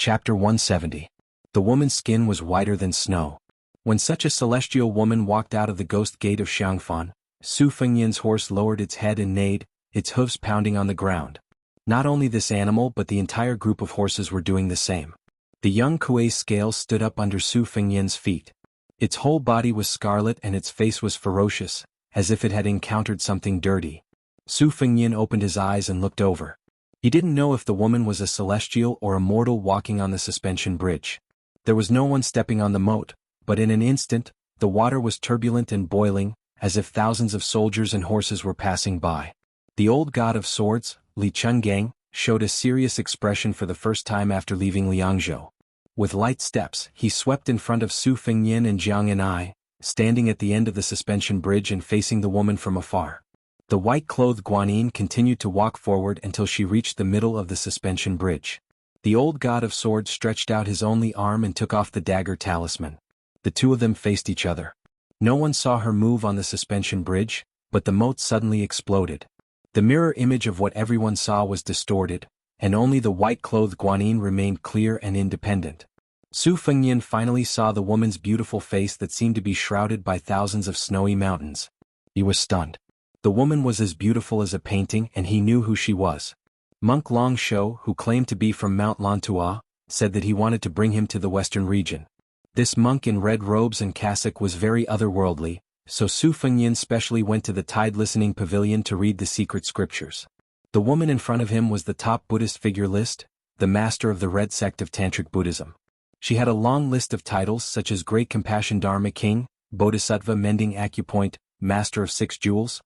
Chapter 170. The woman's skin was whiter than snow. When such a celestial woman walked out of the ghost gate of Xianxia, Su Fengyan's horse lowered its head and neighed, its hooves pounding on the ground. Not only this animal but the entire group of horses were doing the same. The young kuei's scales stood up under Su Fengyan's feet. Its whole body was scarlet and its face was ferocious, as if it had encountered something dirty. Su Fengyan opened his eyes and looked over. He didn't know if the woman was a celestial or a mortal walking on the suspension bridge. There was no one stepping on the moat, but in an instant, the water was turbulent and boiling, as if thousands of soldiers and horses were passing by. The old god of swords, Li Chungang, showed a serious expression for the first time after leaving Jianghu. With light steps, he swept in front of Su Fengyan and Jiang and I, standing at the end of the suspension bridge and facing the woman from afar. The white-clothed Guanyin continued to walk forward until she reached the middle of the suspension bridge. The old god of swords stretched out his only arm and took off the dagger talisman. The two of them faced each other. No one saw her move on the suspension bridge, but the moat suddenly exploded. The mirror image of what everyone saw was distorted, and only the white-clothed Guanyin remained clear and independent. Su Fengyan finally saw the woman's beautiful face that seemed to be shrouded by thousands of snowy mountains. He was stunned. The woman was as beautiful as a painting and he knew who she was. Monk Long Shou, who claimed to be from Mount Lantua, said that he wanted to bring him to the western region. This monk in red robes and cassock was very otherworldly, so Su Fengyan specially went to the Tide Listening Pavilion to read the secret scriptures. The woman in front of him was the top Buddhist figure list, the master of the red sect of Tantric Buddhism. She had a long list of titles such as Great Compassion Dharma King, Bodhisattva Mending Acupoint, Master of Six Jewels.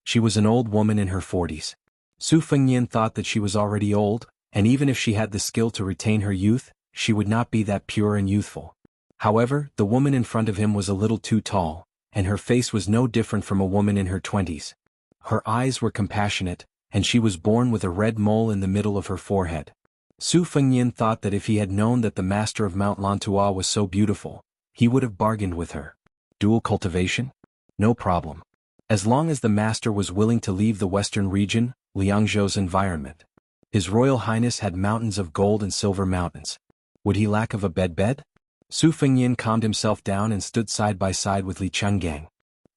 She was an old woman in her 40s. Su Fengyan thought that she was already old, and even if she had the skill to retain her youth, she would not be that pure and youthful. However, the woman in front of him was a little too tall, and her face was no different from a woman in her 20s. Her eyes were compassionate, and she was born with a red mole in the middle of her forehead. Su Fengyan thought that if he had known that the master of Mount Lantua was so beautiful, he would have bargained with her. Dual cultivation? No problem. As long as the master was willing to leave the western region, Liangzhou's environment. His Royal Highness had mountains of gold and silver mountains. Would he lack of a bed? Su Fengyan calmed himself down and stood side by side with Li Chungang.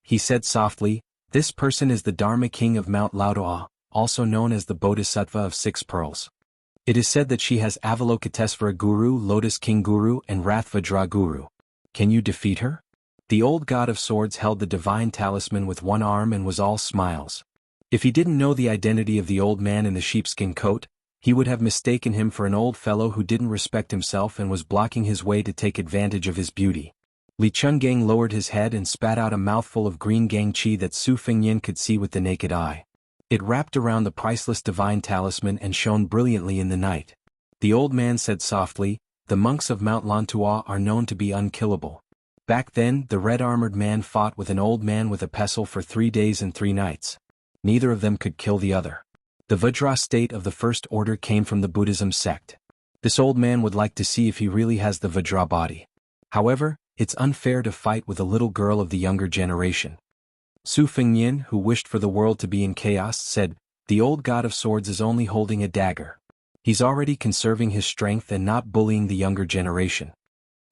He said softly, "This person is the Dharma King of Mount Laotua, also known as the Bodhisattva of Six Pearls. It is said that she has Avalokitesvara Guru, Lotus King Guru and Rathvajra Guru. Can you defeat her?" The old god of swords held the divine talisman with one arm and was all smiles. If he didn't know the identity of the old man in the sheepskin coat, he would have mistaken him for an old fellow who didn't respect himself and was blocking his way to take advantage of his beauty. Li Chungang lowered his head and spat out a mouthful of green gang qi that Su Fengyan could see with the naked eye. It wrapped around the priceless divine talisman and shone brilliantly in the night. The old man said softly, "The monks of Mount Lantua are known to be unkillable. Back then, the red-armored man fought with an old man with a pestle for 3 days and 3 nights. Neither of them could kill the other. The Vajra state of the First Order came from the Buddhism sect. This old man would like to see if he really has the Vajra body. However, it's unfair to fight with a little girl of the younger generation." Su Fengyan, who wished for the world to be in chaos, said, "The old god of swords is only holding a dagger. He's already conserving his strength and not bullying the younger generation."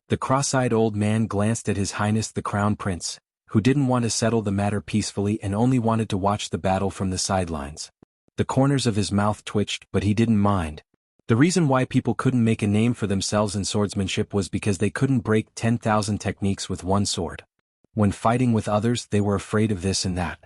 The cross-eyed old man glanced at His Highness the Crown Prince, who didn't want to settle the matter peacefully and only wanted to watch the battle from the sidelines. The corners of his mouth twitched, but he didn't mind. The reason why people couldn't make a name for themselves in swordsmanship was because they couldn't break 10,000 techniques with one sword. When fighting with others, they were afraid of this and that.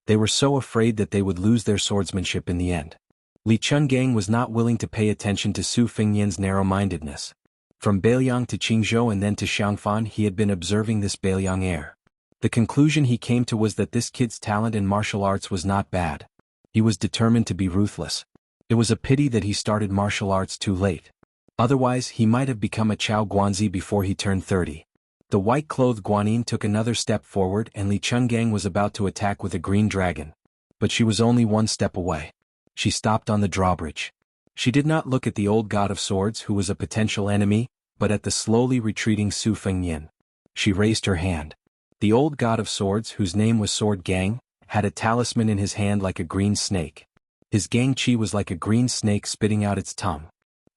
They were so afraid that they would lose their swordsmanship in the end. Li Chungang was not willing to pay attention to Su Fengyan's narrow-mindedness. From Beiliang to Qingzhou and then to Xiangfan, he had been observing this Beiliang heir. The conclusion he came to was that this kid's talent in martial arts was not bad. He was determined to be ruthless. It was a pity that he started martial arts too late. Otherwise, he might have become a Chao Guanzi before he turned 30. The white-clothed Guanyin took another step forward and Li Chungang was about to attack with a green dragon. But she was only one step away. She stopped on the drawbridge. She did not look at the old god of swords who was a potential enemy, but at the slowly retreating Su Fengyan. She raised her hand. The old god of swords, whose name was Sword Gang, had a talisman in his hand like a green snake. His gang qi was like a green snake spitting out its tongue.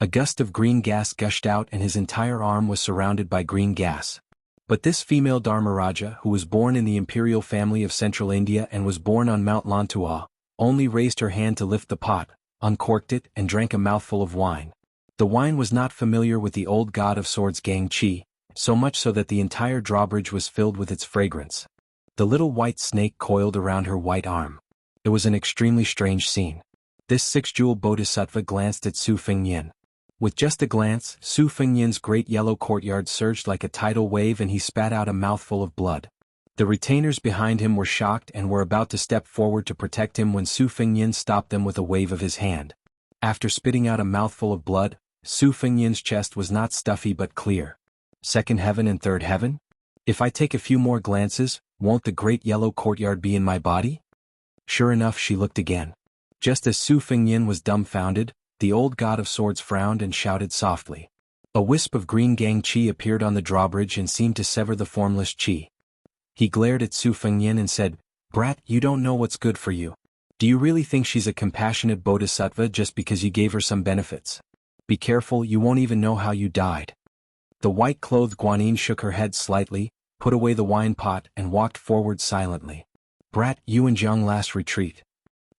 A gust of green gas gushed out and his entire arm was surrounded by green gas. But this female Dharmaraja, who was born in the imperial family of central India and was born on Mount Lantua, only raised her hand to lift the pot, uncorked it and drank a mouthful of wine. The wine was not familiar with the old god of swords Xianxia, so much so that the entire drawbridge was filled with its fragrance. The little white snake coiled around her white arm. It was an extremely strange scene. This six-jewel bodhisattva glanced at Su Fengyan. With just a glance, Su Fengyan's great yellow courtyard surged like a tidal wave and he spat out a mouthful of blood. The retainers behind him were shocked and were about to step forward to protect him when Su Fengyan stopped them with a wave of his hand. After spitting out a mouthful of blood, Su Fengyan's chest was not stuffy but clear. Second heaven and third heaven? If I take a few more glances, won't the great yellow courtyard be in my body? Sure enough, she looked again. Just as Su Fengyan was dumbfounded, the old god of swords frowned and shouted softly. A wisp of green gang chi appeared on the drawbridge and seemed to sever the formless chi. He glared at Su Fengyan and said, "Brat, you don't know what's good for you. Do you really think she's a compassionate bodhisattva just because you gave her some benefits? Be careful, you won't even know how you died." The white-clothed Guanyin shook her head slightly, put away the wine pot and walked forward silently. "Brat, you and Jianghu last retreat."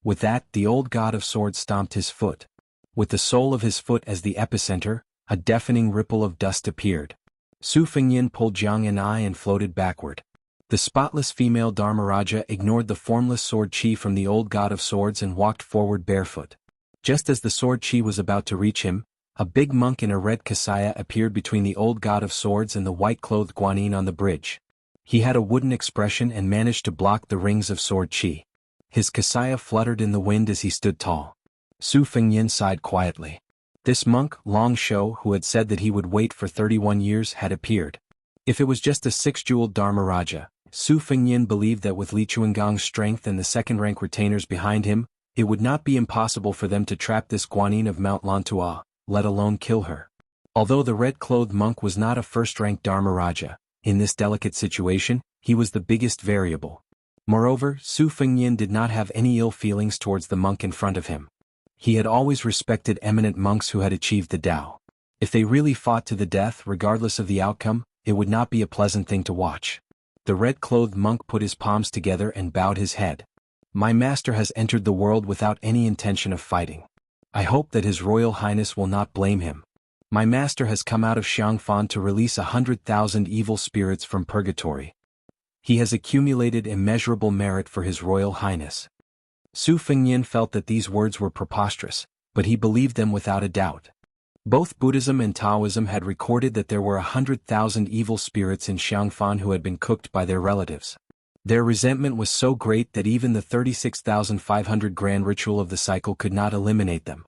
With that, the old god of swords stomped his foot. With the sole of his foot as the epicenter, a deafening ripple of dust appeared. Su Fengyan pulled Jianghu and I and floated backward. The spotless female Dharmaraja ignored the formless sword chi from the old god of swords and walked forward barefoot. Just as the sword chi was about to reach him, a big monk in a red kasaya appeared between the old god of swords and the white-clothed Guanyin on the bridge. He had a wooden expression and managed to block the rings of sword chi. His kasaya fluttered in the wind as he stood tall. Su Fengyan sighed quietly. This monk, Long Shou, who had said that he would wait for 31 years, had appeared. If it was just a six-jeweled Dharmaraja, Su Fengyan believed that with Li Chuangong's strength and the second-rank retainers behind him, it would not be impossible for them to trap this Guanyin of Mount Lantua, let alone kill her. Although the red-clothed monk was not a first-rank Dharmaraja, in this delicate situation, he was the biggest variable. Moreover, Su Fengyan did not have any ill feelings towards the monk in front of him. He had always respected eminent monks who had achieved the Tao. If they really fought to the death regardless of the outcome, it would not be a pleasant thing to watch. The red-clothed monk put his palms together and bowed his head. "My master has entered the world without any intention of fighting. I hope that His Royal Highness will not blame him. My master has come out of Xiangfan to release 100,000 evil spirits from purgatory. He has accumulated immeasurable merit for His Royal Highness." Su Fengyan felt that these words were preposterous, but he believed them without a doubt. Both Buddhism and Taoism had recorded that there were 100,000 evil spirits in Xiangfan who had been cooked by their relatives. Their resentment was so great that even the 36,500 grand ritual of the cycle could not eliminate them.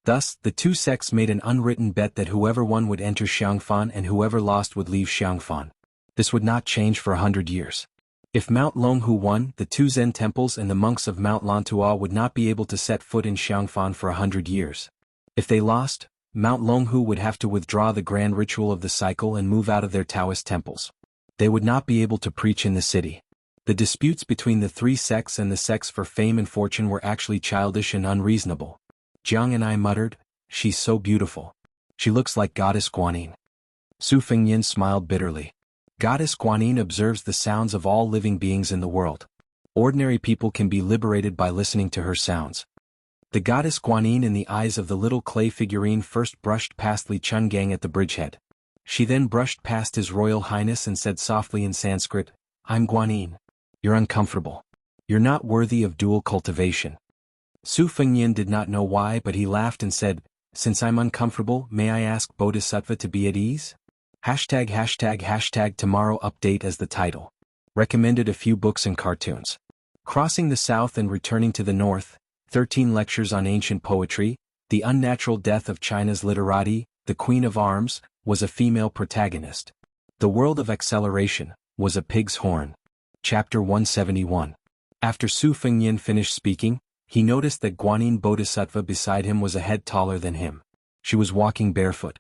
Thus, the two sects made an unwritten bet that whoever won would enter Xiangfan and whoever lost would leave Xiangfan. This would not change for 100 years. If Mount Longhu won, the two Zen temples and the monks of Mount Lantua would not be able to set foot in Xiangfan for 100 years. If they lost, Mount Longhu would have to withdraw the grand ritual of the cycle and move out of their Taoist temples. They would not be able to preach in the city. The disputes between the three sects and the sects for fame and fortune were actually childish and unreasonable. Jianghu and I muttered, "She's so beautiful. She looks like Goddess Guanyin." Su Fengyan smiled bitterly. Goddess Guanyin observes the sounds of all living beings in the world. Ordinary people can be liberated by listening to her sounds. The goddess Guanyin in the eyes of the little clay figurine first brushed past Li Chungang at the bridgehead. She then brushed past His Royal Highness and said softly in Sanskrit, "I'm Guanyin. You're uncomfortable. You're not worthy of dual cultivation." Su Fengyan did not know why, but he laughed and said, "Since I'm uncomfortable, may I ask Bodhisattva to be at ease?" ##### tomorrow update as the title. Recommended a few books and cartoons. Crossing the South and Returning to the North, 13 lectures on ancient poetry, The Unnatural Death of China's Literati, The Queen of Arms, was a female protagonist. The World of Acceleration, was a pig's horn. Chapter 171. After Su Fengyan finished speaking, he noticed that Guanyin Bodhisattva beside him was a head taller than him. She was walking barefoot.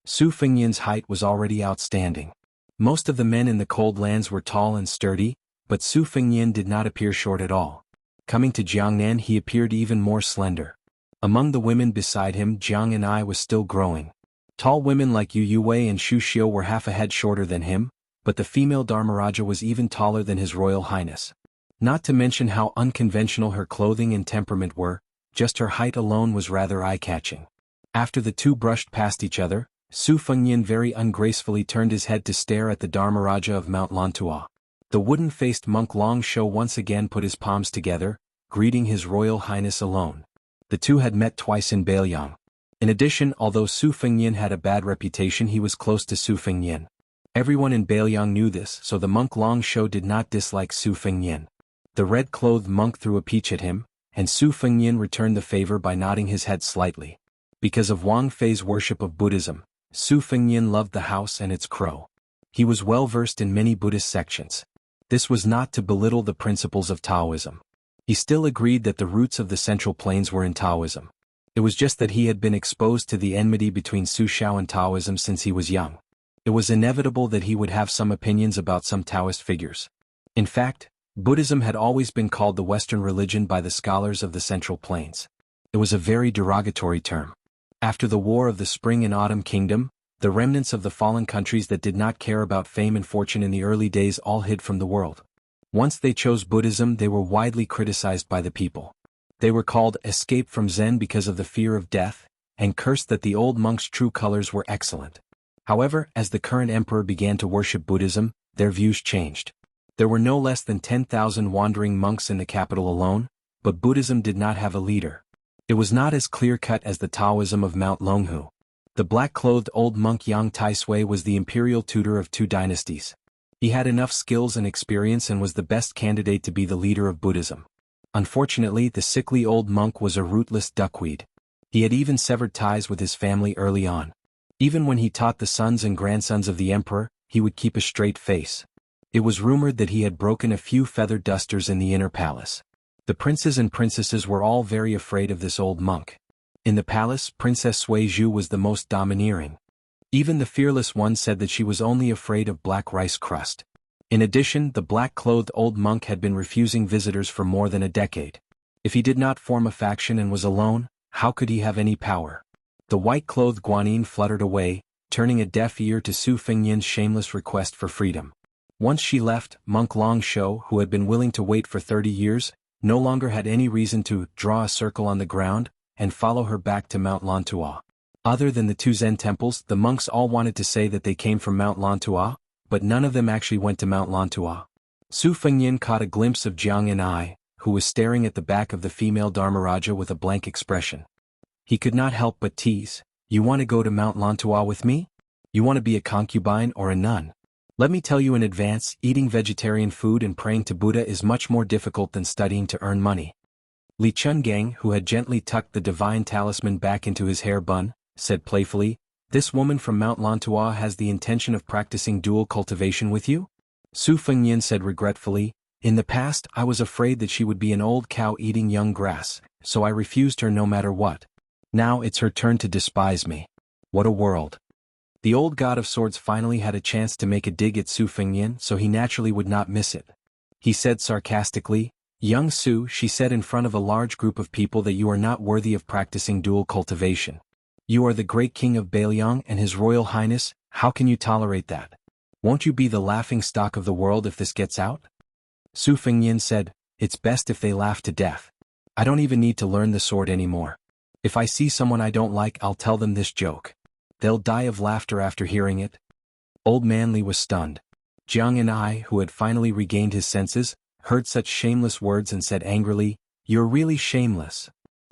Su Fengyan's height was already outstanding. Most of the men in the cold lands were tall and sturdy, but Su Fengyan did not appear short at all. Coming to Jiangnan he appeared even more slender. Among the women beside him, Jianghu was still growing. Tall women like Yu Yue and Shu Xiu were half a head shorter than him, but the female Dharmaraja was even taller than His Royal Highness. Not to mention how unconventional her clothing and temperament were, just her height alone was rather eye-catching. After the two brushed past each other, Su Fengnian very ungracefully turned his head to stare at the Dharmaraja of Mount Lantua. The wooden-faced monk Long Shou once again put his palms together, greeting His Royal Highness alone. The two had met twice in Beiliang. In addition, although Su Fengnian had a bad reputation, he was close to Su Fengnian. Everyone in Beiliang knew this, so the monk Long Shou did not dislike Su Fengnian. The red-clothed monk threw a peach at him, and Su Fengnian returned the favor by nodding his head slightly. Because of Wang Fei's worship of Buddhism, Su Fengnian loved the house and its crow. He was well versed in many Buddhist sections. This was not to belittle the principles of Taoism. He still agreed that the roots of the Central Plains were in Taoism. It was just that he had been exposed to the enmity between Su Xiao and Taoism since he was young. It was inevitable that he would have some opinions about some Taoist figures. In fact, Buddhism had always been called the Western religion by the scholars of the Central Plains. It was a very derogatory term. After the War of the Spring and Autumn Kingdom, the remnants of the fallen countries that did not care about fame and fortune in the early days all hid from the world. Once they chose Buddhism, they were widely criticized by the people. They were called escape from Zen because of the fear of death, and cursed that the old monks' true colors were excellent. However, as the current emperor began to worship Buddhism, their views changed. There were no less than 10,000 wandering monks in the capital alone, but Buddhism did not have a leader. It was not as clear-cut as the Taoism of Mount Longhu. The black-clothed old monk Yang Taisui was the imperial tutor of two dynasties. He had enough skills and experience and was the best candidate to be the leader of Buddhism. Unfortunately, the sickly old monk was a rootless duckweed. He had even severed ties with his family early on. Even when he taught the sons and grandsons of the emperor, he would keep a straight face. It was rumored that he had broken a few feather dusters in the inner palace. The princes and princesses were all very afraid of this old monk. In the palace, Princess Sui Zhu was the most domineering. Even the fearless one said that she was only afraid of black rice crust. In addition, the black-clothed old monk had been refusing visitors for more than a decade. If he did not form a faction and was alone, how could he have any power? The white-clothed Guanyin fluttered away, turning a deaf ear to Su Fengnian's shameless request for freedom. Once she left, monk Long Shou, who had been willing to wait for 30 years, no longer had any reason to draw a circle on the ground and follow her back to Mount Lantua. Other than the two Zen temples, the monks all wanted to say that they came from Mount Lantua, but none of them actually went to Mount Lantua. Su Fengnian caught a glimpse of Jianghu, who was staring at the back of the female Dharmaraja with a blank expression. He could not help but tease, "You want to go to Mount Lantua with me? You want to be a concubine or a nun? Let me tell you in advance, eating vegetarian food and praying to Buddha is much more difficult than studying to earn money." Li Chungang, who had gently tucked the divine talisman back into his hair bun, said playfully, "This woman from Mount Lantua has the intention of practicing dual cultivation with you?" Su Fengnian said regretfully, "In the past I was afraid that she would be an old cow eating young grass, so I refused her no matter what. Now it's her turn to despise me. What a world." The old god of swords finally had a chance to make a dig at Su Fengnian, so he naturally would not miss it. He said sarcastically, "Young Su," she said in front of a large group of people, "that you are not worthy of practicing dual cultivation. You are the great king of Beiliang and His Royal Highness, how can you tolerate that? Won't you be the laughing stock of the world if this gets out?" Su Fengnian said, "It's best if they laugh to death. I don't even need to learn the sword anymore. If I see someone I don't like, I'll tell them this joke. They'll die of laughter after hearing it." Old Man Li was stunned. Jianghu, who had finally regained his senses, heard such shameless words and said angrily, "You're really shameless."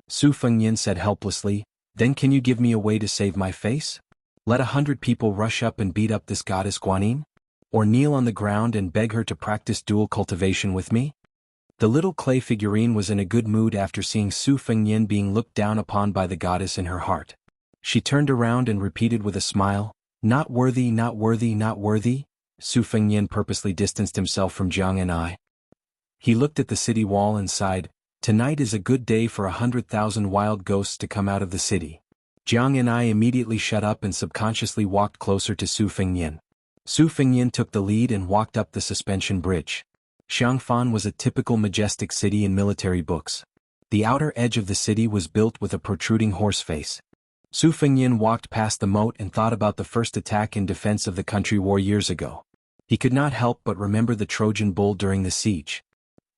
Su Fengnian said helplessly, "Then can you give me a way to save my face? Let 100 people rush up and beat up this goddess Guanyin? Or kneel on the ground and beg her to practice dual cultivation with me?" The little clay figurine was in a good mood after seeing Su Fengnian being looked down upon by the goddess in her heart. She turned around and repeated with a smile, "Not worthy, not worthy, not worthy." Su Fengnian purposely distanced himself from Jianghu. He looked at the city wall and sighed, "Tonight is a good day for 100,000 wild ghosts to come out of the city." Jianghu immediately shut up and subconsciously walked closer to Su Fengnian. Su Fengnian took the lead and walked up the suspension bridge. Xianxia was a typical majestic city in military books. The outer edge of the city was built with a protruding horse face. Su Fengnian walked past the moat and thought about the first attack in defense of the country war years ago. He could not help but remember the Trojan bull during the siege.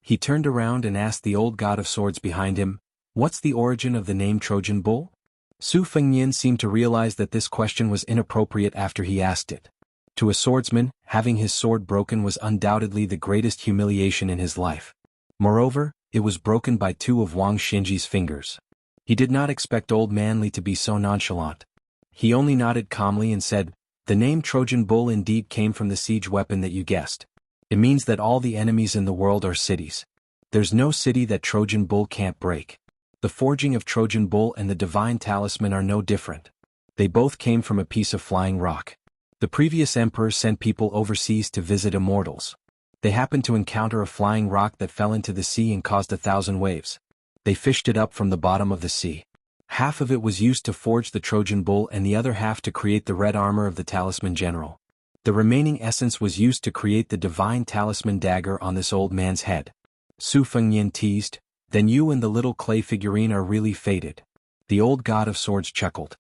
He turned around and asked the old god of swords behind him, "What's the origin of the name Trojan bull?" Su Fengnian seemed to realize that this question was inappropriate after he asked it. To a swordsman, having his sword broken was undoubtedly the greatest humiliation in his life. Moreover, it was broken by two of Wang Xinji's fingers. He did not expect old man Li to be so nonchalant. He only nodded calmly and said, "The name Trojan bull indeed came from the siege weapon that you guessed. It means that all the enemies in the world are cities. There's no city that Trojan bull can't break. The forging of Trojan bull and the divine talisman are no different. They both came from a piece of flying rock. The previous emperor sent people overseas to visit immortals. They happened to encounter a flying rock that fell into the sea and caused 1,000 waves. They fished it up from the bottom of the sea. Half of it was used to forge the Trojan bull and the other half to create the red armor of the talisman general. The remaining essence was used to create the divine talisman dagger on this old man's head." Su Fengnian teased, "Then you and the little clay figurine are really fated." The old god of swords chuckled.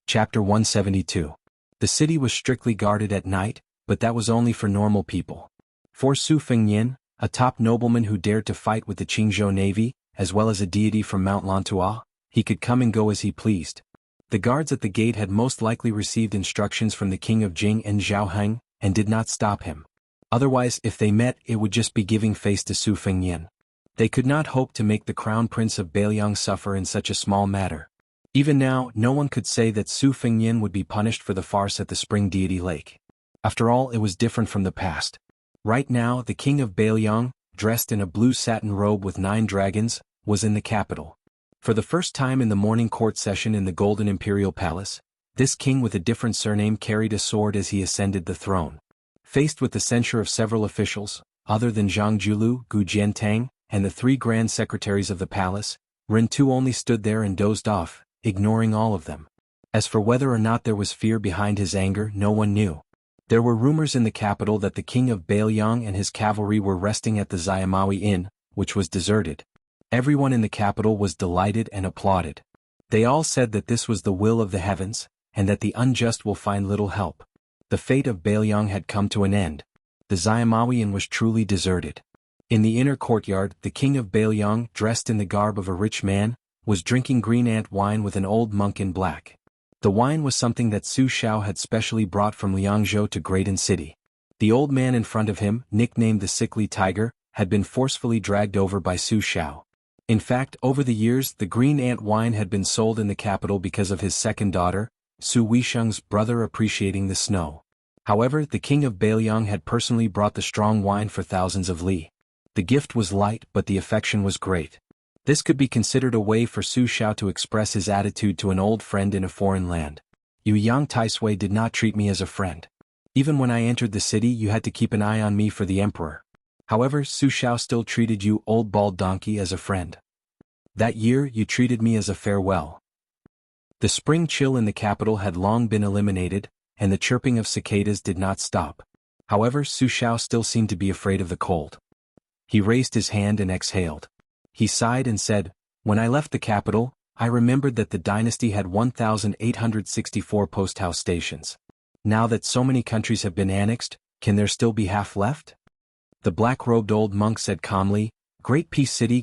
Chapter 172. The city was strictly guarded at night, but that was only for normal people. For Su Fengnian, a top nobleman who dared to fight with the Qingzhou navy, as well as a deity from Mount Lantua, he could come and go as he pleased. The guards at the gate had most likely received instructions from the king of Jing and Zhaoheng, and did not stop him. Otherwise, if they met, it would just be giving face to Su Fengnian. They could not hope to make the crown prince of Beiliang suffer in such a small matter. Even now, no one could say that Su Fengnian would be punished for the farce at the Spring Deity Lake. After all, it was different from the past. Right now, the king of Beiliang, dressed in a blue satin robe with 9 dragons, was in the capital. For the first time in the morning court session in the Golden Imperial Palace, this king with a different surname carried a sword as he ascended the throne. Faced with the censure of several officials, other than Zhang Julu, Gu Jiantang, and the 3 grand secretaries of the palace, Ren Tu only stood there and dozed off, ignoring all of them. As for whether or not there was fear behind his anger, no one knew. There were rumors in the capital that the king of Beiliang and his cavalry were resting at the Xiamawi Inn, which was deserted. Everyone in the capital was delighted and applauded. They all said that this was the will of the heavens, and that the unjust will find little help. The fate of Beiliang had come to an end. The Xiamawi Inn was truly deserted. In the inner courtyard, the king of Beiliang, dressed in the garb of a rich man, was drinking green ant wine with an old monk in black. The wine was something that Su Xiao had specially brought from Liangzhou to Graydon City. The old man in front of him, nicknamed the Sickly Tiger, had been forcefully dragged over by Su Xiao. In fact, over the years, the green ant wine had been sold in the capital because of his second daughter, Su Weisheng's brother appreciating the snow. However, the king of Beiliang had personally brought the strong wine for thousands of li. The gift was light, but the affection was great. This could be considered a way for Su Xiao to express his attitude to an old friend in a foreign land. "You Yang Taisui did not treat me as a friend. Even when I entered the city, you had to keep an eye on me for the emperor. However, Su Xiao still treated you, old bald donkey, as a friend. That year, you treated me as a farewell." The spring chill in the capital had long been eliminated, and the chirping of cicadas did not stop. However, Su Xiao still seemed to be afraid of the cold. He raised his hand and exhaled. He sighed and said, "When I left the capital, I remembered that the dynasty had 1,864 post-house stations. Now that so many countries have been annexed, can there still be half left?" The black-robed old monk said calmly, Great Peace City,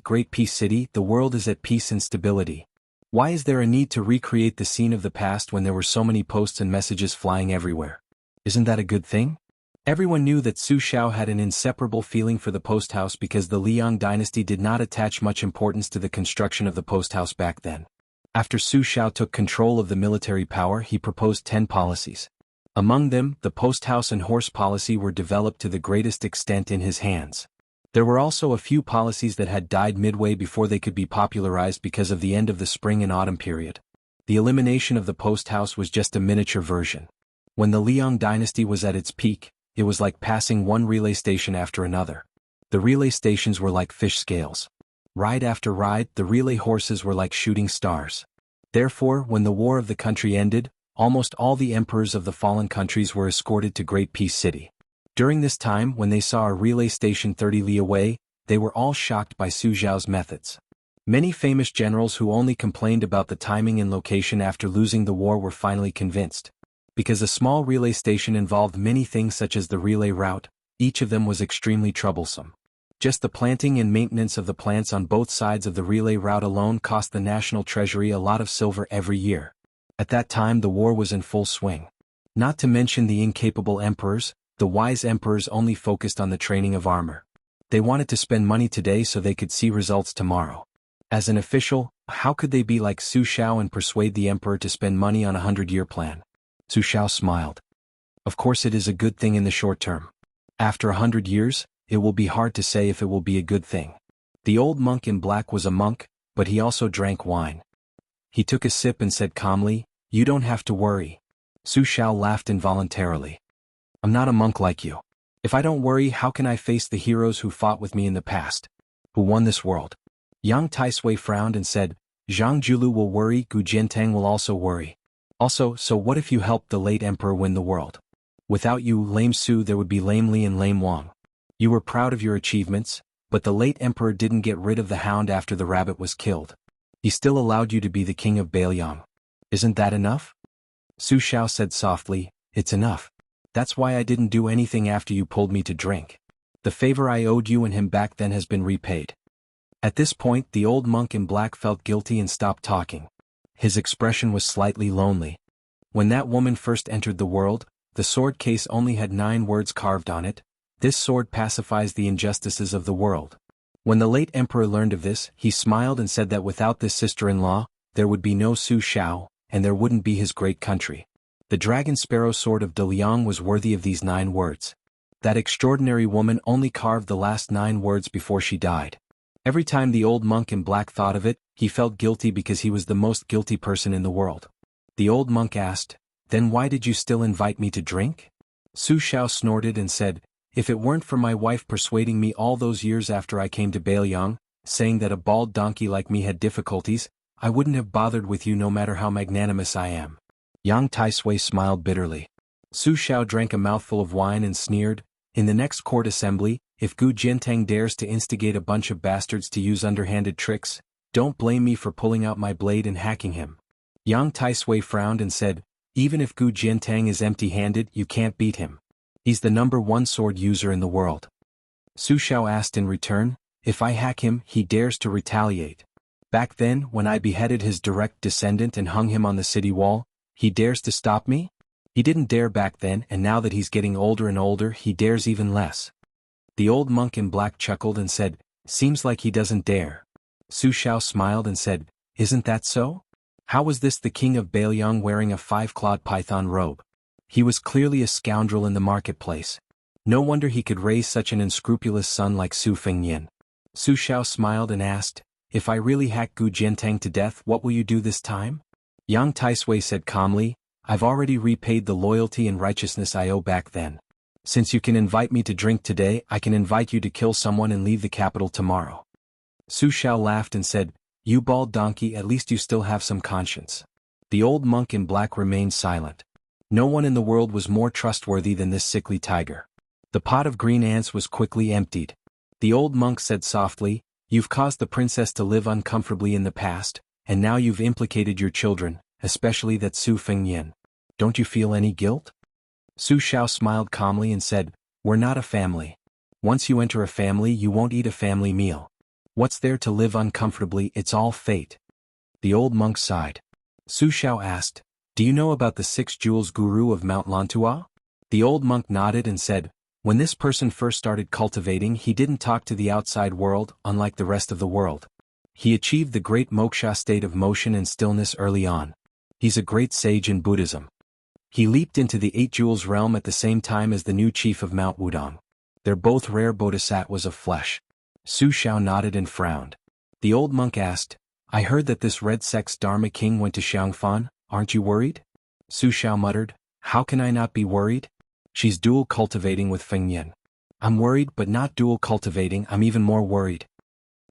the world is at peace and stability. Why is there a need to recreate the scene of the past when there were so many posts and messages flying everywhere? Isn't that a good thing?" Everyone knew that Su Xiao had an inseparable feeling for the post house because the Liang dynasty did not attach much importance to the construction of the post house back then. After Su Xiao took control of the military power, he proposed 10 policies. Among them, the post house and horse policy were developed to the greatest extent in his hands. There were also a few policies that had died midway before they could be popularized because of the end of the spring and autumn period. The elimination of the post house was just a miniature version. When the Liang dynasty was at its peak, it was like passing one relay station after another. The relay stations were like fish scales. Ride after ride, the relay horses were like shooting stars. Therefore, when the war of the country ended, almost all the emperors of the fallen countries were escorted to Great Peace City. During this time, when they saw a relay station 30 li away, they were all shocked by Su Xiao's methods. Many famous generals who only complained about the timing and location after losing the war were finally convinced. Because a small relay station involved many things such as the relay route, each of them was extremely troublesome. Just the planting and maintenance of the plants on both sides of the relay route alone cost the national treasury a lot of silver every year. At that time the war was in full swing. Not to mention the incapable emperors, the wise emperors only focused on the training of armor. They wanted to spend money today so they could see results tomorrow. As an official, how could they be like Su Xiao and persuade the emperor to spend money on a 100-year plan? Su Xiao smiled. Of course it is a good thing in the short term. After 100 years, it will be hard to say if it will be a good thing. The old monk in black was a monk, but he also drank wine. He took a sip and said calmly, "You don't have to worry." Su Xiao laughed involuntarily. "I'm not a monk like you. If I don't worry, how can I face the heroes who fought with me in the past? Who won this world?" Yang Taisui frowned and said, "Zhang Julu will worry, Gu Jiantang will also worry. Also, so what if you helped the late emperor win the world? Without you, Lame Su, there would be Lame Li and Lame Wang. You were proud of your achievements, but the late emperor didn't get rid of the hound after the rabbit was killed. He still allowed you to be the king of Bailiang. Isn't that enough?" Su Xiao said softly, "It's enough. That's why I didn't do anything after you pulled me to drink. The favor I owed you and him back then has been repaid." At this point the old monk in black felt guilty and stopped talking. His expression was slightly lonely. When that woman first entered the world, the sword case only had 9 words carved on it: "This sword pacifies the injustices of the world." When the late emperor learned of this, he smiled and said that without this sister-in-law, there would be no Su Xiao, and there wouldn't be his great country. The dragon sparrow sword of De Liang was worthy of these 9 words. That extraordinary woman only carved the last 9 words before she died. Every time the old monk in black thought of it, he felt guilty because he was the most guilty person in the world. The old monk asked, "Then why did you still invite me to drink?" Su Xiao snorted and said, "If it weren't for my wife persuading me all those years after I came to Bailiang, saying that a bald donkey like me had difficulties, I wouldn't have bothered with you no matter how magnanimous I am." Yang Taisui smiled bitterly. Su Xiao drank a mouthful of wine and sneered, "In the next court assembly, if Gu Jiantang dares to instigate a bunch of bastards to use underhanded tricks, don't blame me for pulling out my blade and hacking him." Yang Taisui frowned and said, "Even if Gu Jiantang is empty-handed, you can't beat him. He's the #1 sword user in the world." Su Xiao asked in return, "If I hack him, he dares to retaliate. Back then, when I beheaded his direct descendant and hung him on the city wall, he dares to stop me? He didn't dare back then, and now that he's getting older and older, he dares even less." The old monk in black chuckled and said, "Seems like he doesn't dare." Su Xiao smiled and said, "Isn't that so? How was this the king of Bailiang wearing a 5-clawed python robe? He was clearly a scoundrel in the marketplace. No wonder he could raise such an unscrupulous son like Su Fengnian." Su Xiao smiled and asked, "If I really hack Gu Jiantang to death, what will you do this time?" Yang Taisui said calmly, "I've already repaid the loyalty and righteousness I owe back then. Since you can invite me to drink today, I can invite you to kill someone and leave the capital tomorrow." Su Xiao laughed and said, "You bald donkey, at least you still have some conscience." The old monk in black remained silent. No one in the world was more trustworthy than this sickly tiger. The pot of green ants was quickly emptied. The old monk said softly, "You've caused the princess to live uncomfortably in the past, and now you've implicated your children, especially that Su Fengnian. Don't you feel any guilt?" Su Xiao smiled calmly and said, "We're not a family. Once you enter a family, you won't eat a family meal. What's there to live uncomfortably? It's all fate." The old monk sighed. Su Xiao asked, "Do you know about the 6 jewels guru of Mount Lantua?" The old monk nodded and said, "When this person first started cultivating, he didn't talk to the outside world, unlike the rest of the world. He achieved the great moksha state of motion and stillness early on. He's a great sage in Buddhism. He leaped into the 8 jewels realm at the same time as the new chief of Mount Wudong. They're both rare bodhisattvas of flesh." Su Xiao nodded and frowned. The old monk asked, "I heard that this red sex Dharma king went to Xiangfan, aren't you worried?" Su Xiao muttered, "How can I not be worried? She's dual cultivating with Fengnian. I'm worried but not dual cultivating, I'm even more worried."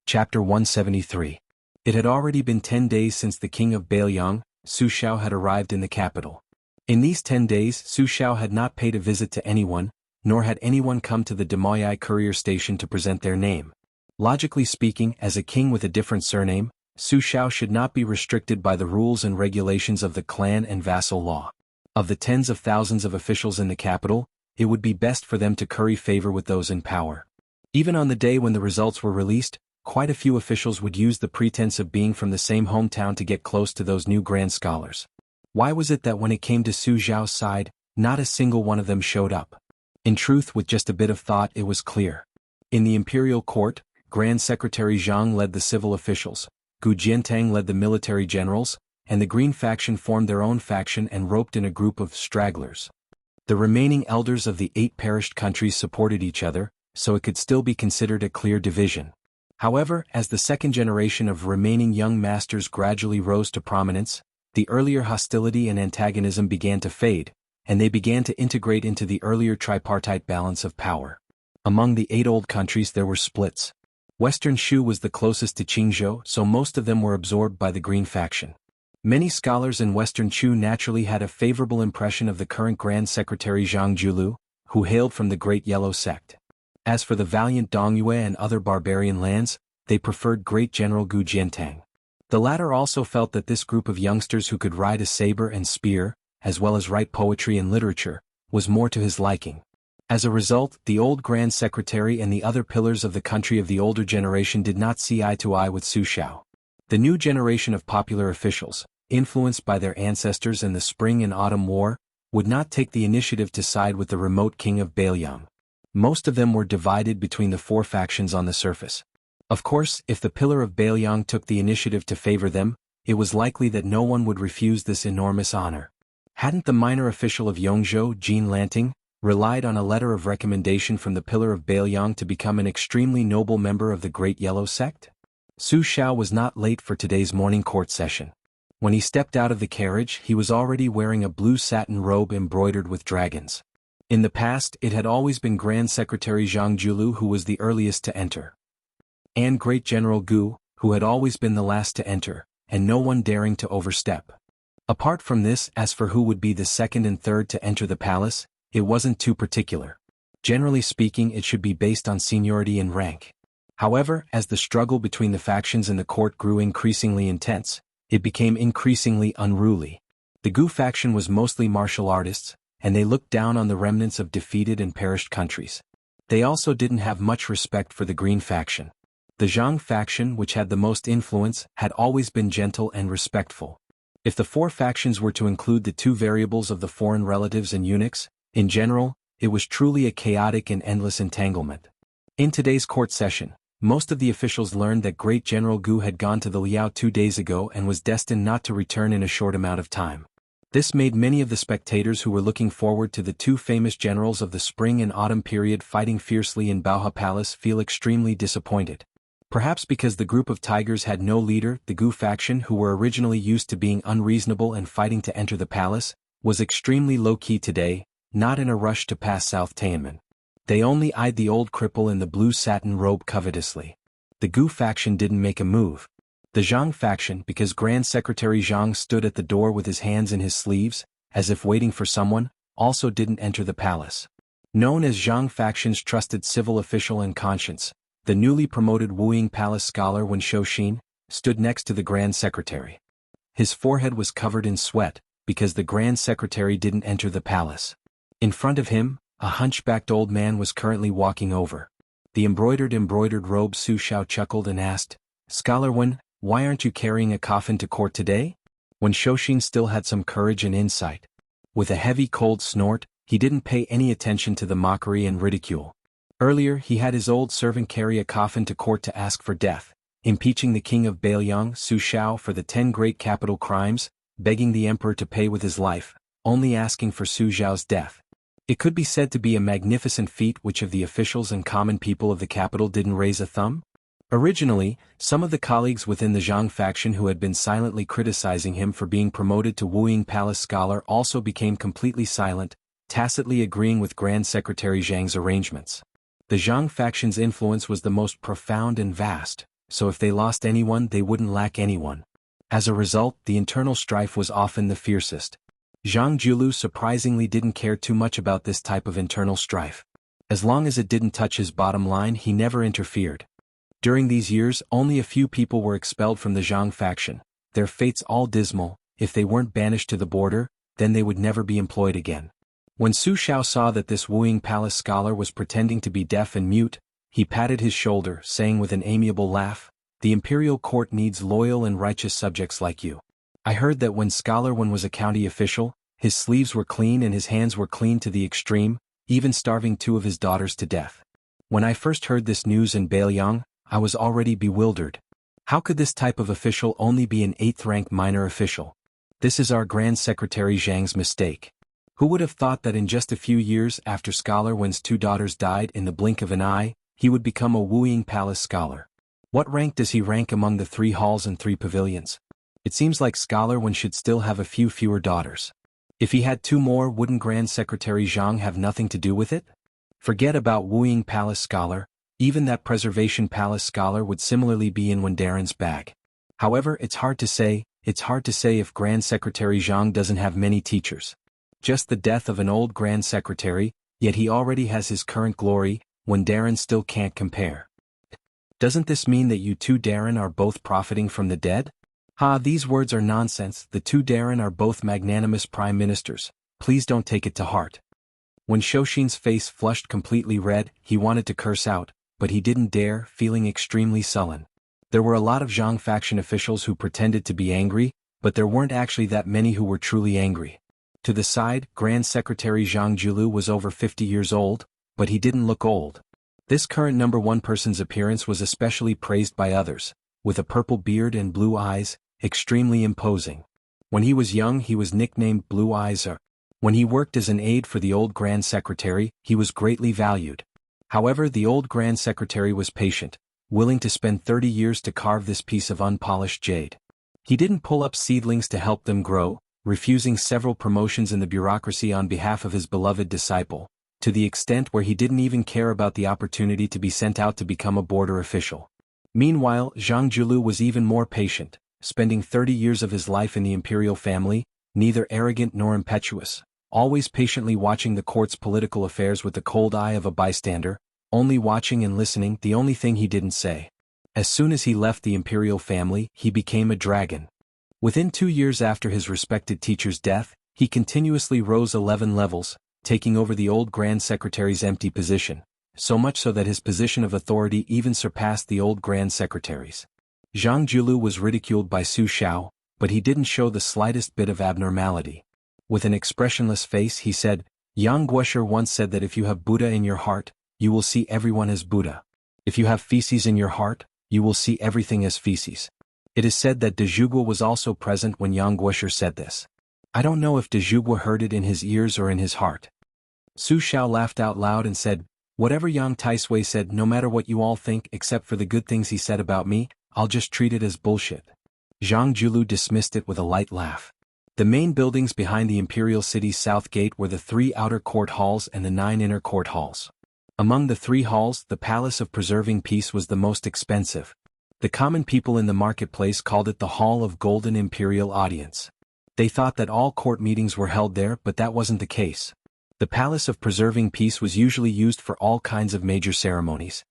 Chapter 173. It had already been 10 days since the king of Bailiang, Su Xiao, had arrived in the capital. In these 10 days Su Xiao had not paid a visit to anyone, nor had anyone come to the Demoyai courier station to present their name. Logically speaking, as a king with a different surname, Su Xiao should not be restricted by the rules and regulations of the clan and vassal law. Of the tens of thousands of officials in the capital, it would be best for them to curry favor with those in power. Even on the day when the results were released, quite a few officials would use the pretense of being from the same hometown to get close to those new grand scholars. Why was it that when it came to Su Xiao's side, not a single one of them showed up? In truth, with just a bit of thought, it was clear. In the imperial court, Grand Secretary Zhang led the civil officials, Gu Jiantang led the military generals, and the Green faction formed their own faction and roped in a group of stragglers. The remaining elders of the 8 perished countries supported each other, so it could still be considered a clear division. However, as the second generation of remaining young masters gradually rose to prominence, the earlier hostility and antagonism began to fade, and they began to integrate into the earlier tripartite balance of power. Among the 8 old countries there were splits. Western Shu was the closest to Qingzhou, so most of them were absorbed by the Green faction. Many scholars in Western Shu naturally had a favorable impression of the current Grand Secretary Zhang Julu, who hailed from the Great Yellow Sect. As for the valiant Dongyue and other barbarian lands, they preferred Great General Gu Jiantang. The latter also felt that this group of youngsters who could ride a saber and spear, as well as write poetry and literature, was more to his liking. As a result, the old Grand Secretary and the other pillars of the country of the older generation did not see eye to eye with Su Xiao. The new generation of popular officials, influenced by their ancestors in the Spring and Autumn War, would not take the initiative to side with the remote king of Bailiang. Most of them were divided between the 4 factions on the surface. Of course, if the pillar of Bailiang took the initiative to favor them, it was likely that no one would refuse this enormous honor. Hadn't the minor official of Yongzhou, Jin Lanting, relied on a letter of recommendation from the pillar of Bailiang to become an extremely noble member of the Great Yellow Sect? Su Xiao was not late for today's morning court session. When he stepped out of the carriage, he was already wearing a blue satin robe embroidered with dragons. In the past, it had always been Grand Secretary Zhang Julu who was the earliest to enter, and Great General Gu, who had always been the last to enter, and no one daring to overstep. Apart from this, as for who would be the second and third to enter the palace, it wasn't too particular. Generally speaking, it should be based on seniority and rank. However, as the struggle between the factions in the court grew increasingly intense, it became increasingly unruly. The Gu faction was mostly martial artists, and they looked down on the remnants of defeated and perished countries. They also didn't have much respect for the Green faction. The Jianghu faction, which had the most influence, had always been gentle and respectful. If the 4 factions were to include the 2 variables of the foreign relatives and eunuchs, in general, it was truly a chaotic and endless entanglement. In today's court session, most of the officials learned that Great General Gu had gone to the Liao 2 days ago and was destined not to return in a short amount of time. This made many of the spectators who were looking forward to the 2 famous generals of the spring and autumn period fighting fiercely in Baohe Palace feel extremely disappointed. Perhaps because the group of tigers had no leader, the Gu faction, who were originally used to being unreasonable and fighting to enter the palace, was extremely low-key today, not in a rush to pass South Tianmen. They only eyed the old cripple in the blue satin robe covetously. The Gu faction didn't make a move. The Zhang faction, because Grand Secretary Zhang stood at the door with his hands in his sleeves, as if waiting for someone, also didn't enter the palace. Known as Zhang faction's trusted civil official and conscience, the newly promoted Wuying Palace scholar Wen Shouxin stood next to the Grand Secretary. His forehead was covered in sweat, because the Grand Secretary didn't enter the palace. In front of him, a hunchbacked old man was currently walking over the embroidered robe. Su Xiao chuckled and asked, "Scholar Wen, why aren't you carrying a coffin to court today?" When Shouxin still had some courage and insight. With a heavy cold snort, he didn't pay any attention to the mockery and ridicule. Earlier, he had his old servant carry a coffin to court to ask for death, impeaching the king of Bailiang, Su Xiao, for the 10 great capital crimes, begging the emperor to pay with his life, only asking for Su Xiao's death. It could be said to be a magnificent feat which of the officials and common people of the capital didn't raise a thumb. Originally, some of the colleagues within the Zhang faction who had been silently criticizing him for being promoted to Wuying Palace scholar also became completely silent, tacitly agreeing with Grand Secretary Zhang's arrangements. The Zhang faction's influence was the most profound and vast, so if they lost anyone they wouldn't lack anyone. As a result, the internal strife was often the fiercest. Zhang Julu surprisingly didn't care too much about this type of internal strife. As long as it didn't touch his bottom line, he never interfered. During these years, only a few people were expelled from the Zhang faction, their fates all dismal. If they weren't banished to the border, then they would never be employed again. When Su Xiao saw that this Wuing Palace scholar was pretending to be deaf and mute, he patted his shoulder, saying with an amiable laugh, "The imperial court needs loyal and righteous subjects like you. I heard that when Scholar Wen was a county official, his sleeves were clean and his hands were clean to the extreme, even starving 2 of his daughters to death. When I first heard this news in Beiliang, I was already bewildered. How could this type of official only be an 8th-rank minor official? This is our Grand Secretary Zhang's mistake. Who would have thought that in just a few years after Scholar Wen's 2 daughters died in the blink of an eye, he would become a Wuing Palace scholar? What rank does he rank among the 3 halls and 3 pavilions? It seems like Scholar Wen should still have a few fewer daughters. If he had 2 more, wouldn't Grand Secretary Zhang have nothing to do with it? Forget about Wuing Palace scholar, even that Preservation Palace scholar would similarly be in Wendaren's bag. However, it's hard to say if Grand Secretary Jianghu doesn't have many teachers. Just the death of an old Grand Secretary, yet he already has his current glory, when Darren still can't compare. Doesn't this mean that you 2 Darren are both profiting from the dead? Ha, these words are nonsense. The 2 Darren are both magnanimous prime ministers. Please don't take it to heart. When Shoshin's face flushed completely red, he wanted to curse out, but he didn't dare, feeling extremely sullen. There were a lot of Zhang faction officials who pretended to be angry, but there weren't actually that many who were truly angry. To the side, Grand Secretary Zhang Julu was over 50 years old, but he didn't look old. This current number 1 person's appearance was especially praised by others, with a purple beard and blue eyes, extremely imposing. When he was young, he was nicknamed Blue Eyes. When he worked as an aide for the old Grand Secretary, he was greatly valued. However, the old Grand Secretary was patient, willing to spend 30 years to carve this piece of unpolished jade. He didn't pull up seedlings to help them grow, refusing several promotions in the bureaucracy on behalf of his beloved disciple, to the extent where he didn't even care about the opportunity to be sent out to become a border official. Meanwhile, Zhang Julu was even more patient, spending 30 years of his life in the imperial family, neither arrogant nor impetuous, always patiently watching the court's political affairs with the cold eye of a bystander, only watching and listening, the only thing he didn't say. As soon as he left the imperial family, he became a dragon. Within 2 years after his respected teacher's death, he continuously rose 11 levels, taking over the old Grand Secretary's empty position, so much so that his position of authority even surpassed the old Grand Secretary's. Zhang Julu was ridiculed by Su Xiao, but he didn't show the slightest bit of abnormality. With an expressionless face he said, "Yang Guosher once said that if you have Buddha in your heart, you will see everyone as Buddha. If you have feces in your heart, you will see everything as feces." It is said that De Zhugua was also present when Yang Guosher said this. I don't know if De Zhugua heard it in his ears or in his heart. Su Xiao laughed out loud and said, "Whatever Yang Taisui said, no matter what you all think except for the good things he said about me, I'll just treat it as bullshit." Zhang Julu dismissed it with a light laugh. The main buildings behind the imperial city's south gate were the 3 outer court halls and the 9 inner court halls. Among the 3 halls, the Palace of Preserving Peace was the most expensive. The common people in the marketplace called it the Hall of Golden Imperial Audience. They thought that all court meetings were held there, but that wasn't the case. The Palace of Preserving Peace was usually used for all kinds of major ceremonies.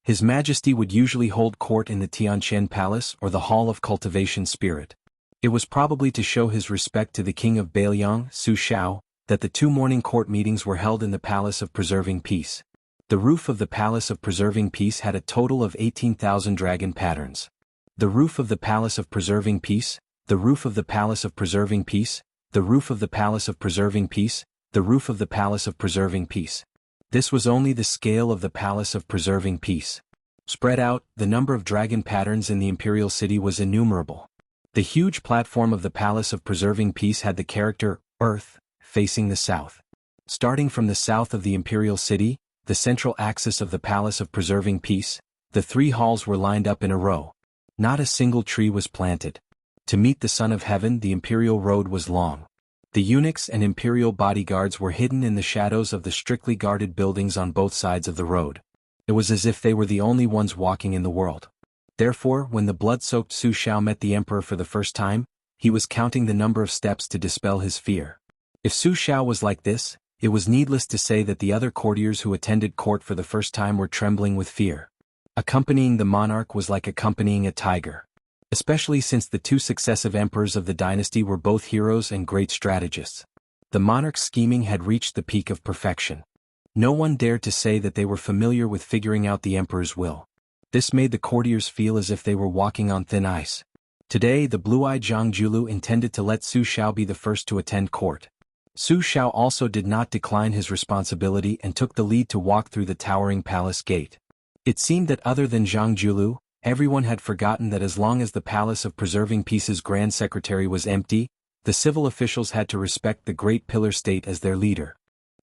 His Majesty would usually hold court in the Tianqian Palace or the Hall of Cultivation Spirit. It was probably to show his respect to the King of Beiliang, Su Xiao, that the 2 morning court meetings were held in the Palace of Preserving Peace. The roof of the Palace of Preserving Peace had a total of 18,000 dragon patterns. The roof of the Palace of Preserving Peace, the roof of the Palace of Preserving Peace, the roof of the Palace of Preserving Peace, the roof of the Palace of Preserving Peace. This was only the scale of the Palace of Preserving Peace. Spread out, the number of dragon patterns in the imperial city was innumerable. The huge platform of the Palace of Preserving Peace had the character, Earth, facing the south. Starting from the south of the imperial city, the central axis of the Palace of Preserving Peace, the 3 halls were lined up in a row. Not a single tree was planted. To meet the Son of Heaven, the imperial road was long. The eunuchs and imperial bodyguards were hidden in the shadows of the strictly guarded buildings on both sides of the road. It was as if they were the only ones walking in the world. Therefore, when the blood-soaked Su Xiao met the emperor for the first time, he was counting the number of steps to dispel his fear. If Su Xiao was like this, it was needless to say that the other courtiers who attended court for the first time were trembling with fear. Accompanying the monarch was like accompanying a tiger. Especially since the two successive emperors of the dynasty were both heroes and great strategists. The monarch's scheming had reached the peak of perfection. No one dared to say that they were familiar with figuring out the emperor's will. This made the courtiers feel as if they were walking on thin ice. Today the blue-eyed Jianghu intended to let Su Xiao be the first to attend court. Su Xiao also did not decline his responsibility and took the lead to walk through the towering palace gate. It seemed that other than Jianghu, everyone had forgotten that as long as the Palace of Preserving Peace's Grand Secretary was empty, the civil officials had to respect the Great Pillar State as their leader.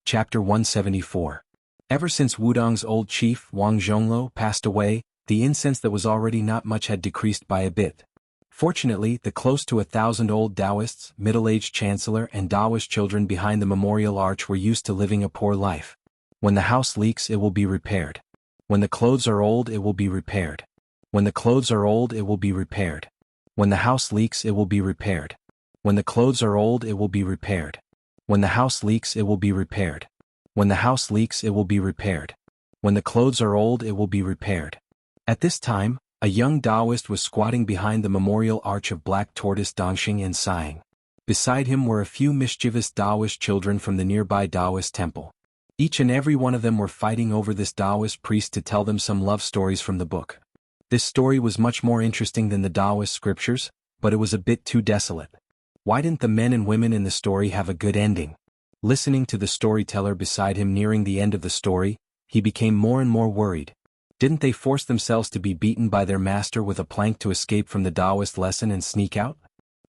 Chapter 174. Ever since Wudong's old chief Wang Zhongluo passed away, the incense that was already not much had decreased by a bit. Fortunately, the close to 1,000 old Taoists, middle-aged chancellor and Taoist children behind the memorial arch were used to living a poor life. When the house leaks, it will be repaired. When the clothes are old, it will be repaired. When the clothes are old, it will be repaired. When the house leaks, it will be repaired. When the clothes are old, it will be repaired. When the house leaks, it will be repaired. When the house leaks, it will be repaired. When the clothes are old, it will be repaired. At this time, a young Taoist was squatting behind the memorial arch of black tortoise Dongxing and sighing. Beside him were a few mischievous Taoist children from the nearby Taoist temple. Each and every one of them were fighting over this Taoist priest to tell them some love stories from the book. This story was much more interesting than the Taoist scriptures, but it was a bit too desolate. Why didn't the men and women in the story have a good ending? Listening to the storyteller beside him nearing the end of the story, he became more and more worried. Didn't they force themselves to be beaten by their master with a plank to escape from the Taoist lesson and sneak out?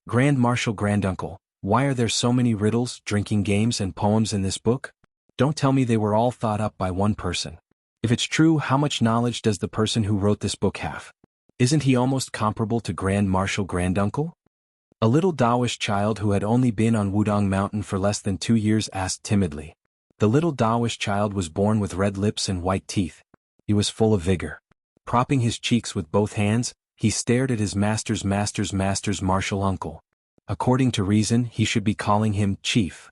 Grand Marshal Granduncle, why are there so many riddles, drinking games and poems in this book? Don't tell me they were all thought up by one person. If it's true, how much knowledge does the person who wrote this book have? Isn't he almost comparable to Grand Marshal Granduncle? A little Taoist child who had only been on Wudong Mountain for less than 2 years asked timidly. The little Taoist child was born with red lips and white teeth. He was full of vigor. Propping his cheeks with both hands, he stared at his master's martial uncle. According to reason, he should be calling him Chief.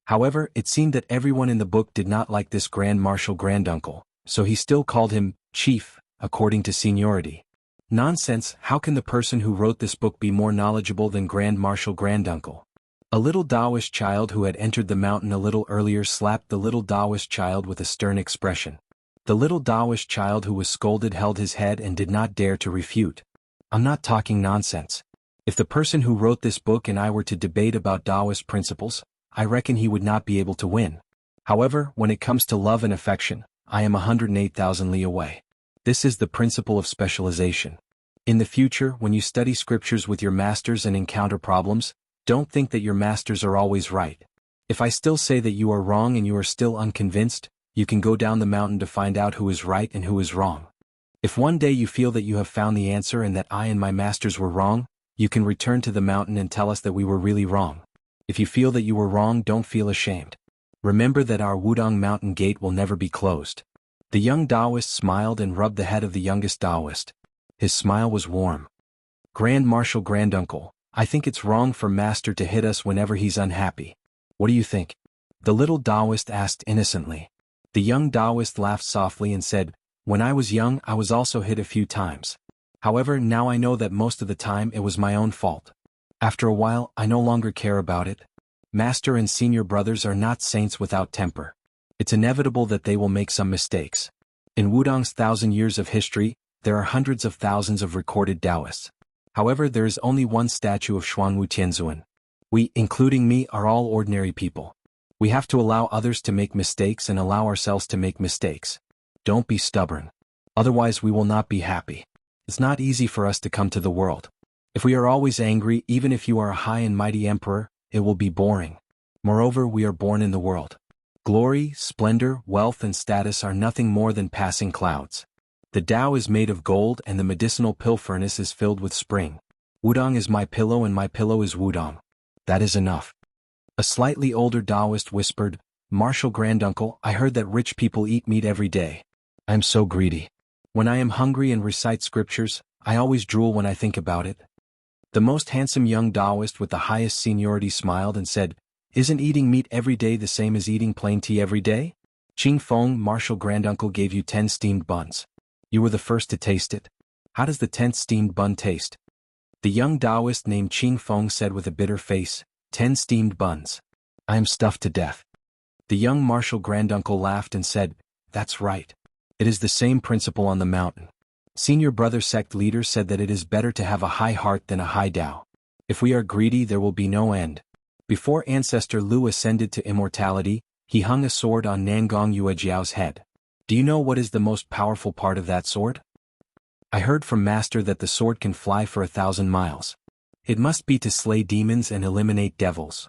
However, it seemed that everyone in the book did not like this Grand Marshal Granduncle, so he still called him Chief, according to seniority. Nonsense, how can the person who wrote this book be more knowledgeable than Grand Marshal Granduncle? A little Taoist child who had entered the mountain a little earlier slapped the little Taoist child with a stern expression. The little Taoist child who was scolded held his head and did not dare to refute. I'm not talking nonsense. If the person who wrote this book and I were to debate about Taoist principles, I reckon he would not be able to win. However, when it comes to love and affection, I am 108,000 li away. This is the principle of specialization. In the future, when you study scriptures with your masters and encounter problems, don't think that your masters are always right. If I still say that you are wrong and you are still unconvinced, you can go down the mountain to find out who is right and who is wrong. If one day you feel that you have found the answer and that I and my masters were wrong, you can return to the mountain and tell us that we were really wrong. If you feel that you were wrong, don't feel ashamed. Remember that our Wudong Mountain gate will never be closed. The young Taoist smiled and rubbed the head of the youngest Taoist. His smile was warm. Grand Marshal Granduncle, I think it's wrong for Master to hit us whenever he's unhappy. What do you think? The little Taoist asked innocently. The young Taoist laughed softly and said, when I was young, I was also hit a few times. However, now I know that most of the time it was my own fault. After a while, I no longer care about it. Master and senior brothers are not saints without temper. It's inevitable that they will make some mistakes. In Wudong's 1,000 years of history, there are hundreds of thousands of recorded Taoists. However, there is only one statue of Xuanwu Tianzuan. We, including me, are all ordinary people. We have to allow others to make mistakes and allow ourselves to make mistakes. Don't be stubborn. Otherwise we will not be happy. It's not easy for us to come to the world. If we are always angry, even if you are a high and mighty emperor, it will be boring. Moreover, we are born in the world. Glory, splendor, wealth and status are nothing more than passing clouds. The Tao is made of gold and the medicinal pill furnace is filled with spring. Wudong is my pillow and my pillow is Wudong. That is enough. A slightly older Taoist whispered, Marshal Granduncle, I heard that rich people eat meat every day. I am so greedy. When I am hungry and recite scriptures, I always drool when I think about it. The most handsome young Taoist with the highest seniority smiled and said, isn't eating meat every day the same as eating plain tea every day? Qing Feng, Marshal Granduncle gave you 10 steamed buns. You were the first to taste it. How does the 10th steamed bun taste? The young Taoist named Qing Feng said with a bitter face, 10 steamed buns. I am stuffed to death. The young martial granduncle laughed and said, that's right. It is the same principle on the mountain. Senior brother sect leader said that it is better to have a high heart than a high Tao. If we are greedy, there will be no end. Before ancestor Lu ascended to immortality, he hung a sword on Nangong Yuejiao's head. Do you know what is the most powerful part of that sword? I heard from master that the sword can fly for 1,000 miles. It must be to slay demons and eliminate devils.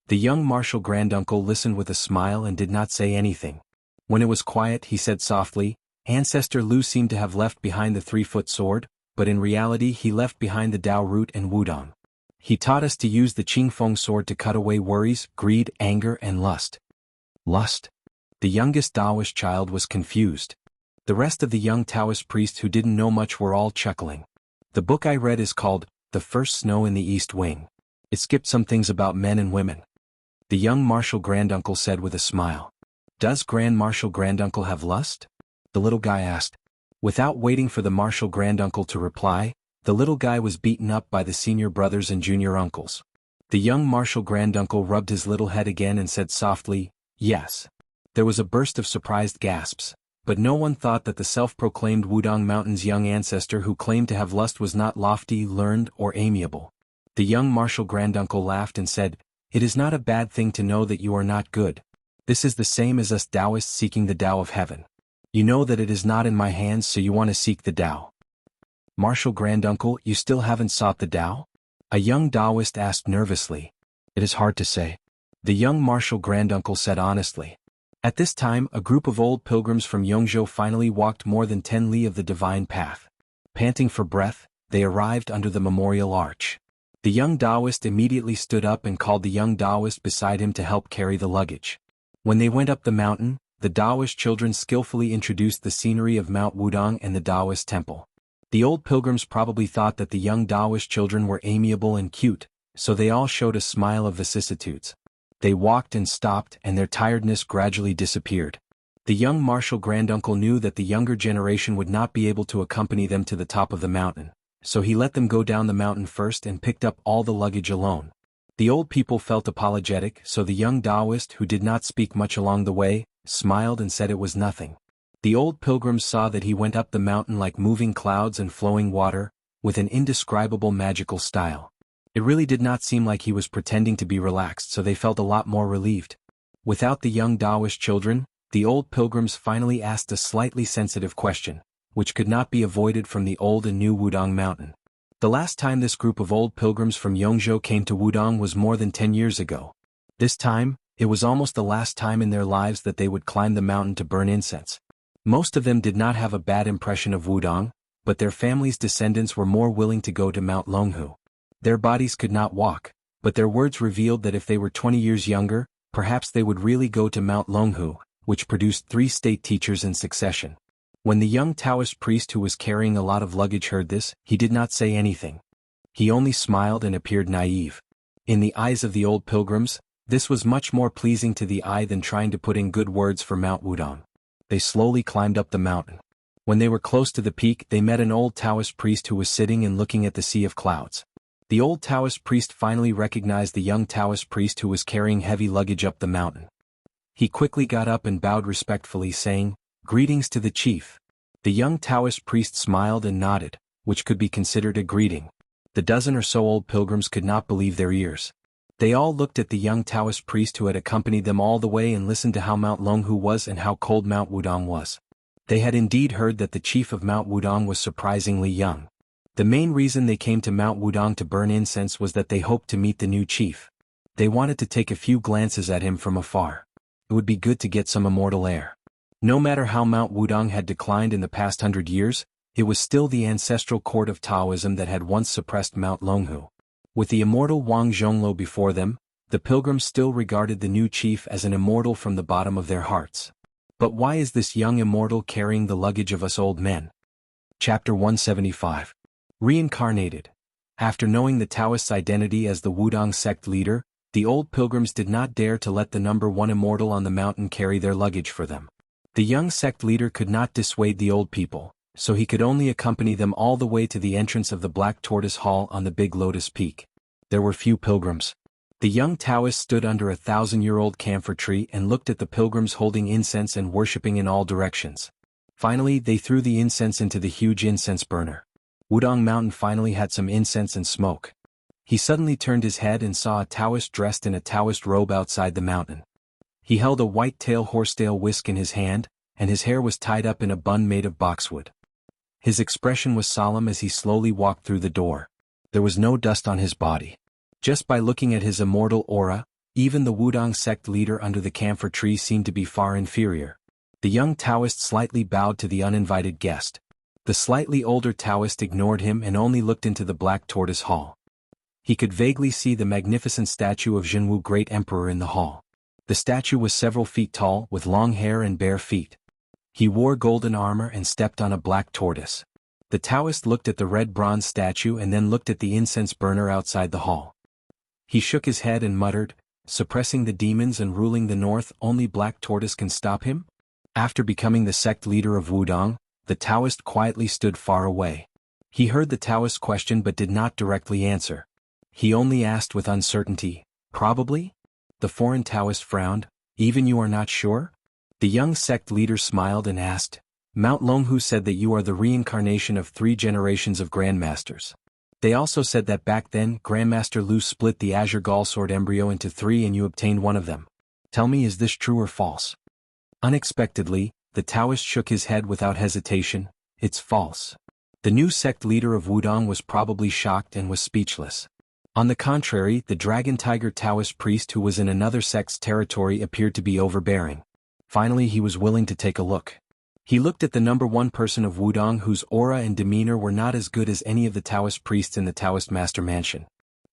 The young martial granduncle listened with a smile and did not say anything. When it was quiet, he said softly, Ancestor Lu seemed to have left behind the 3-foot sword, but in reality he left behind the Dao root and Wudong. He taught us to use the Qingfeng sword to cut away worries, greed, anger, and lust. Lust? The youngest Taoist child was confused. The rest of the young Taoist priests who didn't know much were all chuckling. The book I read is called The First Snow in the East Wing. It skipped some things about men and women. The young martial granduncle said with a smile. Does Grand Martial Granduncle have lust? The little guy asked. Without waiting for the martial granduncle to reply, the little guy was beaten up by the senior brothers and junior uncles. The young martial granduncle rubbed his little head again and said softly, yes. There was a burst of surprised gasps, but no one thought that the self-proclaimed Wudong Mountain's young ancestor who claimed to have lust was not lofty, learned, or amiable. The young martial granduncle laughed and said, it is not a bad thing to know that you are not good. This is the same as us Taoists seeking the Tao of heaven. You know that it is not in my hands, so you want to seek the Tao. Martial granduncle, you still haven't sought the Tao? A young Taoist asked nervously. It is hard to say. The young martial granduncle said honestly. At this time, a group of old pilgrims from Yongzhou finally walked more than 10 li of the divine path. Panting for breath, they arrived under the memorial arch. The young Taoist immediately stood up and called the young Taoist beside him to help carry the luggage. When they went up the mountain, the Taoist children skillfully introduced the scenery of Mount Wudong and the Taoist temple. The old pilgrims probably thought that the young Taoist children were amiable and cute, so they all showed a smile of vicissitudes. They walked and stopped, and their tiredness gradually disappeared. The young martial granduncle knew that the younger generation would not be able to accompany them to the top of the mountain, so he let them go down the mountain first and picked up all the luggage alone. The old people felt apologetic, so the young Taoist, who did not speak much along the way, smiled and said it was nothing. The old pilgrims saw that he went up the mountain like moving clouds and flowing water, with an indescribable magical style. It really did not seem like he was pretending to be relaxed, so they felt a lot more relieved. Without the young Taoist children, the old pilgrims finally asked a slightly sensitive question, which could not be avoided from the old and new Wudong Mountain. The last time this group of old pilgrims from Yongzhou came to Wudong was more than 10 years ago. This time, it was almost the last time in their lives that they would climb the mountain to burn incense. Most of them did not have a bad impression of Wudong, but their families' descendants were more willing to go to Mount Longhu. Their bodies could not walk, but their words revealed that if they were 20 years younger, perhaps they would really go to Mount Longhu, which produced 3 state teachers in succession. When the young Taoist priest who was carrying a lot of luggage heard this, he did not say anything. He only smiled and appeared naive. In the eyes of the old pilgrims, this was much more pleasing to the eye than trying to put in good words for Mount Wudong. They slowly climbed up the mountain. When they were close to the peak, they met an old Taoist priest who was sitting and looking at the sea of clouds. The old Taoist priest finally recognized the young Taoist priest who was carrying heavy luggage up the mountain. He quickly got up and bowed respectfully, saying, "Greetings to the chief." The young Taoist priest smiled and nodded, which could be considered a greeting. The dozen or so old pilgrims could not believe their ears. They all looked at the young Taoist priest who had accompanied them all the way and listened to how Mount Longhu was and how cold Mount Wudong was. They had indeed heard that the chief of Mount Wudong was surprisingly young. The main reason they came to Mount Wudong to burn incense was that they hoped to meet the new chief. They wanted to take a few glances at him from afar. It would be good to get some immortal air. No matter how Mount Wudong had declined in the past 100 years, it was still the ancestral court of Taoism that had once suppressed Mount Longhu. With the immortal Wang Zhonglo before them, the pilgrims still regarded the new chief as an immortal from the bottom of their hearts. But why is this young immortal carrying the luggage of us old men? Chapter 175. Reincarnated. After knowing the Taoist's identity as the Wudong sect leader, the old pilgrims did not dare to let the number 1 immortal on the mountain carry their luggage for them. The young sect leader could not dissuade the old people, so he could only accompany them all the way to the entrance of the Black Tortoise Hall on the Big Lotus Peak. There were few pilgrims. The young Taoist stood under a 1,000-year-old camphor tree and looked at the pilgrims holding incense and worshipping in all directions. Finally, they threw the incense into the huge incense burner. Wudong Mountain finally had some incense and smoke. He suddenly turned his head and saw a Taoist dressed in a Taoist robe outside the mountain. He held a white-tail horsetail whisk in his hand, and his hair was tied up in a bun made of boxwood. His expression was solemn as he slowly walked through the door. There was no dust on his body. Just by looking at his immortal aura, even the Wudong sect leader under the camphor tree seemed to be far inferior. The young Taoist slightly bowed to the uninvited guest. The slightly older Taoist ignored him and only looked into the Black Tortoise Hall. He could vaguely see the magnificent statue of Jianghu, Great Emperor, in the hall. The statue was several feet tall, with long hair and bare feet. He wore golden armor and stepped on a black tortoise. The Taoist looked at the red bronze statue and then looked at the incense burner outside the hall. He shook his head and muttered, "Suppressing the demons and ruling the north, only Black Tortoise can stop him?" After becoming the sect leader of Wudong, the Taoist quietly stood far away. He heard the Taoist's question but did not directly answer. He only asked with uncertainty, "Probably?" The foreign Taoist frowned, "Even you are not sure?" The young sect leader smiled and asked, "Mount Longhu said that you are the reincarnation of 3 generations of grandmasters. They also said that back then Grandmaster Lu split the Azure Gall Sword embryo into 3 and you obtained one of them. Tell me, is this true or false?" Unexpectedly, the Taoist shook his head without hesitation. "It's false." The new sect leader of Wudong was probably shocked and was speechless. On the contrary, the Dragon Tiger Taoist priest who was in another sect's territory appeared to be overbearing. Finally, he was willing to take a look. He looked at the number 1 person of Wudong whose aura and demeanor were not as good as any of the Taoist priests in the Taoist Master Mansion.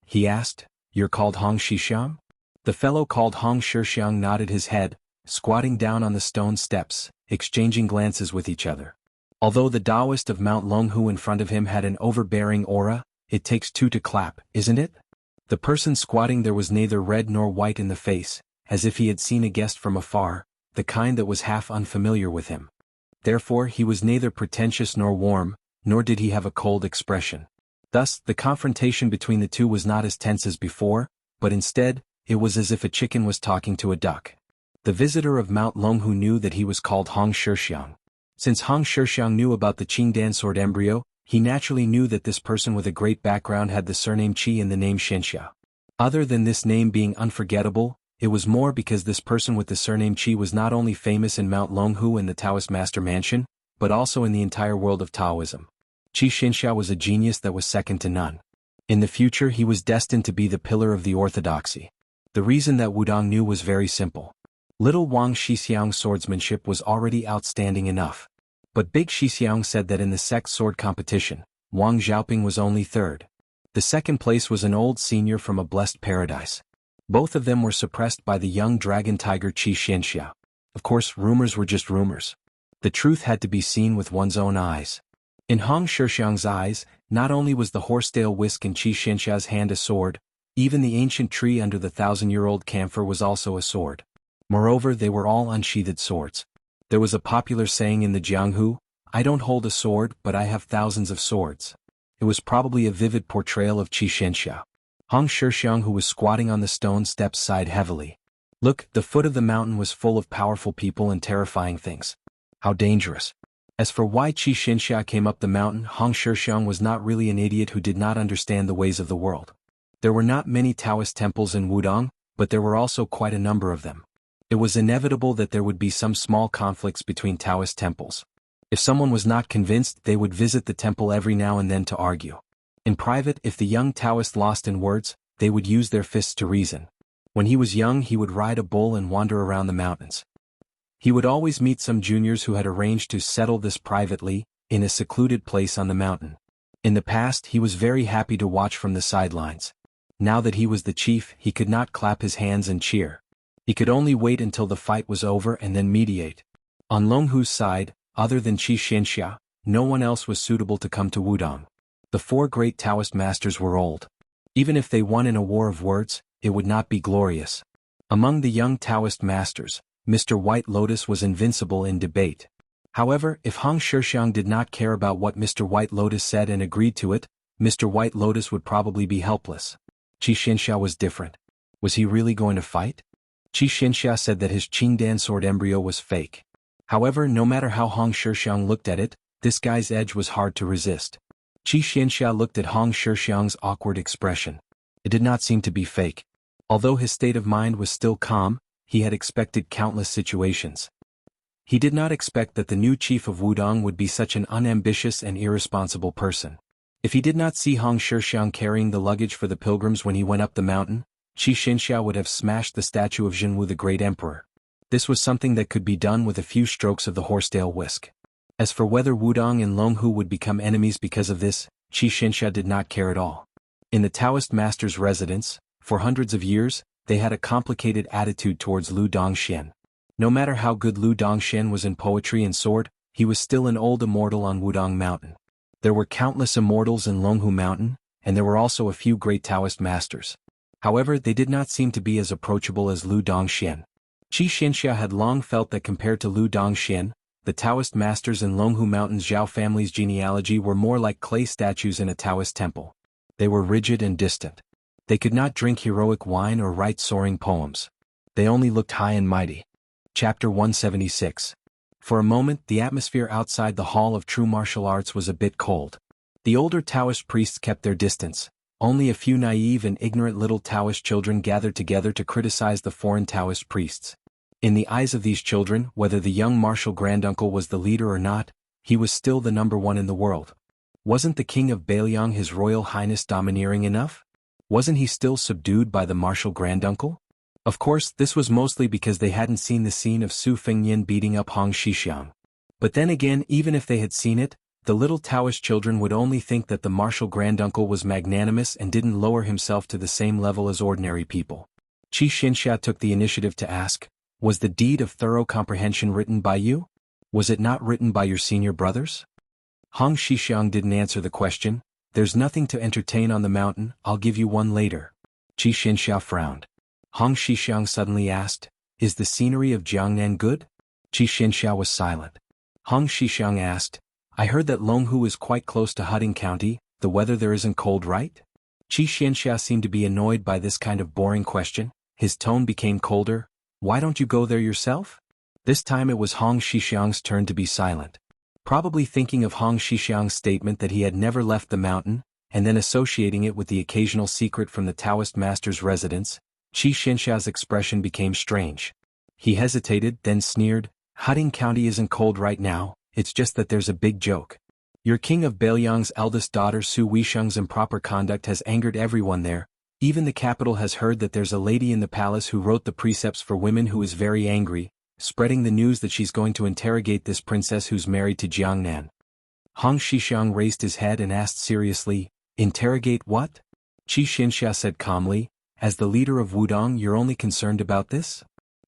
He asked, "You're called Hong Shixiang?" The fellow called Hong Shixiang nodded his head, squatting down on the stone steps, exchanging glances with each other. Although the Taoist of Mount Longhu in front of him had an overbearing aura, it takes 2 to clap, isn't it? The person squatting there was neither red nor white in the face, as if he had seen a guest from afar, the kind that was half unfamiliar with him. Therefore he was neither pretentious nor warm, nor did he have a cold expression. Thus, the confrontation between the two was not as tense as before, but instead, it was as if a chicken was talking to a duck. The visitor of Mount Longhu knew that he was called Hong Shixiang. Since Hong Shixiang knew about the Qingdan sword embryo, he naturally knew that this person with a great background had the surname Qi and the name Xianxia. Other than this name being unforgettable, it was more because this person with the surname Qi was not only famous in Mount Longhu and the Taoist Master Mansion, but also in the entire world of Taoism. Qi Xianxia was a genius that was second to none. In the future he was destined to be the pillar of the orthodoxy. The reason that Wudong knew was very simple. Little Wang Shixiang's swordsmanship was already outstanding enough. But Big Shixiang said that in the sect sword competition, Wang Xiaoping was only 3rd. The second place was an old senior from a blessed paradise. Both of them were suppressed by the young dragon tiger Qi Xianxia. Of course, rumors were just rumors. The truth had to be seen with one's own eyes. In Hong Shixiang's eyes, not only was the horsetail whisk in Qi Xianxia's hand a sword, even the ancient tree under the 1,000-year-old camphor was also a sword. Moreover, they were all unsheathed swords. There was a popular saying in the Jianghu, "I don't hold a sword, but I have thousands of swords." It was probably a vivid portrayal of Qi Xianxia. Hong Shixiang, who was squatting on the stone steps, sighed heavily. Look, the foot of the mountain was full of powerful people and terrifying things. How dangerous. As for why Qi Xianxia came up the mountain, Hong Shixiang was not really an idiot who did not understand the ways of the world. There were not many Taoist temples in Wudong, but there were also quite a number of them. It was inevitable that there would be some small conflicts between Taoist temples. If someone was not convinced, they would visit the temple every now and then to argue. In private, if the young Taoist lost in words, they would use their fists to reason. When he was young, he would ride a bull and wander around the mountains. He would always meet some juniors who had arranged to settle this privately, in a secluded place on the mountain. In the past, he was very happy to watch from the sidelines. Now that he was the chief, he could not clap his hands and cheer. He could only wait until the fight was over and then mediate. On Longhu's side, other than Qi Xianxia, no one else was suitable to come to Wudong. The 4 great Taoist masters were old. Even if they won in a war of words, it would not be glorious. Among the young Taoist masters, Mr. White Lotus was invincible in debate. However, if Hong Shixiang did not care about what Mr. White Lotus said and agreed to it, Mr. White Lotus would probably be helpless. Xianxia was different. Was he really going to fight? Xianxia said that his Qingdan sword embryo was fake. However, no matter how Hong Shixiang looked at it, this guy's edge was hard to resist. Xianxia looked at Hong Shixiang's awkward expression. It did not seem to be fake. Although his state of mind was still calm, he had expected countless situations. He did not expect that the new chief of Wudong would be such an unambitious and irresponsible person. If he did not see Hong Shixiang carrying the luggage for the pilgrims when he went up the mountain, Xianxia would have smashed the statue of Jianghu the great emperor. This was something that could be done with a few strokes of the horsetail whisk. As for whether Wudong and Longhu would become enemies because of this, Xianxia did not care at all. In the Taoist master's residence, for hundreds of years, they had a complicated attitude towards Lu Dongxian. No matter how good Lu Dongxian was in poetry and sword, he was still an old immortal on Wudong Mountain. There were countless immortals in Longhu Mountain, and there were also a few great Taoist masters. However, they did not seem to be as approachable as Lu Dongxian. Xianxia had long felt that compared to Lu Dongxian, the Taoist masters in Longhu Mountain's Zhao family's genealogy were more like clay statues in a Taoist temple. They were rigid and distant. They could not drink heroic wine or write soaring poems. They only looked high and mighty. Chapter 176. For a moment, the atmosphere outside the Hall of True Martial Arts was a bit cold. The older Taoist priests kept their distance. Only a few naive and ignorant little Taoist children gathered together to criticize the foreign Taoist priests. In the eyes of these children, whether the young martial granduncle was the leader or not, he was still the number one in the world. Wasn't the king of Bailiang His Royal Highness domineering enough? Wasn't he still subdued by the martial granduncle? Of course, this was mostly because they hadn't seen the scene of Su Fengyan beating up Hong Shixiang. But then again, even if they had seen it, the little Taoist children would only think that the martial granduncle was magnanimous and didn't lower himself to the same level as ordinary people. Xianxia took the initiative to ask, "Was the deed of thorough comprehension written by you? Was it not written by your senior brothers?" Hong Shixiang didn't answer the question. "There's nothing to entertain on the mountain, I'll give you one later." Xianxia frowned. Hong Shixiang suddenly asked, "Is the scenery of Jiangnan good?" Xianxia was silent. Hong Shixiang asked, "I heard that Longhu is quite close to Huding County, the weather there isn't cold, right?" Xianxia seemed to be annoyed by this kind of boring question. His tone became colder. "Why don't you go there yourself?" This time it was Hong Shixiang's turn to be silent. Probably thinking of Hong Shixiang's statement that he had never left the mountain, and then associating it with the occasional secret from the Taoist master's residence, Xianxia's expression became strange. He hesitated, then sneered, "Huding County isn't cold right now, it's just that there's a big joke. Your king of Bailiang's eldest daughter Su Weisheng's improper conduct has angered everyone there. Even the capital has heard that there's a lady in the palace who wrote the precepts for women who is very angry, spreading the news that she's going to interrogate this princess who's married to Jiangnan." Hong Shixiang raised his head and asked seriously, "Interrogate what?" Xianxia said calmly, "As the leader of Wudong, you're only concerned about this?"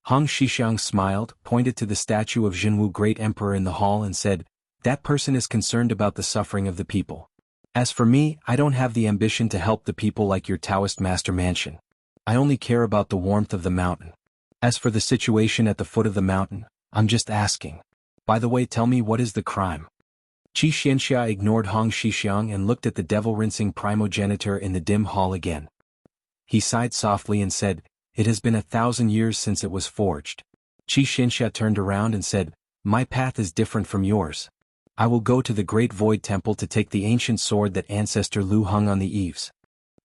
Hong Shixiang smiled, pointed to the statue of Jianghu great emperor in the hall and said, "That person is concerned about the suffering of the people. As for me, I don't have the ambition to help the people like your Taoist master mansion. I only care about the warmth of the mountain. As for the situation at the foot of the mountain, I'm just asking. By the way, tell me, what is the crime?" Xianxia ignored Hong Shixiang and looked at the devil-rinsing primogenitor in the dim hall again. He sighed softly and said, "It has been 1,000 years since it was forged." Xianxia turned around and said, "My path is different from yours. I will go to the Great Void Temple to take the ancient sword that ancestor Lu hung on the eaves.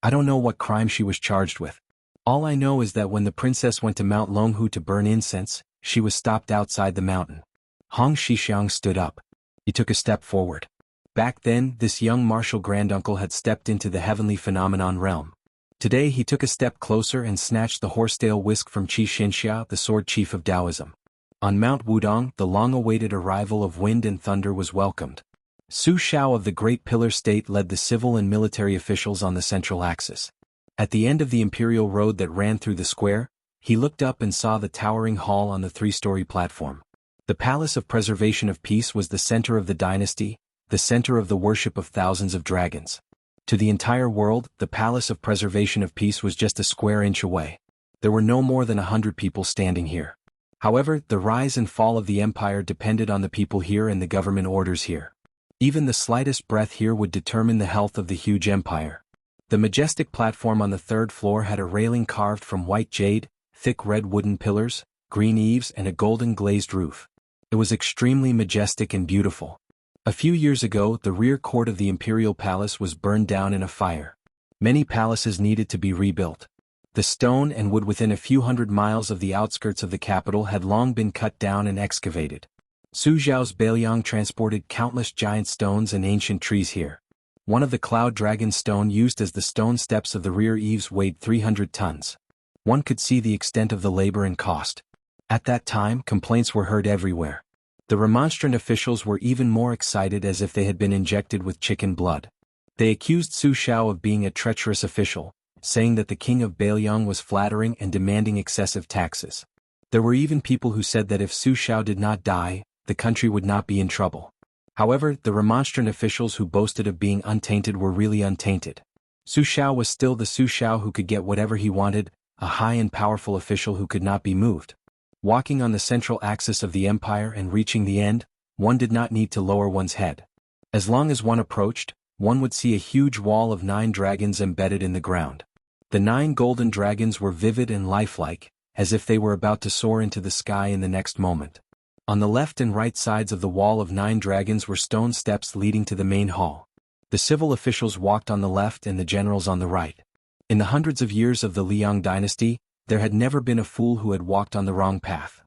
I don't know what crime she was charged with. All I know is that when the princess went to Mount Longhu to burn incense, she was stopped outside the mountain." Hong Shixiang stood up. He took a step forward. Back then, this young martial granduncle had stepped into the heavenly phenomenon realm. Today he took a step closer and snatched the horsetail whisk from Xianxia, the sword chief of Taoism. On Mount Wudong, the long-awaited arrival of wind and thunder was welcomed. Su Shao of the Great Pillar State led the civil and military officials on the central axis. At the end of the imperial road that ran through the square, he looked up and saw the towering hall on the three-story platform. The Palace of Preservation of Peace was the center of the dynasty, the center of the worship of thousands of dragons. To the entire world, the Palace of Preservation of Peace was just a square inch away. There were no more than 100 people standing here. However, the rise and fall of the empire depended on the people here and the government orders here. Even the slightest breath here would determine the health of the huge empire. The majestic platform on the third floor had a railing carved from white jade, thick red wooden pillars, green eaves and a golden glazed roof. It was extremely majestic and beautiful. A few years ago, the rear court of the imperial palace was burned down in a fire. Many palaces needed to be rebuilt. The stone and wood within a few hundred miles of the outskirts of the capital had long been cut down and excavated. Su Zhao's Bailiang transported countless giant stones and ancient trees here. One of the cloud dragon stone used as the stone steps of the rear eaves weighed 300 tons. One could see the extent of the labor and cost. At that time, complaints were heard everywhere. The remonstrant officials were even more excited as if they had been injected with chicken blood. They accused Su Xiao of being a treacherous official, saying that the king of Bailiang was flattering and demanding excessive taxes. There were even people who said that if Su Xiao did not die, the country would not be in trouble. However, the remonstrant officials who boasted of being untainted were really untainted. Su Xiao was still the Su Xiao who could get whatever he wanted, a high and powerful official who could not be moved. Walking on the central axis of the empire and reaching the end, one did not need to lower one's head. As long as one approached, one would see a huge wall of 9 dragons embedded in the ground. The 9 golden dragons were vivid and lifelike, as if they were about to soar into the sky in the next moment. On the left and right sides of the wall of 9 dragons were stone steps leading to the main hall. The civil officials walked on the left and the generals on the right. In the hundreds of years of the Liang dynasty, there had never been a fool who had walked on the wrong path.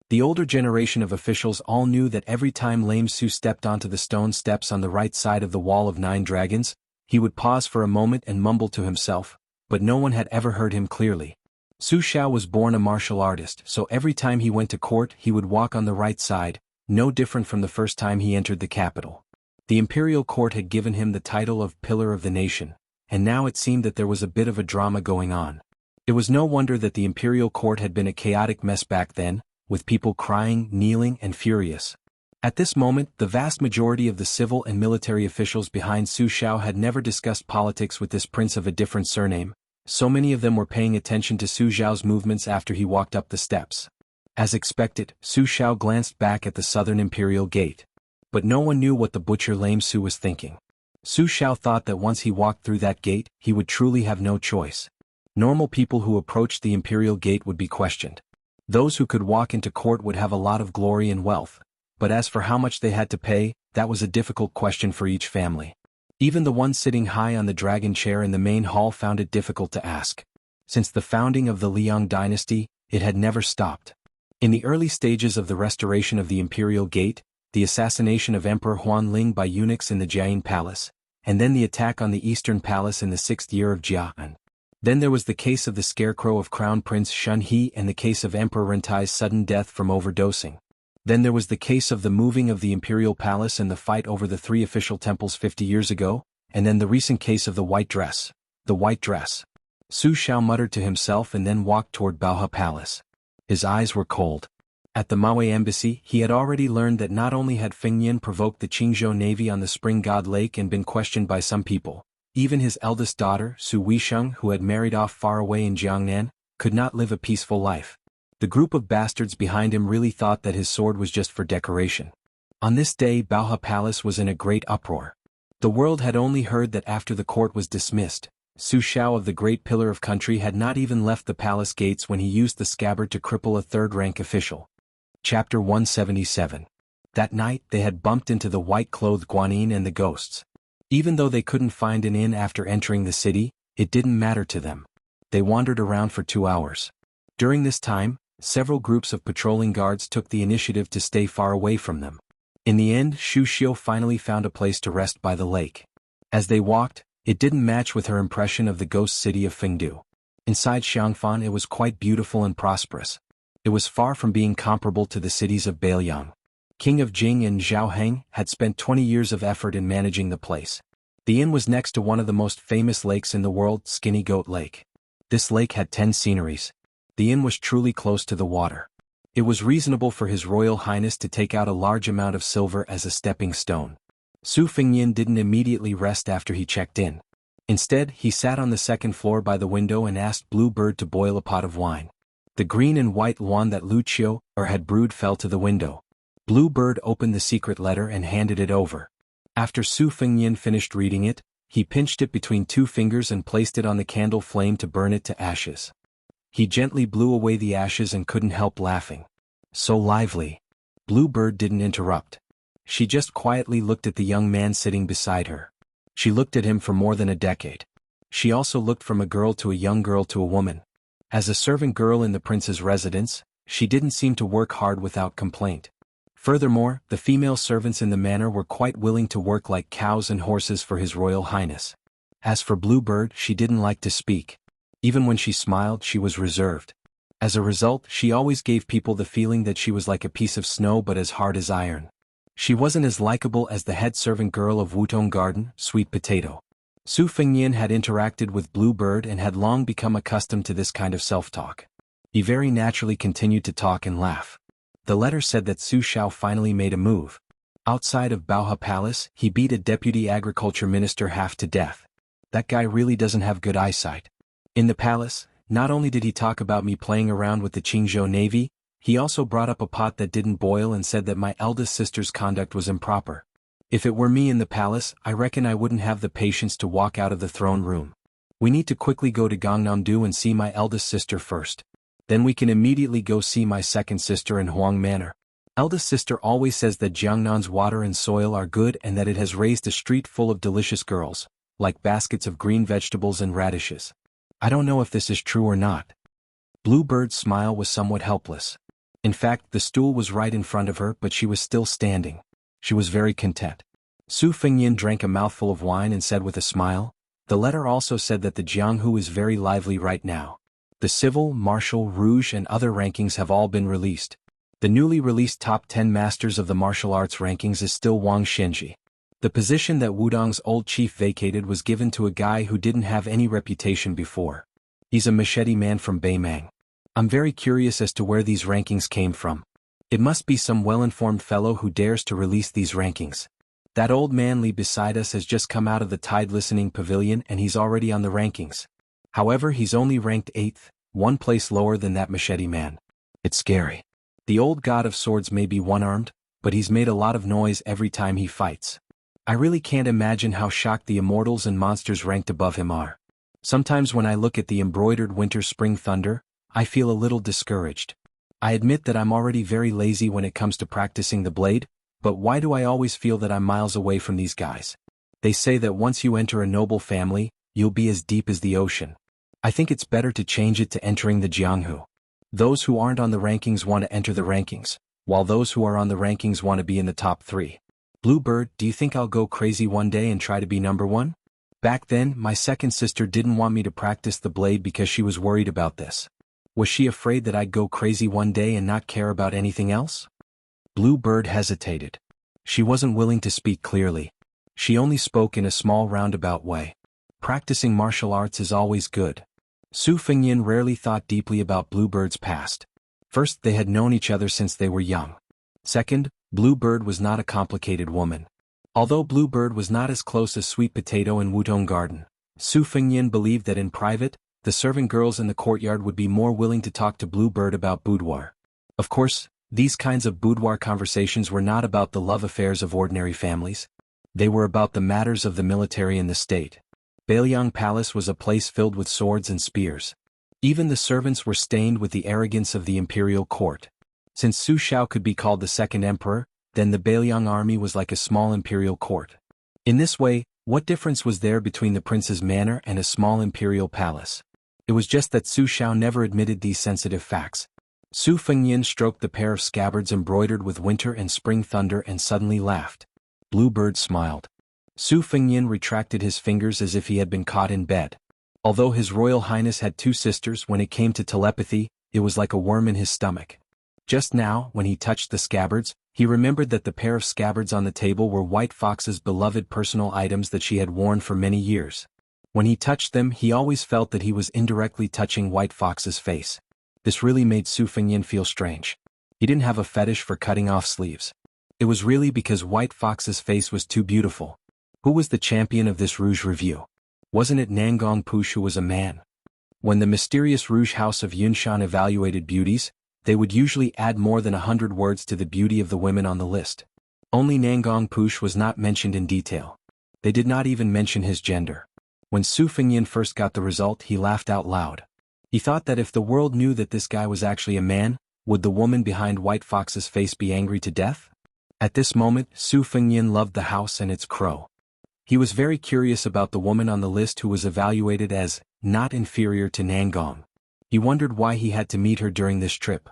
The older generation of officials all knew that every time Lame Su stepped onto the stone steps on the right side of the wall of 9 dragons, he would pause for a moment and mumble to himself, but no one had ever heard him clearly. Su Xiao was born a martial artist, so every time he went to court he would walk on the right side, no different from the first time he entered the capital. The imperial court had given him the title of Pillar of the Nation, and now it seemed that there was a bit of a drama going on. It was no wonder that the imperial court had been a chaotic mess back then, with people crying, kneeling, and furious. At this moment, the vast majority of the civil and military officials behind Su Xiao had never discussed politics with this prince of a different surname. So many of them were paying attention to Su Xiao's movements after he walked up the steps. As expected, Su Xiao glanced back at the southern imperial gate. But no one knew what the butcher Lame Su was thinking. Su Xiao thought that once he walked through that gate, he would truly have no choice. Normal people who approached the imperial gate would be questioned. Those who could walk into court would have a lot of glory and wealth, but as for how much they had to pay, that was a difficult question for each family. Even the one sitting high on the dragon chair in the main hall found it difficult to ask. Since the founding of the Liang dynasty, it had never stopped. In the early stages of the restoration of the imperial gate, the assassination of Emperor Huanling by eunuchs in the Jianghu palace, and then the attack on the eastern palace in the 6th year of Jianghu. Then there was the case of the scarecrow of Crown Prince Shunhe and the case of Emperor Rentai's sudden death from overdosing. Then there was the case of the moving of the imperial palace and the fight over the 3 official temples 50 years ago, and then the recent case of the white dress. The white dress. Su Xiao muttered to himself and then walked toward Baohe Palace. His eyes were cold. At the Maui embassy, he had already learned that not only had Fengnian provoked the Qingzhou navy on the Spring God Lake and been questioned by some people, even his eldest daughter, Su Weisheng, who had married off far away in Jiangnan, could not live a peaceful life. The group of bastards behind him really thought that his sword was just for decoration. On this day, Baohe Palace was in a great uproar. The world had only heard that after the court was dismissed, Su Xiao of the Great Pillar of Country had not even left the palace gates when he used the scabbard to cripple a third-rank official. Chapter 177. That night they had bumped into the white-clothed Guanyin and the ghosts. Even though they couldn't find an inn after entering the city, it didn't matter to them. They wandered around for 2 hours. During this time, several groups of patrolling guards took the initiative to stay far away from them. In the end, Xu Xiu finally found a place to rest by the lake. As they walked, it didn't match with her impression of the ghost city of Fengdu. Inside Xiangfan it was quite beautiful and prosperous. It was far from being comparable to the cities of Bailiang. King of Jing and Zhao Heng had spent 20 years of effort in managing the place. The inn was next to one of the most famous lakes in the world, Skinny Goat Lake. This lake had 10 sceneries. The inn was truly close to the water. It was reasonable for His Royal Highness to take out a large amount of silver as a stepping stone. Su Fengnian didn't immediately rest after he checked in. Instead, he sat on the second floor by the window and asked Blue Bird to boil a pot of wine. The green and white wand that Wuxia had brewed fell to the window. Blue Bird opened the secret letter and handed it over. After Su Fengnian finished reading it, he pinched it between two fingers and placed it on the candle flame to burn it to ashes. He gently blew away the ashes and couldn't help laughing. So lively. Blue Bird didn't interrupt. She just quietly looked at the young man sitting beside her. She looked at him for more than a decade. She also looked from a girl to a young girl to a woman. As a servant girl in the prince's residence, she didn't seem to work hard without complaint. Furthermore, the female servants in the manor were quite willing to work like cows and horses for His Royal Highness. As for Blue Bird, she didn't like to speak. Even when she smiled, she was reserved. As a result, she always gave people the feeling that she was like a piece of snow but as hard as iron. She wasn't as likable as the head servant girl of Wutong Garden, Sweet Potato. Su Fengnian had interacted with Blue Bird and had long become accustomed to this kind of self-talk. He very naturally continued to talk and laugh. The letter said that Su Xiao finally made a move. Outside of Baohe Palace, he beat a deputy agriculture minister half to death. That guy really doesn't have good eyesight. In the palace, not only did he talk about me playing around with the Qingzhou Navy, he also brought up a pot that didn't boil and said that my eldest sister's conduct was improper. If it were me in the palace, I reckon I wouldn't have the patience to walk out of the throne room. We need to quickly go to Gangnam-do and see my eldest sister first. Then we can immediately go see my second sister in Huang Manor. Eldest sister always says that Jiangnan's water and soil are good and that it has raised a street full of delicious girls, like baskets of green vegetables and radishes. I don't know if this is true or not. Blue Bird's smile was somewhat helpless. In fact, the stool was right in front of her, but she was still standing. She was very content. Su Fengnian drank a mouthful of wine and said with a smile, "The letter also said that the Jianghu is very lively right now. The civil, martial, rouge and other rankings have all been released. The newly released top 10 masters of the martial arts rankings is still Wang Xianxia. The position that Wudong's old chief vacated was given to a guy who didn't have any reputation before. He's a machete man from Beimang. I'm very curious as to where these rankings came from. It must be some well-informed fellow who dares to release these rankings. That old man Li beside us has just come out of the Tide Listening Pavilion and he's already on the rankings. However, he's only ranked 8th, one place lower than that machete man. It's scary. The old god of swords may be one-armed, but he's made a lot of noise every time he fights. I really can't imagine how shocked the immortals and monsters ranked above him are. Sometimes when I look at the embroidered winter-spring thunder, I feel a little discouraged. I admit that I'm already very lazy when it comes to practicing the blade, but why do I always feel that I'm miles away from these guys? They say that once you enter a noble family, you'll be as deep as the ocean. I think it's better to change it to entering the Jianghu. Those who aren't on the rankings want to enter the rankings, while those who are on the rankings want to be in the top 3. Blue Bird, do you think I'll go crazy one day and try to be number 1? Back then, my second sister didn't want me to practice the blade because she was worried about this. Was she afraid that I'd go crazy one day and not care about anything else? Blue Bird hesitated. She wasn't willing to speak clearly. She only spoke in a small roundabout way. Practicing martial arts is always good. Su Fengnian rarely thought deeply about Blue Bird's past. First, they had known each other since they were young. Second, Blue Bird was not a complicated woman. Although Blue Bird was not as close as Sweet Potato in Wutong Garden, Su Fengnian believed that in private, the servant girls in the courtyard would be more willing to talk to Blue Bird about boudoir. Of course, these kinds of boudoir conversations were not about the love affairs of ordinary families. They were about the matters of the military and the state. Bailiang Palace was a place filled with swords and spears. Even the servants were stained with the arrogance of the imperial court. Since Su Xiao could be called the second emperor, then the Bailiang army was like a small imperial court. In this way, what difference was there between the prince's manor and a small imperial palace? It was just that Su Xiao never admitted these sensitive facts. Su Fengnian stroked the pair of scabbards embroidered with winter and spring thunder and suddenly laughed. Blue Bird smiled. Su Fengnian retracted his fingers as if he had been caught in bed. Although His Royal Highness had 2 sisters, when it came to telepathy, it was like a worm in his stomach. Just now, when he touched the scabbards, he remembered that the pair of scabbards on the table were White Fox's beloved personal items that she had worn for many years. When he touched them, he always felt that he was indirectly touching White Fox's face. This really made Su Fengnian feel strange. He didn't have a fetish for cutting off sleeves. It was really because White Fox's face was too beautiful. Who was the champion of this Rouge Review? Wasn't it Nangong Push who was a man? When the mysterious Rouge House of Yunshan evaluated beauties, they would usually add more than 100 words to the beauty of the women on the list. Only Nangong Push was not mentioned in detail. They did not even mention his gender. When Su Fengyan first got the result, he laughed out loud. He thought that if the world knew that this guy was actually a man, would the woman behind White Fox's face be angry to death? At this moment, Su Fengyan loved the house and its crow. He was very curious about the woman on the list who was evaluated as not inferior to Nangong. He wondered why he had to meet her during this trip.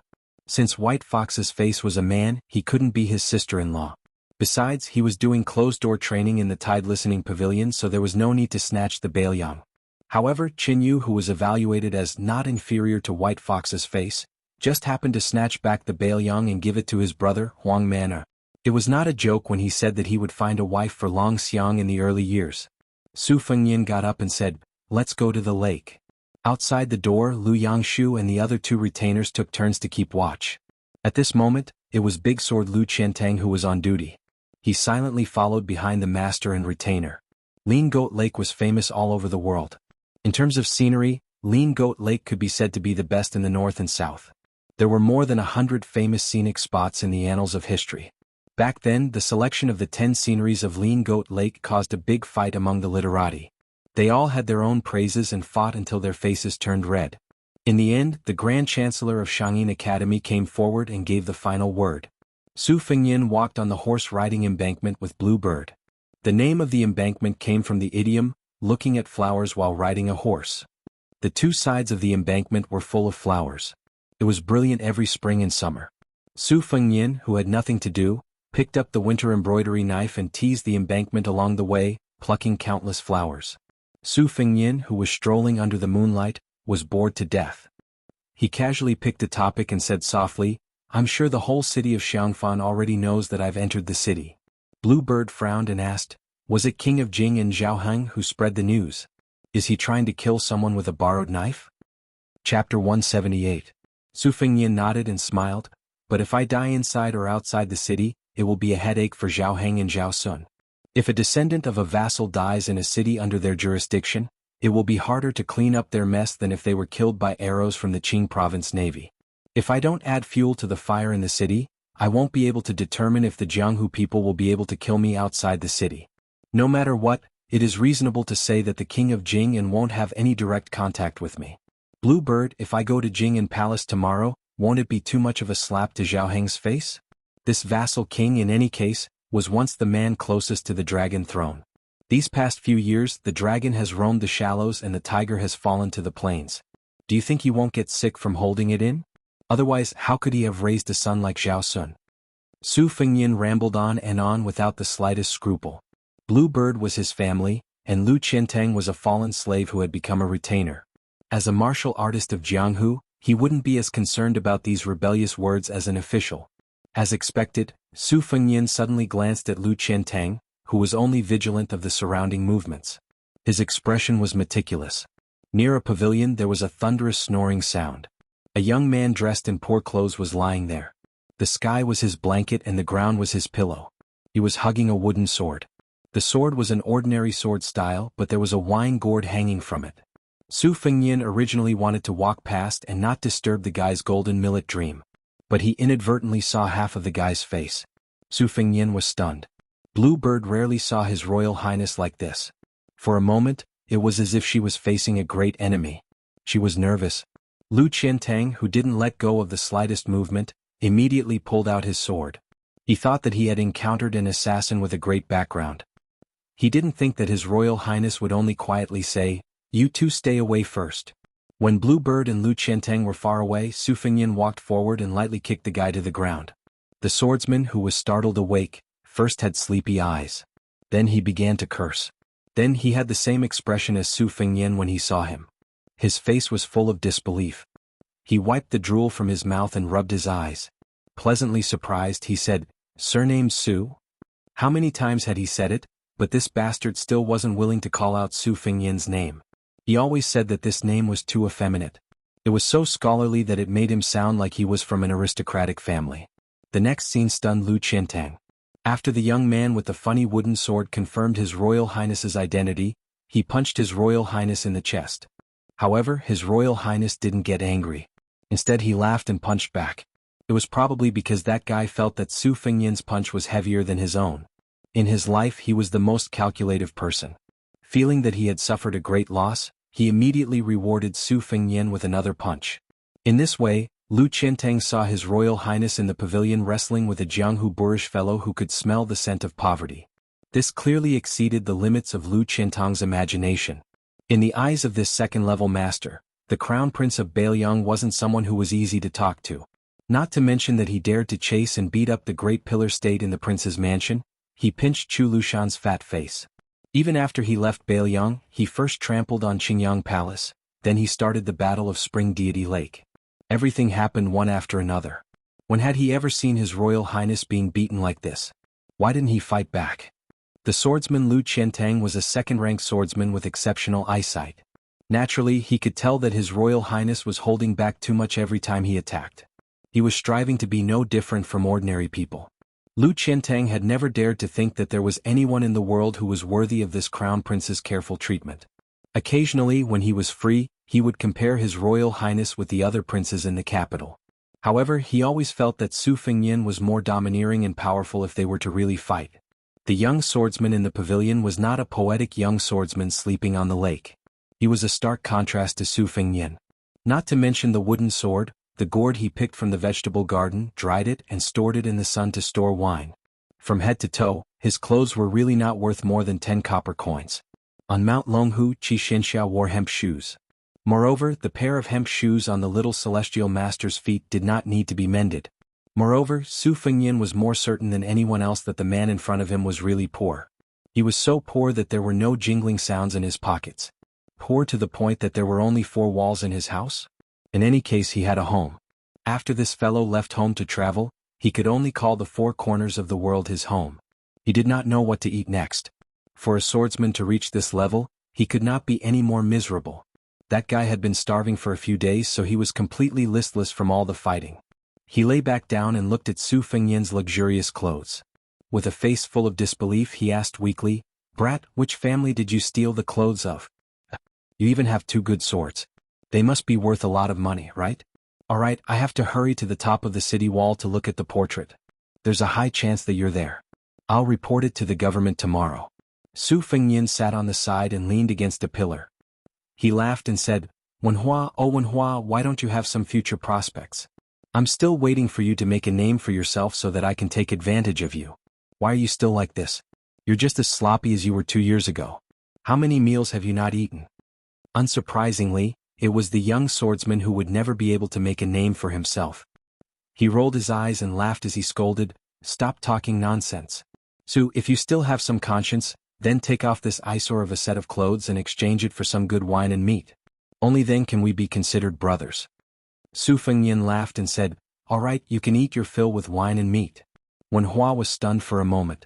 Since White Fox's face was a man, he couldn't be his sister-in-law. Besides, he was doing closed-door training in the Tide Listening Pavilion, so there was no need to snatch the Baoyang. However, Qinyu, who was evaluated as not inferior to White Fox's face, just happened to snatch back the Baoyang and give it to his brother, Huang Mana. It was not a joke when he said that he would find a wife for Long Xiang in the early years. Su Fengyan got up and said, "Let's go to the lake." Outside the door, Lu Yangshu and the other two retainers took turns to keep watch. At this moment, it was Big Sword Lu Qiantang who was on duty. He silently followed behind the master and retainer. Lean Goat Lake was famous all over the world. In terms of scenery, Lean Goat Lake could be said to be the best in the north and south. There were more than 100 famous scenic spots in the annals of history. Back then, the selection of the 10 sceneries of Lean Goat Lake caused a big fight among the literati. They all had their own praises and fought until their faces turned red. In the end, the Grand Chancellor of Shangyin Academy came forward and gave the final word. Su Fengyan walked on the horse-riding embankment with Bluebird. The name of the embankment came from the idiom, looking at flowers while riding a horse. The two sides of the embankment were full of flowers. It was brilliant every spring and summer. Su Fengyan, who had nothing to do, picked up the winter embroidery knife and teased the embankment along the way, plucking countless flowers. Su Fengyan, who was strolling under the moonlight, was bored to death. He casually picked a topic and said softly, "I'm sure the whole city of Xiangfan already knows that I've entered the city." Bluebird frowned and asked, "Was it King of Jing and Zhaoheng who spread the news? Is he trying to kill someone with a borrowed knife?" Chapter 178. Su Fengyan nodded and smiled, "But if I die inside or outside the city, it will be a headache for Zhaoheng and Zhao Sun. If a descendant of a vassal dies in a city under their jurisdiction, it will be harder to clean up their mess than if they were killed by arrows from the Qing province navy. If I don't add fuel to the fire in the city, I won't be able to determine if the Jianghu people will be able to kill me outside the city. No matter what, it is reasonable to say that the king of Jing and won't have any direct contact with me. Bluebird, if I go to Jing and Palace tomorrow, won't it be too much of a slap to Zhaoheng's face? This vassal king, in any case, was once the man closest to the dragon throne. These past few years, the dragon has roamed the shallows and the tiger has fallen to the plains. Do you think he won't get sick from holding it in? Otherwise, how could he have raised a son like Zhao Sun?" Su Fengyan rambled on and on without the slightest scruple. Bluebird was his family, and Lu Qiantang was a fallen slave who had become a retainer. As a martial artist of Jianghu, he wouldn't be as concerned about these rebellious words as an official. As expected, Su Fengyan suddenly glanced at Lu Qiantang, who was only vigilant of the surrounding movements. His expression was meticulous. Near a pavilion there was a thunderous snoring sound. A young man dressed in poor clothes was lying there. The sky was his blanket and the ground was his pillow. He was hugging a wooden sword. The sword was an ordinary sword style, but there was a wine gourd hanging from it. Su Fengyan originally wanted to walk past and not disturb the guy's golden millet dream. But he inadvertently saw half of the guy's face. Su Fengyan was stunned. Bluebird rarely saw His Royal Highness like this. For a moment, it was as if she was facing a great enemy. She was nervous. Lu Qiantang, who didn't let go of the slightest movement, immediately pulled out his sword. He thought that he had encountered an assassin with a great background. He didn't think that His Royal Highness would only quietly say, "You two stay away first." When Bluebird and Lu Qiantang were far away, Su Fengyan walked forward and lightly kicked the guy to the ground. The swordsman, who was startled awake, first had sleepy eyes. Then he began to curse. Then he had the same expression as Su Fengyan when he saw him. His face was full of disbelief. He wiped the drool from his mouth and rubbed his eyes. Pleasantly surprised, he said, "Surnamed Su?" How many times had he said it, but this bastard still wasn't willing to call out Su Fengyan's name. He always said that this name was too effeminate. It was so scholarly that it made him sound like he was from an aristocratic family. The next scene stunned Lu Qiantang. After the young man with the funny wooden sword confirmed His Royal Highness's identity, he punched His Royal Highness in the chest. However, His Royal Highness didn't get angry. Instead he laughed and punched back. It was probably because that guy felt that Su Fengyan's punch was heavier than his own. In his life he was the most calculative person. Feeling that he had suffered a great loss, he immediately rewarded Su Fengyan with another punch. In this way, Lu Qiantang saw His Royal Highness in the pavilion wrestling with a Jianghu boorish fellow who could smell the scent of poverty. This clearly exceeded the limits of Lu Qiantang's imagination. In the eyes of this second-level master, the Crown Prince of Bailiang wasn't someone who was easy to talk to. Not to mention that he dared to chase and beat up the great pillar state in the prince's mansion. He pinched Chu Lushan's fat face. Even after he left Bailiang, he first trampled on Qingyang Palace, then he started the Battle of Spring Deity Lake. Everything happened one after another. When had he ever seen His Royal Highness being beaten like this? Why didn't he fight back? The swordsman Lu Qiantang was a second-rank swordsman with exceptional eyesight. Naturally, he could tell that His Royal Highness was holding back too much every time he attacked. He was striving to be no different from ordinary people. Lu Qiantang had never dared to think that there was anyone in the world who was worthy of this crown prince's careful treatment. Occasionally, when he was free, he would compare His Royal Highness with the other princes in the capital. However, he always felt that Su Fengyan was more domineering and powerful if they were to really fight. The young swordsman in the pavilion was not a poetic young swordsman sleeping on the lake. He was a stark contrast to Su Fengyan. Not to mention the wooden sword, the gourd he picked from the vegetable garden, dried it and stored it in the sun to store wine. From head to toe, his clothes were really not worth more than 10 copper coins. On Mount Longhu, Xianxia wore hemp shoes. Moreover, the pair of hemp shoes on the little celestial master's feet did not need to be mended. Moreover, Su Fengyan was more certain than anyone else that the man in front of him was really poor. He was so poor that there were no jingling sounds in his pockets. Poor to the point that there were only 4 walls in his house? In any case, he had a home. After this fellow left home to travel, he could only call the 4 corners of the world his home. He did not know what to eat next. For a swordsman to reach this level, he could not be any more miserable. That guy had been starving for a few days, so he was completely listless from all the fighting. He lay back down and looked at Su Fengyan's luxurious clothes. With a face full of disbelief, he asked weakly, "Brat, which family did you steal the clothes of? You even have 2 good swords. They must be worth a lot of money, right? Alright, I have to hurry to the top of the city wall to look at the portrait. There's a high chance that you're there. I'll report it to the government tomorrow." Su Fengyan sat on the side and leaned against a pillar. He laughed and said, "Wenhua, oh Wenhua, why don't you have some future prospects? I'm still waiting for you to make a name for yourself so that I can take advantage of you. Why are you still like this? You're just as sloppy as you were 2 years ago. How many meals have you not eaten?" Unsurprisingly, it was the young swordsman who would never be able to make a name for himself. He rolled his eyes and laughed as he scolded, "Stop talking nonsense. Su, if you still have some conscience, then take off this eyesore of a set of clothes and exchange it for some good wine and meat. Only then can we be considered brothers." Su Fengyan laughed and said, "All right, you can eat your fill with wine and meat." Wenhua was stunned for a moment.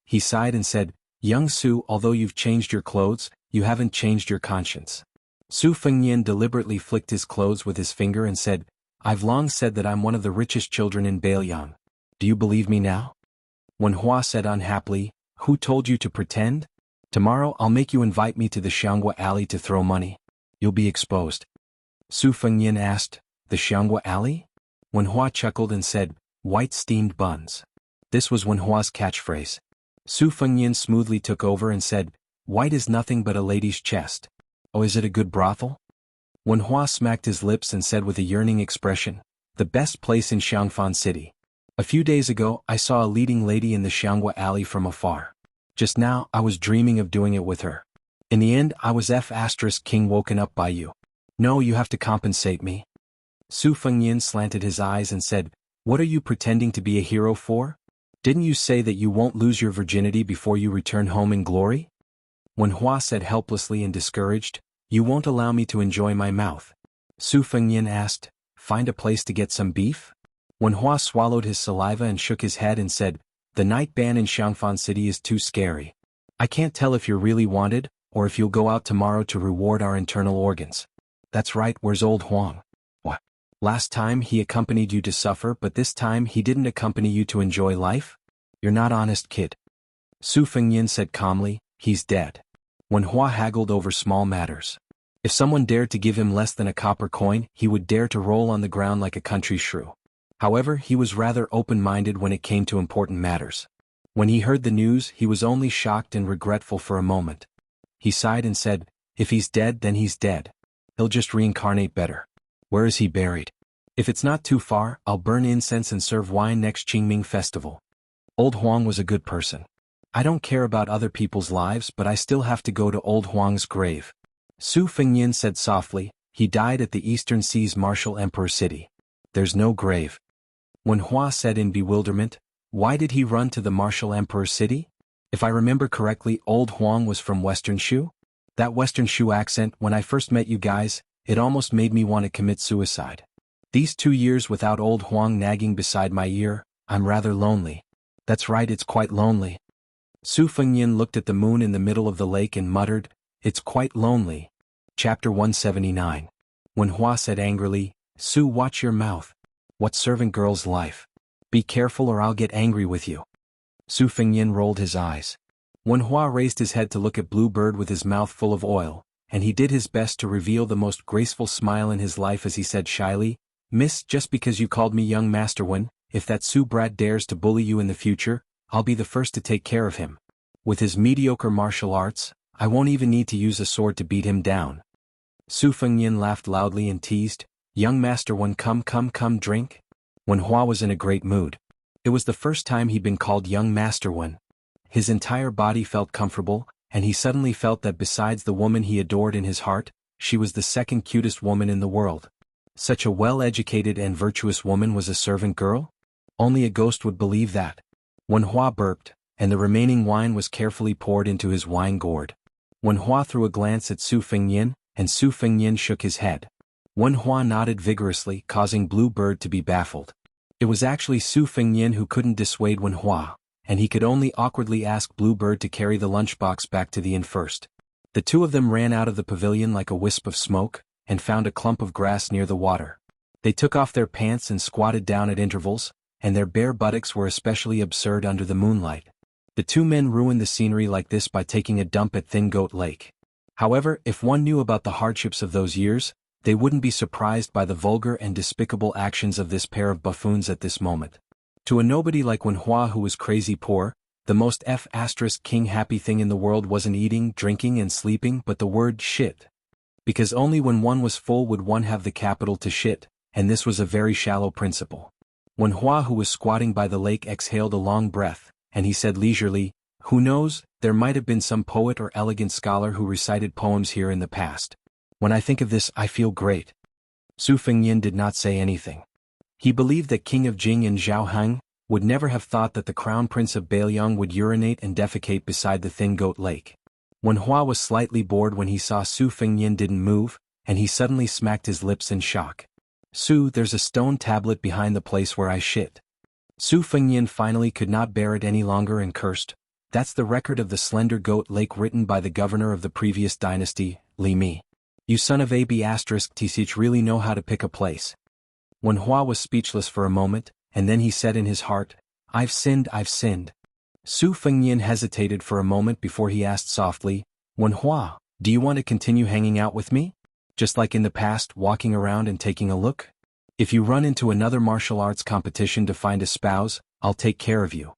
He sighed and said, "Young Su, although you've changed your clothes, you haven't changed your conscience." Su Fengyan deliberately flicked his clothes with his finger and said, "I've long said that I'm one of the richest children in Bailiang. Do you believe me now?" Wenhua said unhappily, "Who told you to pretend? Tomorrow I'll make you invite me to the Xianxia alley to throw money. You'll be exposed." Su Fengyan asked, "The Xianxia alley?" Wenhua chuckled and said, "White steamed buns." This was Wenhua's catchphrase. Su Fengyan smoothly took over and said, "White is nothing but a lady's chest. Oh, is it a good brothel?" Wenhua smacked his lips and said with a yearning expression, "The best place in Xiangfan City. A few days ago, I saw a leading lady in the Xianxia alley from afar. Just now, I was dreaming of doing it with her. In the end, I was King woken up by you. No, you have to compensate me." Su Fengyan slanted his eyes and said, "What are you pretending to be a hero for? Didn't you say that you won't lose your virginity before you return home in glory?" Wenhua said helplessly and discouraged, "You won't allow me to enjoy my mouth." Su Fengyan asked, "Find a place to get some beef?" Wenhua swallowed his saliva and shook his head and said, "The night ban in Xiangfan City is too scary. I can't tell if you're really wanted, or if you'll go out tomorrow to reward our internal organs." "That's right, where's old Huang?" "What? Last time he accompanied you to suffer, but this time he didn't accompany you to enjoy life? You're not honest, kid." Su Fengyan said calmly, "He's dead." Wenhua haggled over small matters. If someone dared to give him less than a copper coin, he would dare to roll on the ground like a country shrew. However, he was rather open-minded when it came to important matters. When he heard the news, he was only shocked and regretful for a moment. He sighed and said, "If he's dead, then he's dead. He'll just reincarnate better. Where is he buried? If it's not too far, I'll burn incense and serve wine next Qingming festival." Old Huang was a good person. "I don't care about other people's lives, but I still have to go to Old Huang's grave." Su Fengnian said softly, "He died at the Eastern Sea's Martial Emperor City. There's no grave." When Hua said in bewilderment, "Why did he run to the Martial Emperor City? If I remember correctly, Old Huang was from Western Shu? That Western Shu accent, when I first met you guys, it almost made me want to commit suicide. These 2 years without Old Huang nagging beside my ear, I'm rather lonely." "That's right, it's quite lonely." Su Fengnian looked at the moon in the middle of the lake and muttered, "It's quite lonely." Chapter 179. When Hua said angrily, "Su, watch your mouth. What servant girl's life? Be careful or I'll get angry with you." Su Fengnian rolled his eyes. When Hua raised his head to look at Blue Bird with his mouth full of oil, and he did his best to reveal the most graceful smile in his life as he said shyly, "Miss, just because you called me young Master Wen, if that Su brat dares to bully you in the future, I'll be the first to take care of him. With his mediocre martial arts, I won't even need to use a sword to beat him down." Su Fengnian laughed loudly and teased, "Young Master Wen, come drink." When Hua was in a great mood. It was the first time he'd been called young Master Wen. His entire body felt comfortable, and he suddenly felt that besides the woman he adored in his heart, she was the second cutest woman in the world. Such a well-educated and virtuous woman was a servant girl? Only a ghost would believe that. When Hua burped, and the remaining wine was carefully poured into his wine gourd. When Hua threw a glance at Su Fengnian, and Su Fengnian shook his head. When Hua nodded vigorously, causing Blue Bird to be baffled. It was actually Su Fengnian who couldn't dissuade Wen Hua, and he could only awkwardly ask Blue Bird to carry the lunchbox back to the inn first. The two of them ran out of the pavilion like a wisp of smoke, and found a clump of grass near the water. They took off their pants and squatted down at intervals, and their bare buttocks were especially absurd under the moonlight. The two men ruined the scenery like this by taking a dump at Thin Goat Lake. However, if one knew about the hardships of those years, they wouldn't be surprised by the vulgar and despicable actions of this pair of buffoons at this moment. To a nobody like Wen Hua who was crazy poor, the most king happy thing in the world wasn't eating, drinking and sleeping but the word shit. Because only when one was full would one have the capital to shit, and this was a very shallow principle. Wen Hua who was squatting by the lake exhaled a long breath, and he said leisurely, "Who knows, there might have been some poet or elegant scholar who recited poems here in the past. When I think of this, I feel great." Su Fengnian did not say anything. He believed that King of Jing and Jianghu would never have thought that the Crown Prince of Beiliang would urinate and defecate beside the Thin Goat Lake. Wen Hua was slightly bored when he saw Su Fengnian didn't move, and he suddenly smacked his lips in shock. "Su, there's a stone tablet behind the place where I shit." Su Fengnian finally could not bear it any longer and cursed, "That's the record of the Slender Goat Lake written by the governor of the previous dynasty, Li Mi. You son of a b***tch really know how to pick a place." Wen Hua was speechless for a moment, and then he said in his heart, I've sinned." Su Fengnian hesitated for a moment before he asked softly, "Wen Hua, do you want to continue hanging out with me? Just like in the past, walking around and taking a look? If you run into another martial arts competition to find a spouse, I'll take care of you."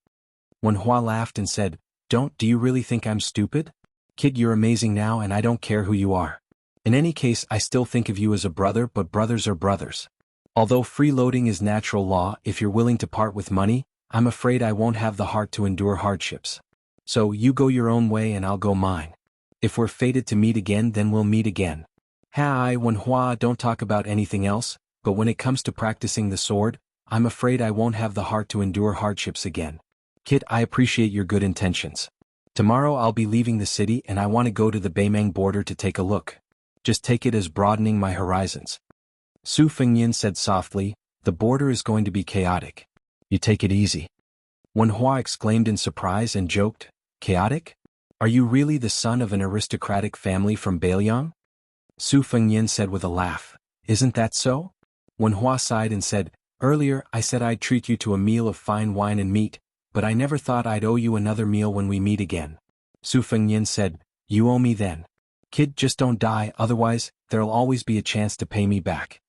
Wen Hua laughed and said, do you really think I'm stupid? Kid, you're amazing now and I don't care who you are. In any case, I still think of you as a brother, but brothers are brothers. Although freeloading is natural law, if you're willing to part with money, I'm afraid I won't have the heart to endure hardships. So you go your own way and I'll go mine. If we're fated to meet again, then we'll meet again. Hi, Wen Hua, don't talk about anything else, but when it comes to practicing the sword, I'm afraid I won't have the heart to endure hardships again. Kid, I appreciate your good intentions. Tomorrow I'll be leaving the city and I want to go to the Beimang border to take a look. Just take it as broadening my horizons." Su Fengnian said softly, "The border is going to be chaotic. You take it easy." Wen Hua exclaimed in surprise and joked, "Chaotic? Are you really the son of an aristocratic family from Beiliang?" Su Fengnian said with a laugh, "Isn't that so?" Wen Hua sighed and said, "Earlier I said I'd treat you to a meal of fine wine and meat, but I never thought I'd owe you another meal when we meet again." Su Fengnian said, "You owe me then." Kid, just don't die, otherwise, there'll always be a chance to pay me back.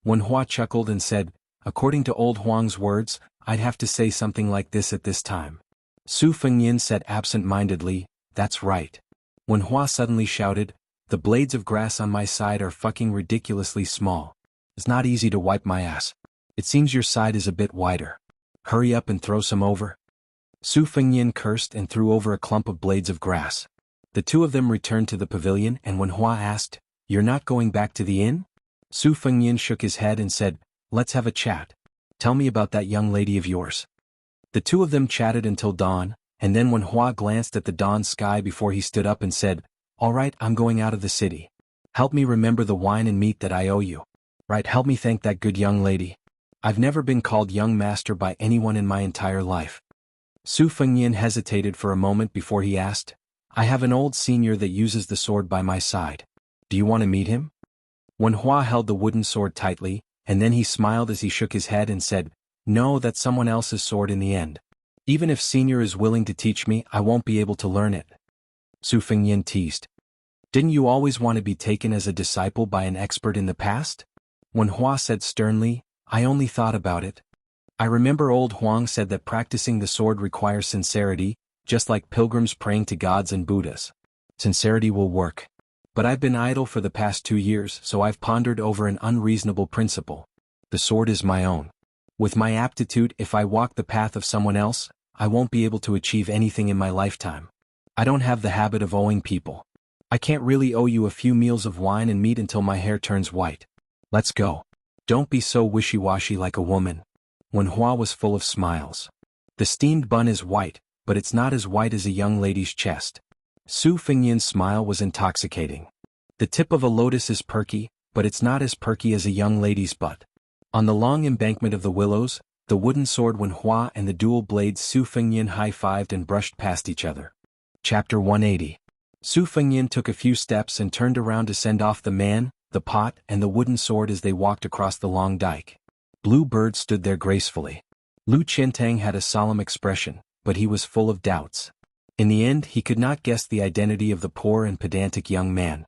Wen Hua chuckled and said, according to old Huang's words, I'd have to say something like this at this time. Su Fengyin said absent-mindedly, that's right. Wen Hua suddenly shouted, the blades of grass on my side are fucking ridiculously small. It's not easy to wipe my ass. It seems your side is a bit wider. Hurry up and throw some over. Su Fengyin cursed and threw over a clump of blades of grass. The two of them returned to the pavilion and Wen Hua asked, you're not going back to the inn? Su Fengyin shook his head and said, let's have a chat. Tell me about that young lady of yours. The two of them chatted until dawn, and then Wen Hua glanced at the dawn sky before he stood up and said, all right, I'm going out of the city. Help me remember the wine and meat that I owe you. Right, help me thank that good young lady. I've never been called young master by anyone in my entire life. Su Fengyin hesitated for a moment before he asked, I have an old senior that uses the sword by my side. Do you want to meet him? Wen Hua held the wooden sword tightly, and then he smiled as he shook his head and said, no, that's someone else's sword in the end. Even if senior is willing to teach me, I won't be able to learn it. Su Fengyin teased. Didn't you always want to be taken as a disciple by an expert in the past? Wen Hua said sternly, I only thought about it. I remember old Huang said that practicing the sword requires sincerity, just like pilgrims praying to gods and Buddhas. Sincerity will work. But I've been idle for the past 2 years, so I've pondered over an unreasonable principle. The sword is my own. With my aptitude, if I walk the path of someone else, I won't be able to achieve anything in my lifetime. I don't have the habit of owing people. I can't really owe you a few meals of wine and meat until my hair turns white. Let's go. Don't be so wishy-washy like a woman. Wen Hua was full of smiles. The steamed bun is white, but it's not as white as a young lady's chest. Su Fengyin's smile was intoxicating. The tip of a lotus is perky, but it's not as perky as a young lady's butt. On the long embankment of the willows, the wooden sword Wen Hua and the dual blades Su Fengyin high-fived and brushed past each other. Chapter 180. Su Fengyin took a few steps and turned around to send off the man, the pot, and the wooden sword as they walked across the long dike. Blue Bird stood there gracefully. Lu Qiantang had a solemn expression, but he was full of doubts. In the end, he could not guess the identity of the poor and pedantic young man.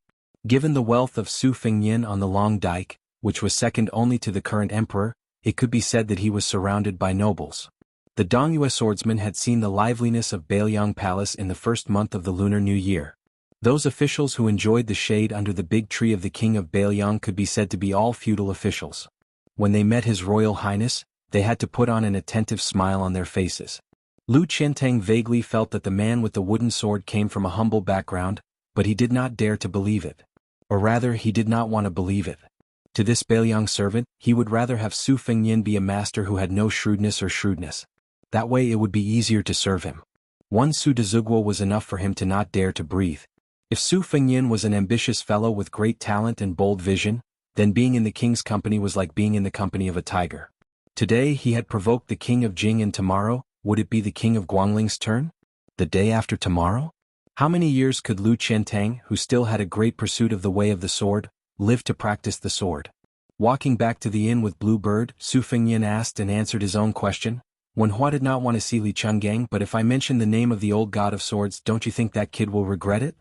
Given the wealth of Su Fengyin on the long dike, which was second only to the current emperor, it could be said that he was surrounded by nobles. The Dongyue swordsman had seen the liveliness of Bailiang Palace in the first month of the Lunar New Year. Those officials who enjoyed the shade under the big tree of the king of Bailiang could be said to be all feudal officials. When they met His Royal Highness, they had to put on an attentive smile on their faces. Lu Qiantang vaguely felt that the man with the wooden sword came from a humble background, but he did not dare to believe it. Or rather, he did not want to believe it. To this Bailiang servant, he would rather have Su Fengyin be a master who had no shrewdness or shrewdness. That way it would be easier to serve him. One Su Dezugwo was enough for him to not dare to breathe. If Su Fengyin was an ambitious fellow with great talent and bold vision, then being in the king's company was like being in the company of a tiger. Today he had provoked the king of Jing, and tomorrow, would it be the king of Guangling's turn? The day after tomorrow? How many years could Lu Qiantang, who still had a great pursuit of the way of the sword, live to practice the sword? Walking back to the inn with Blue Bird, Su Fengyin asked and answered his own question. Wen Hua did not want to see Li Chungang, but if I mention the name of the old god of swords, don't you think that kid will regret it?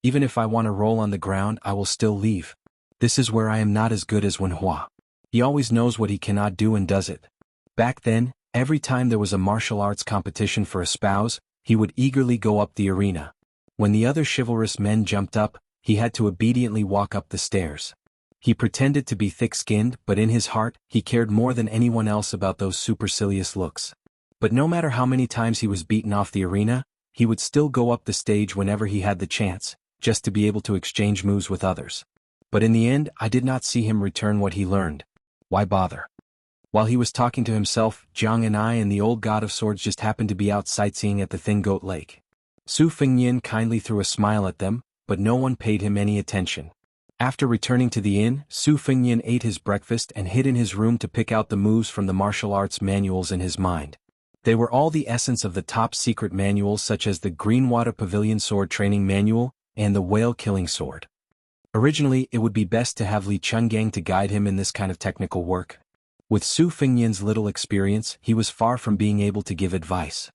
Even if I want to roll on the ground, I will still leave. This is where I am not as good as Wen Hua. He always knows what he cannot do and does it. Back then, every time there was a martial arts competition for a spouse, he would eagerly go up the arena. When the other chivalrous men jumped up, he had to obediently walk up the stairs. He pretended to be thick-skinned, but in his heart, he cared more than anyone else about those supercilious looks. But no matter how many times he was beaten off the arena, he would still go up the stage whenever he had the chance, just to be able to exchange moves with others. But in the end, I did not see him return what he learned. Why bother? While he was talking to himself, Jiang and I and the old god of swords just happened to be out sightseeing at the Thin Goat Lake. Su Fengyin kindly threw a smile at them, but no one paid him any attention. After returning to the inn, Su Fengyin ate his breakfast and hid in his room to pick out the moves from the martial arts manuals in his mind. They were all the essence of the top-secret manuals, such as the Greenwater Pavilion Sword Training Manual and the Whale Killing Sword. Originally, it would be best to have Li Chungang to guide him in this kind of technical work. With Su Fengyin's little experience, he was far from being able to give advice.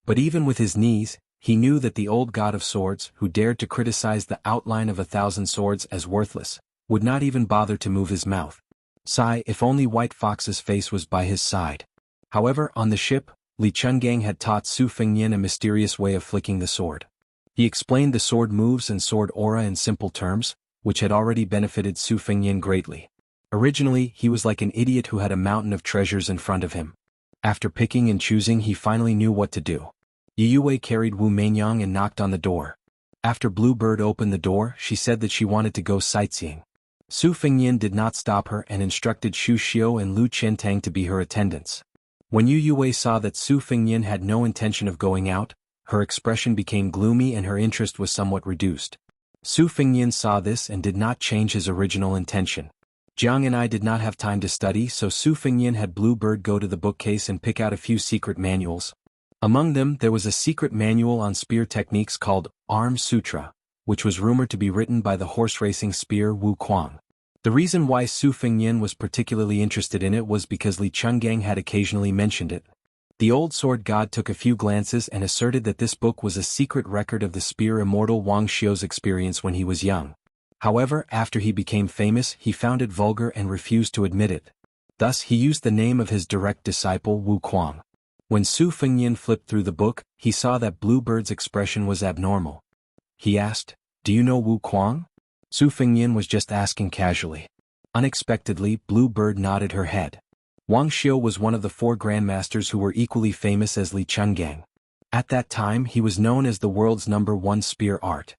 But even with his knees, he knew that the old god of swords, who dared to criticize the outline of 1,000 swords as worthless, would not even bother to move his mouth. Sigh, if only White Fox's face was by his side. However, on the ship, Li Chungang had taught Su Fengyan a mysterious way of flicking the sword. He explained the sword moves and sword aura in simple terms, which had already benefited Su Fengyan greatly. Originally, he was like an idiot who had a mountain of treasures in front of him. After picking and choosing, he finally knew what to do. Yiyue carried Wu Meinyang and knocked on the door. After Bluebird opened the door, she said that she wanted to go sightseeing. Su Fengyan did not stop her and instructed Xu Xiu and Lu Qiantang to be her attendants. When Yiyue saw that Su Fengyan had no intention of going out, her expression became gloomy and her interest was somewhat reduced. Su Fengyan saw this and did not change his original intention. Jiang and I did not have time to study, so Su Fengyan had Bluebird go to the bookcase and pick out a few secret manuals. Among them, there was a secret manual on spear techniques called Arm Sutra, which was rumored to be written by the horse-racing spear Wu Kuang. The reason why Su Fengyan was particularly interested in it was because Li Chungang had occasionally mentioned it. The old sword god took a few glances and asserted that this book was a secret record of the spear Immortal Wang Xiu's experience when he was young. However, after he became famous, he found it vulgar and refused to admit it. Thus, he used the name of his direct disciple Wu Kuang. When Su Fengyan flipped through the book, he saw that Bluebird's expression was abnormal. He asked, "Do you know Wu Kuang?" Su Fengyan was just asking casually. Unexpectedly, Bluebird nodded her head. Wang Xiu was one of the 4 grandmasters who were equally famous as Li Chungang. At that time, he was known as the world's #1 spear art.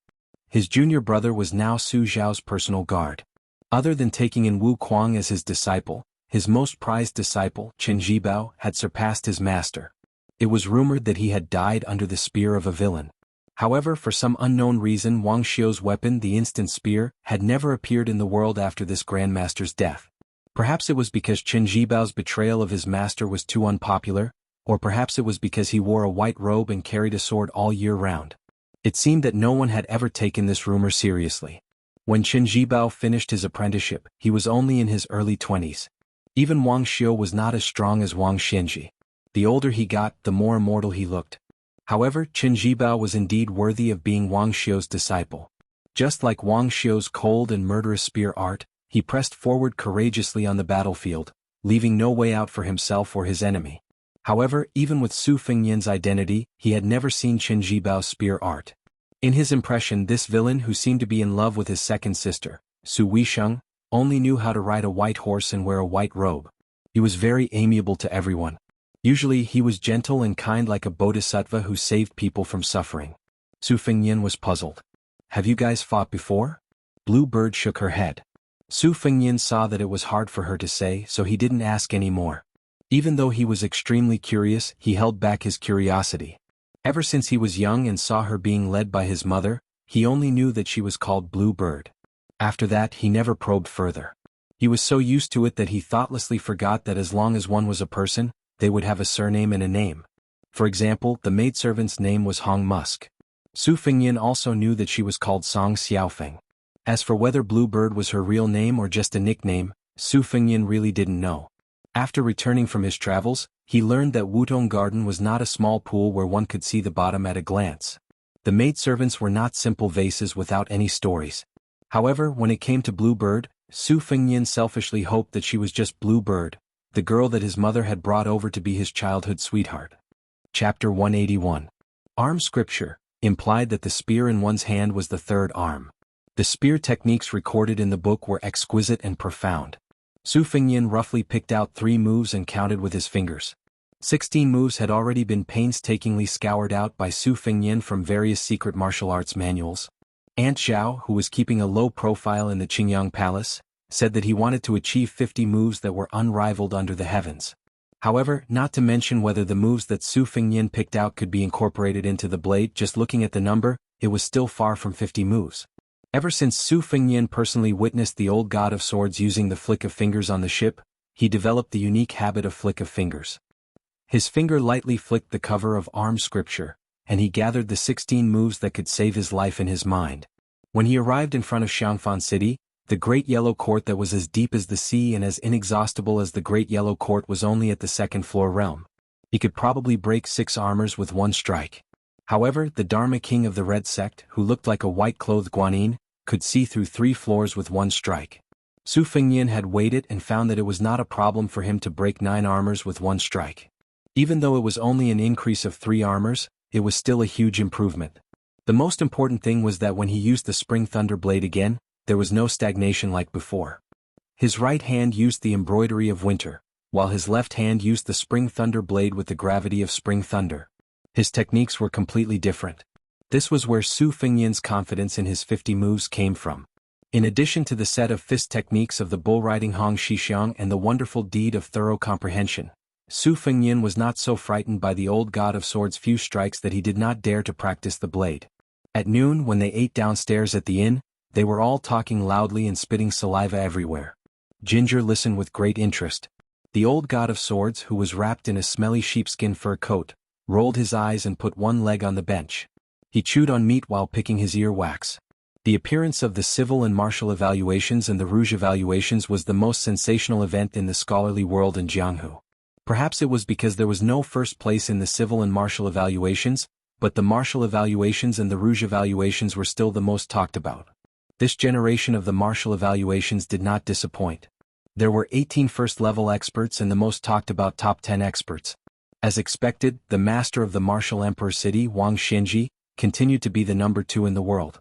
His junior brother was now Su Zhao's personal guard. Other than taking in Wu Kuang as his disciple, his most prized disciple, Chen Zhibao, had surpassed his master. It was rumored that he had died under the spear of a villain. However, for some unknown reason, Wang Xiu's weapon, the instant spear, had never appeared in the world after this grandmaster's death. Perhaps it was because Chen Zhibao's betrayal of his master was too unpopular, or perhaps it was because he wore a white robe and carried a sword all year round. It seemed that no one had ever taken this rumor seriously. When Chen Zhibao finished his apprenticeship, he was only in his early 20s. Even Wang Xiu was not as strong as Wang Xianxia. The older he got, the more immortal he looked. However, Chen Zhibao was indeed worthy of being Wang Xiu's disciple. Just like Wang Xiu's cold and murderous spear art, he pressed forward courageously on the battlefield, leaving no way out for himself or his enemy. However, even with Su Fengyan's identity, he had never seen Chen Zhibao's spear art. In his impression, this villain who seemed to be in love with his second sister, Su Weisheng, only knew how to ride a white horse and wear a white robe. He was very amiable to everyone. Usually he was gentle and kind like a bodhisattva who saved people from suffering. Su Fengyan was puzzled. "Have you guys fought before?" Bluebird shook her head. Su Fengyan saw that it was hard for her to say, so he didn't ask any more. Even though he was extremely curious, he held back his curiosity. Ever since he was young and saw her being led by his mother, he only knew that she was called Bluebird. After that, he never probed further. He was so used to it that he thoughtlessly forgot that as long as one was a person, they would have a surname and a name. For example, the maidservant's name was Hong Musk. Su Fengyan also knew that she was called Song Xiaofeng. As for whether Bluebird was her real name or just a nickname, Su Fengyan really didn't know. After returning from his travels, he learned that Wutong Garden was not a small pool where one could see the bottom at a glance. The maidservants were not simple vases without any stories. However, when it came to Bluebird, Su Fengyan selfishly hoped that she was just Bluebird, the girl that his mother had brought over to be his childhood sweetheart. Chapter 181. Arm Scripture implied that the spear in one's hand was the third arm. The spear techniques recorded in the book were exquisite and profound. Su Fengyan roughly picked out 3 moves and counted with his fingers. 16 moves had already been painstakingly scoured out by Su Fengyan from various secret martial arts manuals. Aunt Zhao, who was keeping a low profile in the Qingyang Palace, said that he wanted to achieve 50 moves that were unrivaled under the heavens. However, not to mention whether the moves that Su Fengyan picked out could be incorporated into the blade, just looking at the number, it was still far from 50 moves. Ever since Su Fengyan personally witnessed the old god of swords using the flick of fingers on the ship, he developed the unique habit of flick of fingers. His finger lightly flicked the cover of Arm Scripture, and he gathered the 16 moves that could save his life in his mind. When he arrived in front of Xiangfan City, the Great Yellow Court that was as deep as the sea and as inexhaustible as the Great Yellow Court was only at the second-floor realm. He could probably break 6 armors with one strike. However, the Dharma king of the red sect, who looked like a white-clothed guanyin, could see through 3 floors with one strike. Su Fengnian had waited and found that it was not a problem for him to break 9 armors with one strike. Even though it was only an increase of 3 armors, it was still a huge improvement. The most important thing was that when he used the Spring Thunder Blade again, there was no stagnation like before. His right hand used the embroidery of winter, while his left hand used the Spring Thunder Blade with the gravity of spring thunder. His techniques were completely different. This was where Su Fengnian's confidence in his 50 moves came from. In addition to the set of fist techniques of the bull-riding Hong Shixiang and the wonderful deed of thorough comprehension, Su Fengnian was not so frightened by the old god of swords' few strikes that he did not dare to practice the blade. At noon, when they ate downstairs at the inn, they were all talking loudly and spitting saliva everywhere. Ginger listened with great interest. The old god of swords, who was wrapped in a smelly sheepskin fur coat, rolled his eyes and put one leg on the bench. He chewed on meat while picking his ear wax. The appearance of the civil and martial evaluations and the rouge evaluations was the most sensational event in the scholarly world in Jianghu. Perhaps it was because there was no first place in the civil and martial evaluations, but the martial evaluations and the rouge evaluations were still the most talked about. This generation of the martial evaluations did not disappoint. There were 18 first-level experts and the most talked about top 10 experts. As expected, the master of the martial emperor city, Wang Xianxia, continued to be the number 2 in the world.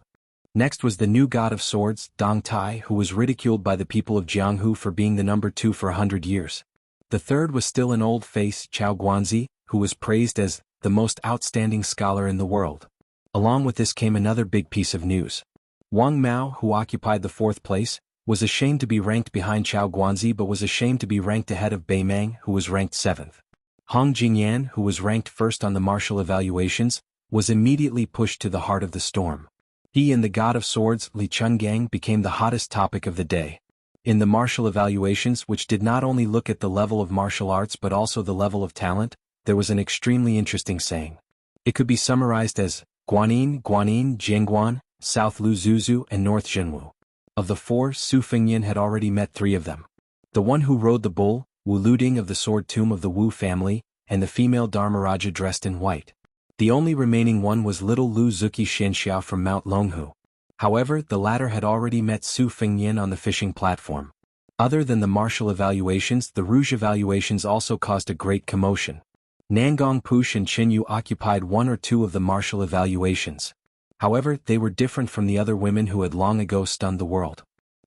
Next was the new god of swords, Dong Tai, who was ridiculed by the people of Jianghu for being the number 2 for 100 years. The third was still an old face, Chao Guanzi, who was praised as the most outstanding scholar in the world. Along with this came another big piece of news. Wang Mao, who occupied the 4th place, was ashamed to be ranked behind Chao Guanzi but was ashamed to be ranked ahead of Bei Meng, who was ranked 7th. Hong Jingyan, who was ranked 1st on the martial evaluations, was immediately pushed to the heart of the storm. He and the god of swords, Li Chungang, became the hottest topic of the day. In the martial evaluations, which did not only look at the level of martial arts but also the level of talent, there was an extremely interesting saying. It could be summarized as Guanyin, Guanyin, Jiangguan, South Lu Zuzu and North Zhenwu. Of the 4, Su Fengnian had already met 3 of them. The one who rode the bull, Wu Luding of the sword tomb of the Wu family, and the female Dharmaraja dressed in white. The only remaining one was little Lu Zuki Xianxia from Mount Longhu. However, the latter had already met Su Fengnian on the fishing platform. Other than the martial evaluations, the rouge evaluations also caused a great commotion. Nangong Push and Qinyu occupied 1 or 2 of the martial evaluations. However, they were different from the other women who had long ago stunned the world.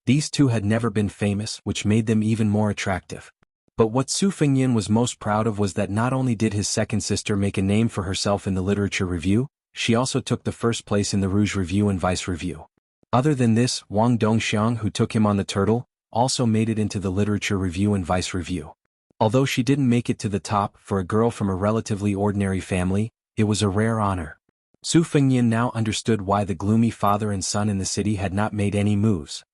These 2 had never been famous, which made them even more attractive. But what Su Fengnian was most proud of was that not only did his second sister make a name for herself in the literature review, she also took the 1st place in the rouge review and vice review. Other than this, Wang Dongxiang, who took him on the turtle, also made it into the literature review and vice review. Although she didn't make it to the top, for a girl from a relatively ordinary family, it was a rare honor. Su Fengnian now understood why the gloomy father and son in the city had not made any moves.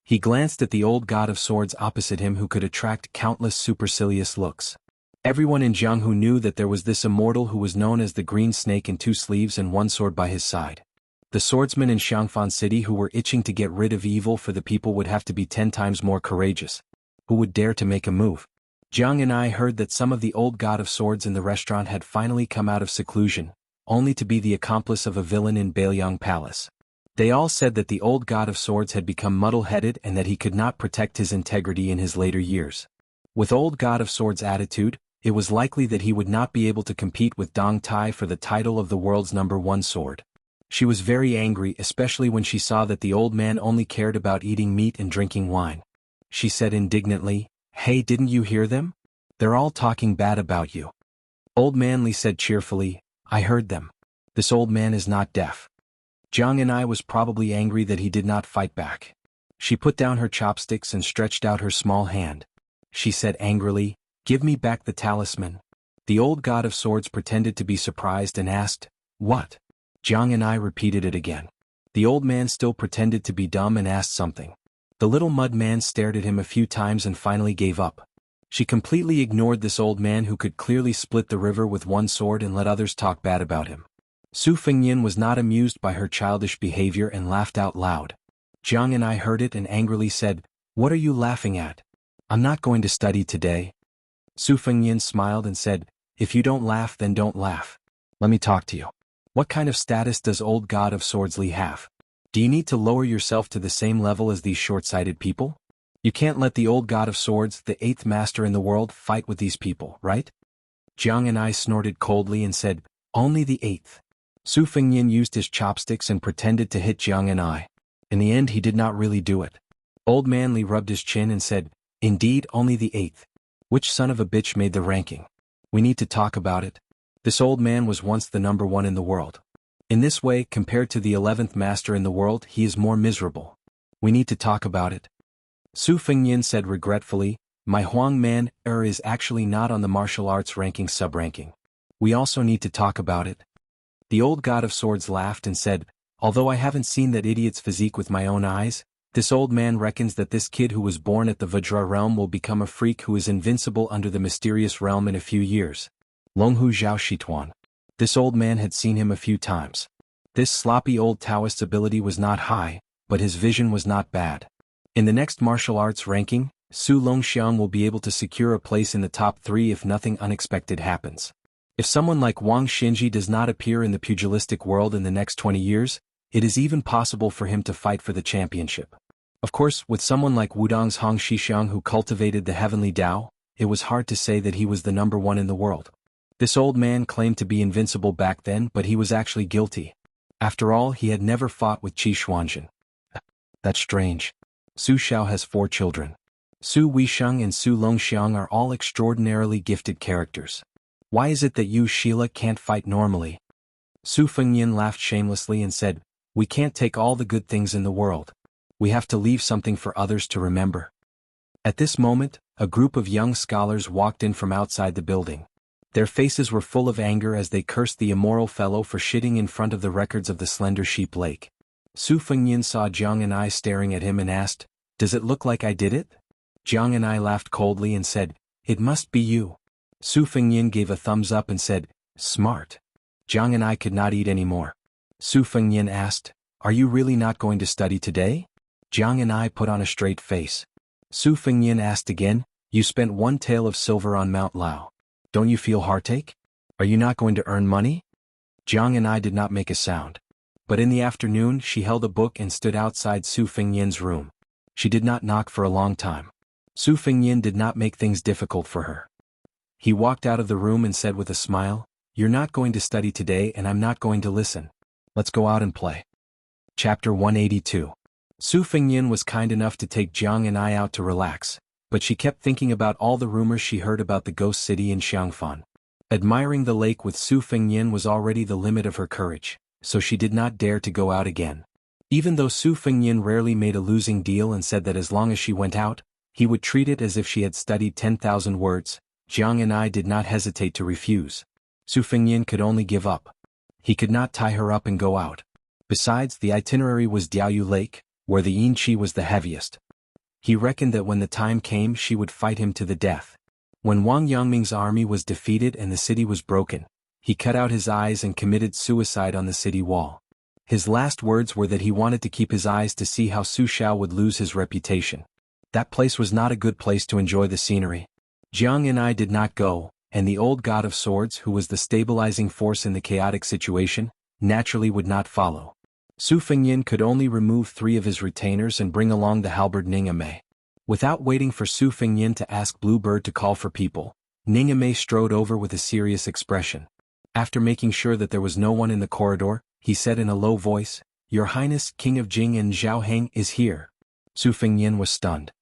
He glanced at the old god of swords opposite him who could attract countless supercilious looks. Everyone in Jianghu knew that there was this immortal who was known as the Green Snake in 2 sleeves and 1 sword by his side. The swordsmen in Xiangfan City who were itching to get rid of evil for the people would have to be 10 times more courageous. Who would dare to make a move? Jiang and I heard that some of the old god of swords in the restaurant had finally come out of seclusion, only to be the accomplice of a villain in Beiliang Palace. They all said that the old god of swords had become muddle-headed and that he could not protect his integrity in his later years. With old god of swords' attitude, it was likely that he would not be able to compete with Dong Tai for the title of the world's #1 sword. She was very angry, especially when she saw that the old man only cared about eating meat and drinking wine. She said indignantly, "Hey, didn't you hear them? They're all talking bad about you." Old man Li said cheerfully, "I heard them. This old man is not deaf." Jiang and I was probably angry that he did not fight back. She put down her chopsticks and stretched out her small hand. She said angrily, "Give me back the talisman." The old god of swords pretended to be surprised and asked, "What?" Jiang and I repeated it again. The old man still pretended to be dumb and asked something. The little mud man stared at him a few times and finally gave up. She completely ignored this old man who could clearly split the river with 1 sword and let others talk bad about him. Su Fengnian was not amused by her childish behavior and laughed out loud. Jiang and I heard it and angrily said, "What are you laughing at? I'm not going to study today." Su Fengnian smiled and said, "If you don't laugh then don't laugh. Let me talk to you." What kind of status does old God of Swords Li have? Do you need to lower yourself to the same level as these short-sighted people? You can't let the old God of Swords, the 8th master in the world, fight with these people, right? Jianghu snorted coldly and said, only the 8th. Su Fengyan used his chopsticks and pretended to hit Jianghu. In the end he did not really do it. Old man Li rubbed his chin and said, indeed only the 8th. Which son of a bitch made the ranking? We need to talk about it. This old man was once the number 1 in the world. In this way, compared to the 11th master in the world, he is more miserable. We need to talk about it. Su Fengyan said regretfully, my Huang man is actually not on the martial arts ranking sub-ranking. We also need to talk about it. The old God of Swords laughed and said, although I haven't seen that idiot's physique with my own eyes, this old man reckons that this kid who was born at the Vajra realm will become a freak who is invincible under the mysterious realm in a few years. Longhu Zhao Shituan. This old man had seen him a few times. This sloppy old Taoist's ability was not high, but his vision was not bad. In the next martial arts ranking, Su Longxiang will be able to secure a place in the top 3 if nothing unexpected happens. If someone like Wang Xinji does not appear in the pugilistic world in the next 20 years, it is even possible for him to fight for the championship. Of course, with someone like Wudong's Hong Shixiang who cultivated the heavenly Tao, it was hard to say that he was the number 1 in the world. This old man claimed to be invincible back then, but he was actually guilty. After all, he had never fought with Qi Xuanzhen. That's strange. Su Xiao has 4 children. Su Weisheng and Su Longxiang are all extraordinarily gifted characters. Why is it that you Sheila can't fight normally? Su Fengyan laughed shamelessly and said, we can't take all the good things in the world. We have to leave something for others to remember. At this moment, a group of young scholars walked in from outside the building. Their faces were full of anger as they cursed the immoral fellow for shitting in front of the records of the Slender Sheep Lake. Su Fengyan saw Jianghu staring at him and asked, does it look like I did it? Jianghu laughed coldly and said, it must be you. Su Fengyan gave a thumbs up and said, smart. Jianghu could not eat anymore. Su Fengyan asked, are you really not going to study today? Jianghu put on a straight face. Su Fengyan asked again, you spent 1 tael of silver on Mount Lao. Don't you feel heartache? Are you not going to earn money? Jianghu did not make a sound. But in the afternoon she held a book and stood outside Su Fengyan's room. She did not knock for a long time. Su Fengyan did not make things difficult for her. He walked out of the room and said with a smile, you're not going to study today and I'm not going to listen. Let's go out and play. Chapter 182. Su Fengyan was kind enough to take Jianghu out to relax, but she kept thinking about all the rumors she heard about the ghost city in Xiangfan. Admiring the lake with Su Fengyan was already the limit of her courage, so she did not dare to go out again. Even though Su Fengyan rarely made a losing deal and said that as long as she went out, he would treat it as if she had studied 10,000 words, Jianghu did not hesitate to refuse. Su Fengyan could only give up. He could not tie her up and go out. Besides, the itinerary was Diaoyu Lake, where the yin qi was the heaviest. He reckoned that when the time came she would fight him to the death. When Wang Yangming's army was defeated and the city was broken, he cut out his eyes and committed suicide on the city wall. His last words were that he wanted to keep his eyes to see how Su Xiao would lose his reputation. That place was not a good place to enjoy the scenery. Jianghu did not go, and the old God of Swords, who was the stabilizing force in the chaotic situation, naturally would not follow. Su Fengyan could only remove 3 of his retainers and bring along the halberd Ningame. Without waiting for Su Fengyan to ask Bluebird to call for people, Ningame strode over with a serious expression. After making sure that there was no one in the corridor, he said in a low voice, Your Highness, King of Jing and Zhaoheng is here. Su Fengyan was stunned.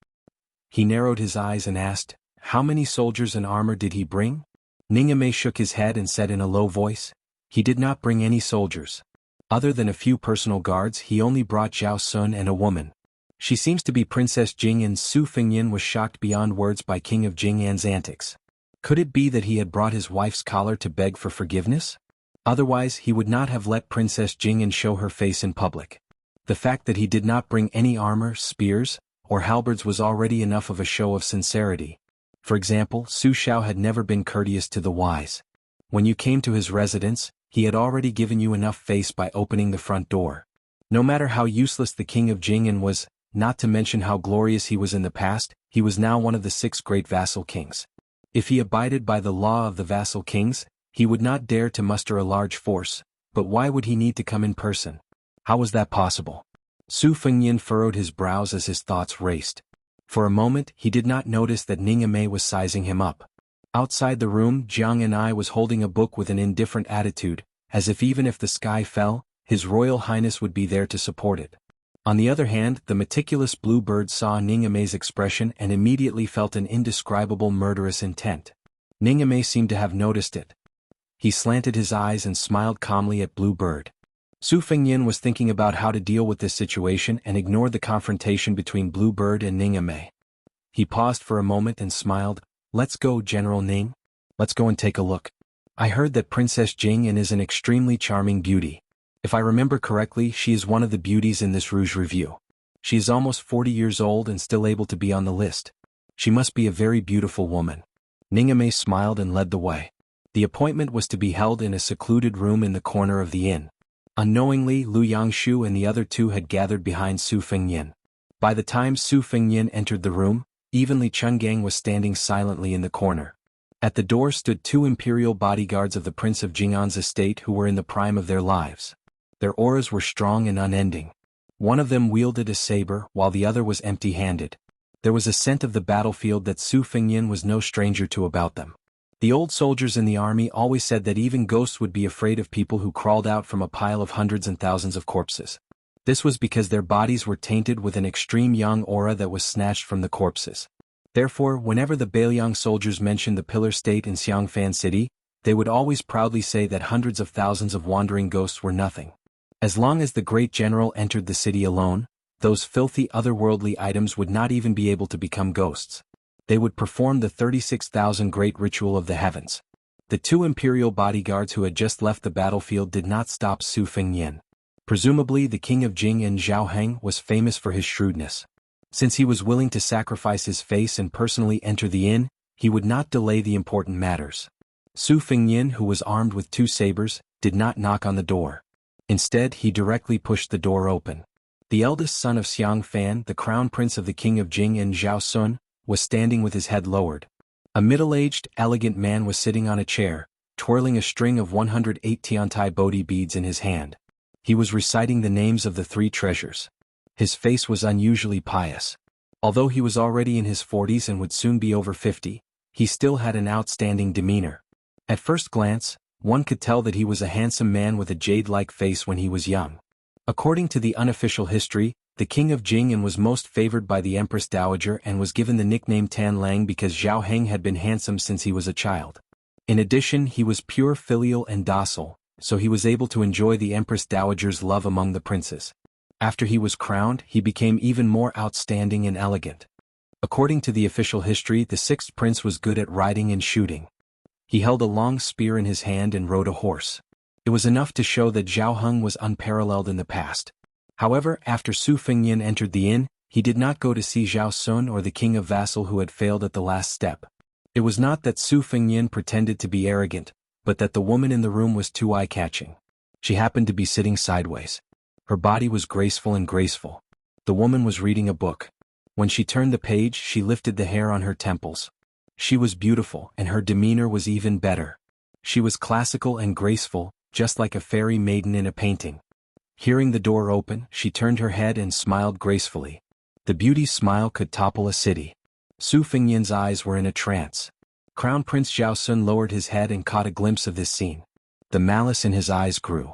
He narrowed his eyes and asked, how many soldiers and armor did he bring? Ningame shook his head and said in a low voice, he did not bring any soldiers. Other than a few personal guards, he only brought Zhao Sun and a woman. She seems to be Princess Jing, and Su Fengyan was shocked beyond words by King of Jing'an's antics. Could it be that he had brought his wife's collar to beg for forgiveness? Otherwise he would not have let Princess Jing'an show her face in public. The fact that he did not bring any armor, spears, or halberds was already enough of a show of sincerity. For example, Su Xiao had never been courteous to the wise. When you came to his residence, he had already given you enough face by opening the front door. No matter how useless the King of Jing'an was, not to mention how glorious he was in the past, he was now one of the 6 great vassal kings. If he abided by the law of the vassal kings, he would not dare to muster a large force, but why would he need to come in person? How was that possible? Su Fengyan furrowed his brows as his thoughts raced. For a moment he did not notice that Ningame was sizing him up. Outside the room, Jianghu was holding a book with an indifferent attitude, as if even if the sky fell, His Royal Highness would be there to support it. On the other hand, the meticulous bluebird saw Ningame's expression and immediately felt an indescribable murderous intent. Ningame seemed to have noticed it. He slanted his eyes and smiled calmly at Bluebird. Su Fengyan was thinking about how to deal with this situation and ignored the confrontation between Bluebird and Ningame. He paused for a moment and smiled. "Let's go, General Ning. Let's go and take a look. I heard that Princess Jing'an is an extremely charming beauty. If I remember correctly, she is one of the beauties in this Rouge Review. She is almost 40 years old and still able to be on the list. She must be a very beautiful woman." Ningame smiled and led the way. The appointment was to be held in a secluded room in the corner of the inn. Unknowingly, Lu Yangshu and the other two had gathered behind Su Fengyan. By the time Su Fengyan entered the room, even Li Chenggang was standing silently in the corner. At the door stood two imperial bodyguards of the Prince of Jing'an's estate who were in the prime of their lives. Their auras were strong and unending. One of them wielded a saber while the other was empty-handed. There was a scent of the battlefield that Su Fengyan was no stranger to about them. The old soldiers in the army always said that even ghosts would be afraid of people who crawled out from a pile of hundreds and thousands of corpses. This was because their bodies were tainted with an extreme yang aura that was snatched from the corpses. Therefore, whenever the Bailiang soldiers mentioned the Pillar State in Xiangfan City, they would always proudly say that hundreds of thousands of wandering ghosts were nothing. As long as the great general entered the city alone, those filthy otherworldly items would not even be able to become ghosts. They would perform the 36,000 great ritual of the heavens. The two imperial bodyguards who had just left the battlefield did not stop Su Fengyan. Presumably the king of Jing and Zhaoheng was famous for his shrewdness. Since he was willing to sacrifice his face and personally enter the inn, he would not delay the important matters. Su Fengyan, who was armed with two sabers, did not knock on the door. Instead, he directly pushed the door open. The eldest son of Xiangfan, the crown prince of the king of Jing and Zhao Sun, was standing with his head lowered. A middle-aged, elegant man was sitting on a chair, twirling a string of 108 Tiantai Bodhi beads in his hand. He was reciting the names of the three treasures. His face was unusually pious. Although he was already in his 40s and would soon be over 50, he still had an outstanding demeanor. At first glance, one could tell that he was a handsome man with a jade-like face when he was young. According to the unofficial history, the king of Jing'an was most favored by the Empress Dowager and was given the nickname Tan Lang because Zhao Heng had been handsome since he was a child. In addition, he was pure filial and docile, so he was able to enjoy the Empress Dowager's love among the princes. After he was crowned, he became even more outstanding and elegant. According to the official history, the sixth prince was good at riding and shooting. He held a long spear in his hand and rode a horse. It was enough to show that Zhao Heng was unparalleled in the past. However, after Su Fengyan entered the inn, he did not go to see Zhao Sun or the king of Vassal who had failed at the last step. It was not that Su Fengyan pretended to be arrogant, but that the woman in the room was too eye-catching. She happened to be sitting sideways. Her body was graceful and graceful. The woman was reading a book. When she turned the page, she lifted the hair on her temples. She was beautiful, and her demeanor was even better. She was classical and graceful, just like a fairy maiden in a painting. Hearing the door open, she turned her head and smiled gracefully. The beauty's smile could topple a city. Su Fengyan's eyes were in a trance. Crown Prince Zhao Sun lowered his head and caught a glimpse of this scene. The malice in his eyes grew.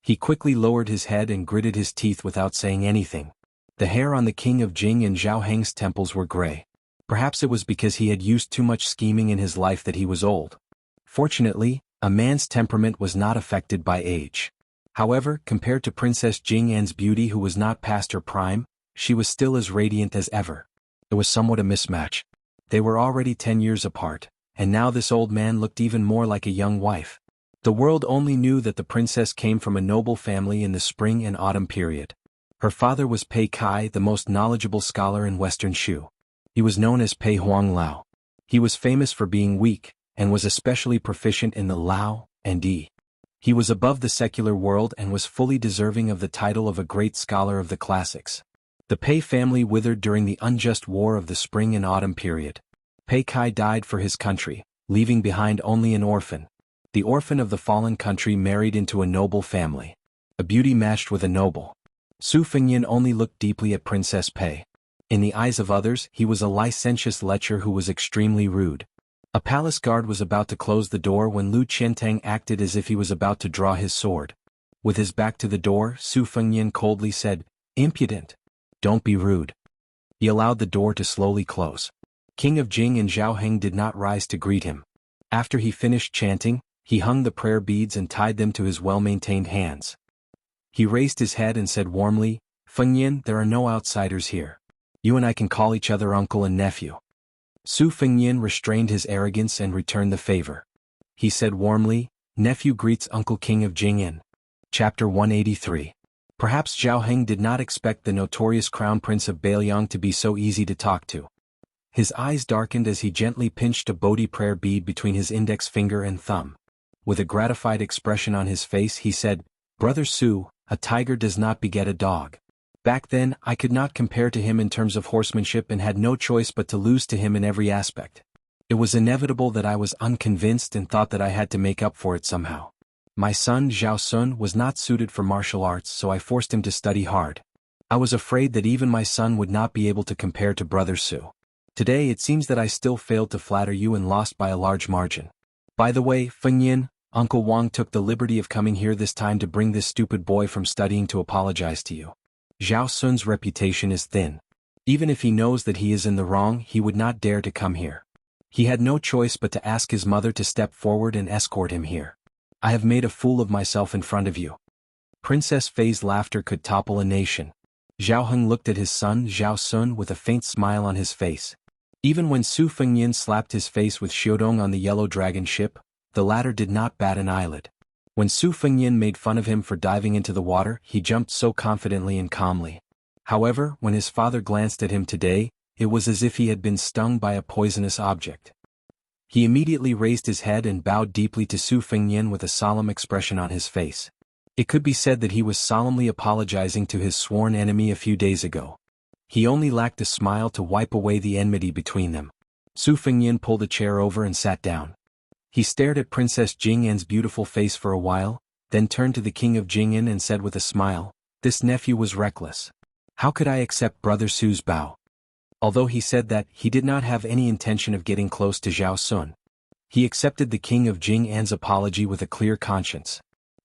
He quickly lowered his head and gritted his teeth without saying anything. The hair on the king of Jing and Zhao Heng's temples were gray. Perhaps it was because he had used too much scheming in his life that he was old. Fortunately, a man's temperament was not affected by age. However, compared to Princess Jing'an's beauty who was not past her prime, she was still as radiant as ever. It was somewhat a mismatch. They were already 10 years apart, and now this old man looked even more like a young wife. The world only knew that the princess came from a noble family in the spring and autumn period. Her father was Pei Kai, the most knowledgeable scholar in Western Shu. He was known as Pei Huang Lao. He was famous for being weak, and was especially proficient in the Lao and Yi. He was above the secular world and was fully deserving of the title of a great scholar of the classics. The Pei family withered during the unjust war of the spring and autumn period. Pei Kai died for his country, leaving behind only an orphan. The orphan of the fallen country married into a noble family. A beauty matched with a noble. Su Fengyan only looked deeply at Princess Pei. In the eyes of others, he was a licentious lecher who was extremely rude. A palace guard was about to close the door when Lu Qiantang acted as if he was about to draw his sword. With his back to the door, Su Fengyan coldly said, "Impudent. Don't be rude." He allowed the door to slowly close. King of Jing and Xiaoheng did not rise to greet him. After he finished chanting, he hung the prayer beads and tied them to his well-maintained hands. He raised his head and said warmly, "Fengyan, there are no outsiders here. You and I can call each other uncle and nephew." Su Fengyan restrained his arrogance and returned the favor. He said warmly, "Nephew greets Uncle King of Jing'an." Chapter 183. Perhaps Xiaoheng did not expect the notorious crown prince of Bailiang to be so easy to talk to. His eyes darkened as he gently pinched a Bodhi prayer bead between his index finger and thumb. With a gratified expression on his face he said, "Brother Su, a tiger does not beget a dog. Back then, I could not compare to him in terms of horsemanship and had no choice but to lose to him in every aspect. It was inevitable that I was unconvinced and thought that I had to make up for it somehow. My son Zhao Sun was not suited for martial arts, so I forced him to study hard. I was afraid that even my son would not be able to compare to Brother Su. Today it seems that I still failed to flatter you and lost by a large margin. By the way, Fengyan, Uncle Wang took the liberty of coming here this time to bring this stupid boy from studying to apologize to you. Zhao Sun's reputation is thin. Even if he knows that he is in the wrong, he would not dare to come here. He had no choice but to ask his mother to step forward and escort him here. I have made a fool of myself in front of you." Princess Fei's laughter could topple a nation. Xiaoheng looked at his son Zhao Sun with a faint smile on his face. Even when Su Fengyan slapped his face with Xiudong on the Yellow Dragon ship, the latter did not bat an eyelid. When Su Fengyan made fun of him for diving into the water, he jumped so confidently and calmly. However, when his father glanced at him today, it was as if he had been stung by a poisonous object. He immediately raised his head and bowed deeply to Su Fengyan with a solemn expression on his face. It could be said that he was solemnly apologizing to his sworn enemy a few days ago. He only lacked a smile to wipe away the enmity between them. Su Fengyan pulled a chair over and sat down. He stared at Princess Jing'an's beautiful face for a while, then turned to the King of Jing'an and said with a smile, "This nephew was reckless. How could I accept Brother Su's bow?" Although he said that, he did not have any intention of getting close to Zhao Sun. He accepted the King of Jing'an's apology with a clear conscience.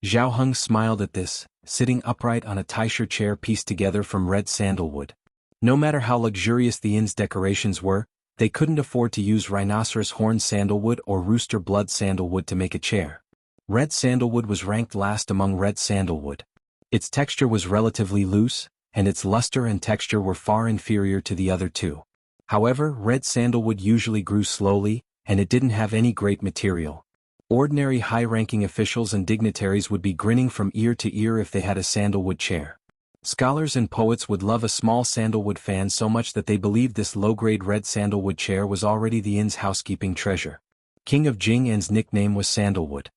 Zhao Heng smiled at this, sitting upright on a taisher chair pieced together from red sandalwood. No matter how luxurious the inn's decorations were, they couldn't afford to use rhinoceros horn sandalwood or rooster blood sandalwood to make a chair. Red sandalwood was ranked last among red sandalwood. Its texture was relatively loose, and its luster and texture were far inferior to the other two. However, red sandalwood usually grew slowly, and it didn't have any great material. Ordinary high-ranking officials and dignitaries would be grinning from ear to ear if they had a sandalwood chair. Scholars and poets would love a small sandalwood fan so much that they believed this low-grade red sandalwood chair was already the inn's housekeeping treasure. King of Jing'an's nickname was Sandalwood.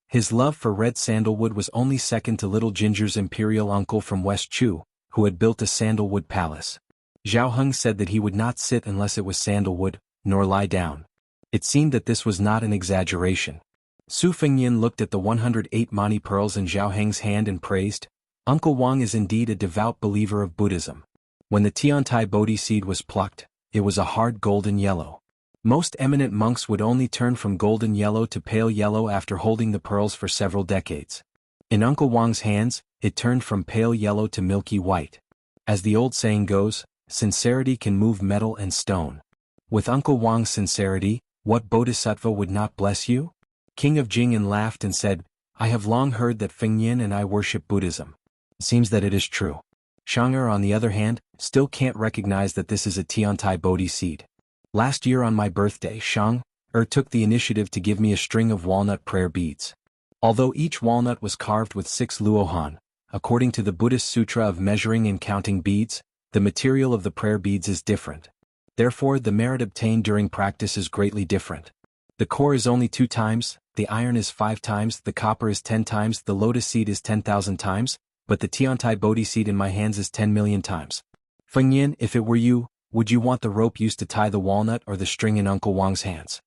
His love for red sandalwood was only second to Little Ginger's imperial uncle from West Chu, who had built a sandalwood palace. Zhao Heng said that he would not sit unless it was sandalwood, nor lie down. It seemed that this was not an exaggeration. Su Fengyan looked at the 108 mani pearls in Zhao Heng's hand and praised, "Uncle Wang is indeed a devout believer of Buddhism." When the Tiantai Bodhi seed was plucked, it was a hard golden yellow. Most eminent monks would only turn from golden yellow to pale yellow after holding the pearls for several decades. In Uncle Wang's hands, it turned from pale yellow to milky white. As the old saying goes, sincerity can move metal and stone. With Uncle Wang's sincerity, what bodhisattva would not bless you? King of Jing'an laughed and said, "I have long heard that Fengyan and I worship Buddhism. Seems that it is true. Xianxia, on the other hand, still can't recognize that this is a Tiantai Bodhi seed. Last year on my birthday, Xianxia took the initiative to give me a string of walnut prayer beads. Although each walnut was carved with 6 luohan, according to the Buddhist Sutra of measuring and counting beads, the material of the prayer beads is different. Therefore, the merit obtained during practice is greatly different. The core is only 2 times, the iron is 5 times, the copper is 10 times, the lotus seed is 10,000 times, but the Tiantai Bodhi seed in my hands is 10 million times. Fengyan, if it were you, would you want the rope used to tie the walnut or the string in Uncle Wang's hands?"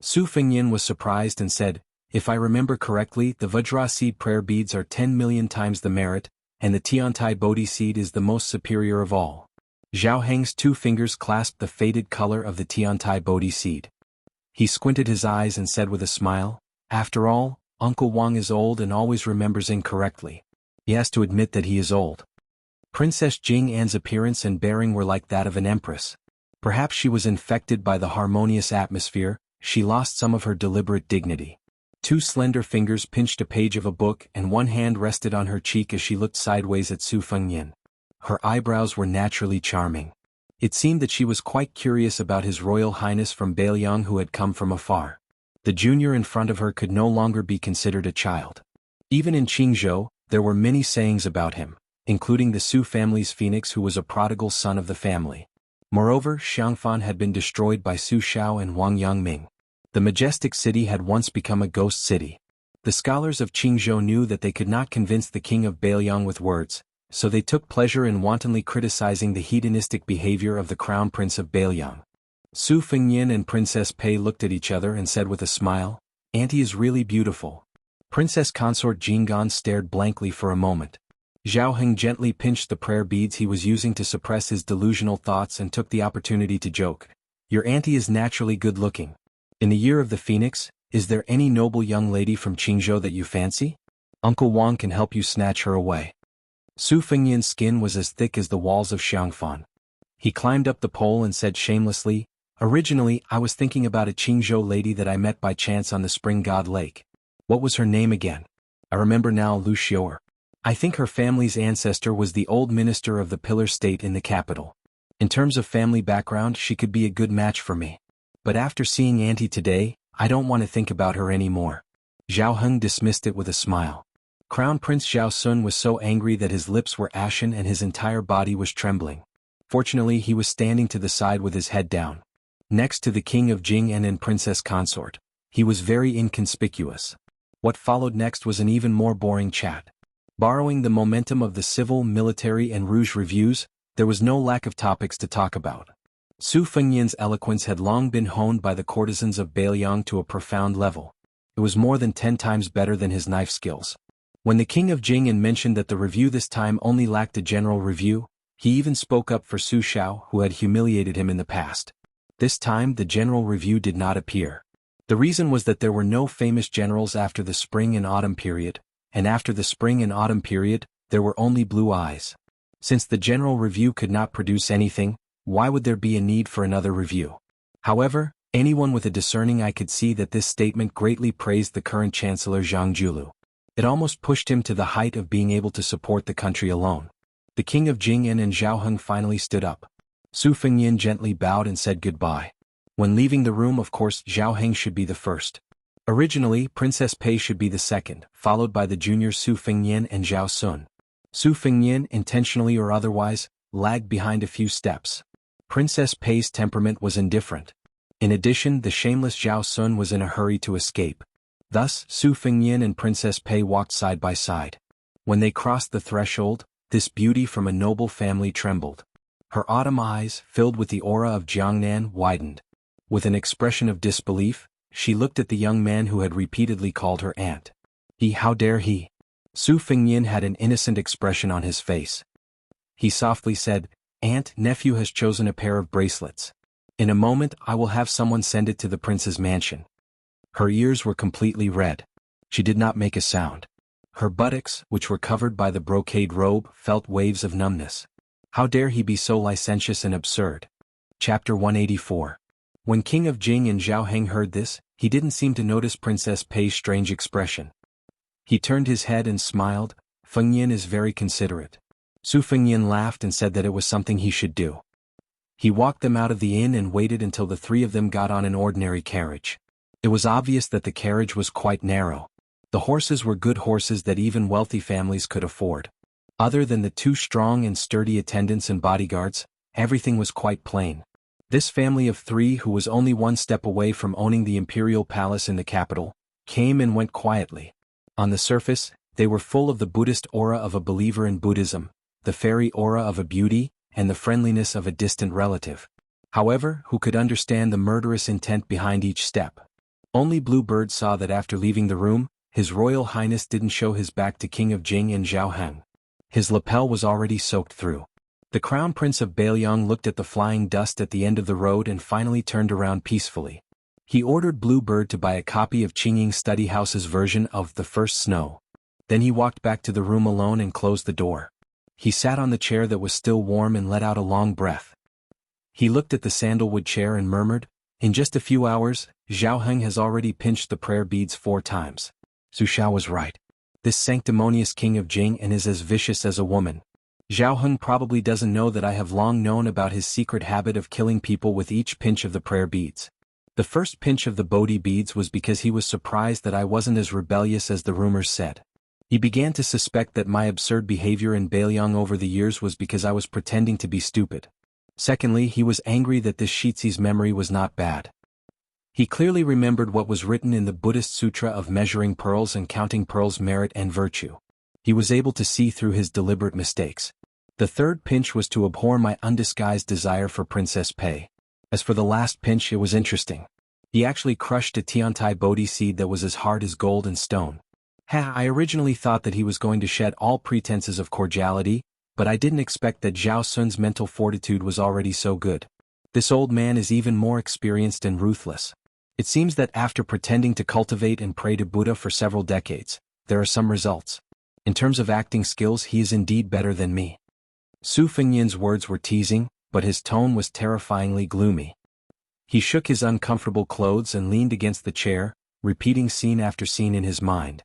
Su Fengyan was surprised and said, If I remember correctly, the Vajra seed prayer beads are 10 million times the merit, and the Tiantai Bodhi seed is the most superior of all. Zhao Heng's 2 fingers clasped the faded color of the Tiantai Bodhi seed. He squinted his eyes and said with a smile, "After all, Uncle Wang is old and always remembers incorrectly. He has to admit that he is old." Princess Jing An's appearance and bearing were like that of an empress. Perhaps she was infected by the harmonious atmosphere, she lost some of her deliberate dignity. 2 slender fingers pinched a page of a book and one hand rested on her cheek as she looked sideways at Su Fengnian. Her eyebrows were naturally charming. It seemed that she was quite curious about His Royal Highness from Beiliang who had come from afar. The junior in front of her could no longer be considered a child. Even in Qingzhou, there were many sayings about him, including the Su family's phoenix who was a prodigal son of the family. Moreover, Xiangfan had been destroyed by Su Xiao and Wang Yangming. The majestic city had once become a ghost city. The scholars of Qingzhou knew that they could not convince the king of Beiliang with words, so they took pleasure in wantonly criticizing the hedonistic behavior of the crown prince of Beiliang. Su Fengnian and Princess Pei looked at each other and said with a smile, "Auntie is really beautiful." Princess consort Jinggan stared blankly for a moment. Zhao Heng gently pinched the prayer beads he was using to suppress his delusional thoughts and took the opportunity to joke. "Your auntie is naturally good-looking. In the year of the Phoenix, is there any noble young lady from Qingzhou that you fancy? Uncle Wang can help you snatch her away." Su Fengnian's skin was as thick as the walls of Xiangfan. He climbed up the pole and said shamelessly, "Originally, I was thinking about a Qingzhou lady that I met by chance on the Spring God Lake. What was her name again? I remember now, Lu Xiu'er. I think her family's ancestor was the old minister of the Pillar State in the capital. In terms of family background, she could be a good match for me. But after seeing Auntie today, I don't want to think about her anymore." Zhao Heng dismissed it with a smile. Crown Prince Zhao Sun was so angry that his lips were ashen and his entire body was trembling. Fortunately, he was standing to the side with his head down. Next to the king of Jing and Princess Consort. He was very inconspicuous. What followed next was an even more boring chat. Borrowing the momentum of the civil, military and rouge reviews, there was no lack of topics to talk about. Su Fengnian's eloquence had long been honed by the courtesans of Beiliang to a profound level. It was more than 10 times better than his knife skills. When the king of Jing'an mentioned that the review this time only lacked a general review, he even spoke up for Su Xiao who had humiliated him in the past. This time the general review did not appear. The reason was that there were no famous generals after the spring and autumn period, and after the spring and autumn period, there were only blue eyes. Since the general review could not produce anything, why would there be a need for another review? However, anyone with a discerning eye could see that this statement greatly praised the current chancellor Zhang Julu. It almost pushed him to the height of being able to support the country alone. The king of Jing'an and Zhao Heng finally stood up. Su Fengnian gently bowed and said goodbye. When leaving the room, of course, Zhao Heng should be the first. Originally, Princess Pei should be the second, followed by the juniors Su Fengnian and Zhao Sun. Su Fengnian, intentionally or otherwise, lagged behind a few steps. Princess Pei's temperament was indifferent. In addition, the shameless Zhao Sun was in a hurry to escape. Thus, Su Fengnian and Princess Pei walked side by side. When they crossed the threshold, this beauty from a noble family trembled. Her autumn eyes, filled with the aura of Jiangnan, widened. With an expression of disbelief, she looked at the young man who had repeatedly called her aunt. How dare he? Su Fengnian had an innocent expression on his face. He softly said, "Aunt, nephew has chosen a pair of bracelets. In a moment I will have someone send it to the prince's mansion." Her ears were completely red. She did not make a sound. Her buttocks, which were covered by the brocade robe, felt waves of numbness. How dare he be so licentious and absurd? Chapter 184. When King of Jing and Zhao Heng heard this, he didn't seem to notice Princess Pei's strange expression. He turned his head and smiled. "Fengnian is very considerate." Su Fengnian laughed and said that it was something he should do. He walked them out of the inn and waited until the 3 of them got on an ordinary carriage. It was obvious that the carriage was quite narrow. The horses were good horses that even wealthy families could afford. Other than the 2 strong and sturdy attendants and bodyguards, everything was quite plain. This family of 3, who was only 1 step away from owning the imperial palace in the capital, came and went quietly. On the surface, they were full of the Buddhist aura of a believer in Buddhism, the fairy aura of a beauty, and the friendliness of a distant relative. However, who could understand the murderous intent behind each step? Only Bluebird saw that after leaving the room, His Royal Highness didn't show his back to King of Jing and Jianghu. His lapel was already soaked through. The Crown Prince of Bailiang looked at the flying dust at the end of the road and finally turned around peacefully. He ordered Bluebird to buy a copy of Qingying Study House's version of The First Snow. Then he walked back to the room alone and closed the door. He sat on the chair that was still warm and let out a long breath. He looked at the sandalwood chair and murmured, "In just a few hours, Jianghu has already pinched the prayer beads 4 times. Su Xiao was right. This sanctimonious king of Jing and is as vicious as a woman. Jianghu probably doesn't know that I have long known about his secret habit of killing people with each pinch of the prayer beads. The first pinch of the Bodhi beads was because he was surprised that I wasn't as rebellious as the rumors said. He began to suspect that my absurd behavior in Bailiang over the years was because I was pretending to be stupid. Secondly, he was angry that this Shizi's memory was not bad. He clearly remembered what was written in the Buddhist Sutra of measuring pearls and counting pearls' merit and virtue. He was able to see through his deliberate mistakes. The third pinch was to abhor my undisguised desire for Princess Pei. As for the last pinch, it was interesting. He actually crushed a Tiantai Bodhi seed that was as hard as gold and stone. I originally thought that he was going to shed all pretenses of cordiality, but I didn't expect that Zhao Sun's mental fortitude was already so good. This old man is even more experienced and ruthless. It seems that after pretending to cultivate and pray to Buddha for several decades, there are some results. In terms of acting skills, he is indeed better than me." Su Fengyan's words were teasing, but his tone was terrifyingly gloomy. He shook his uncomfortable clothes and leaned against the chair, repeating scene after scene in his mind.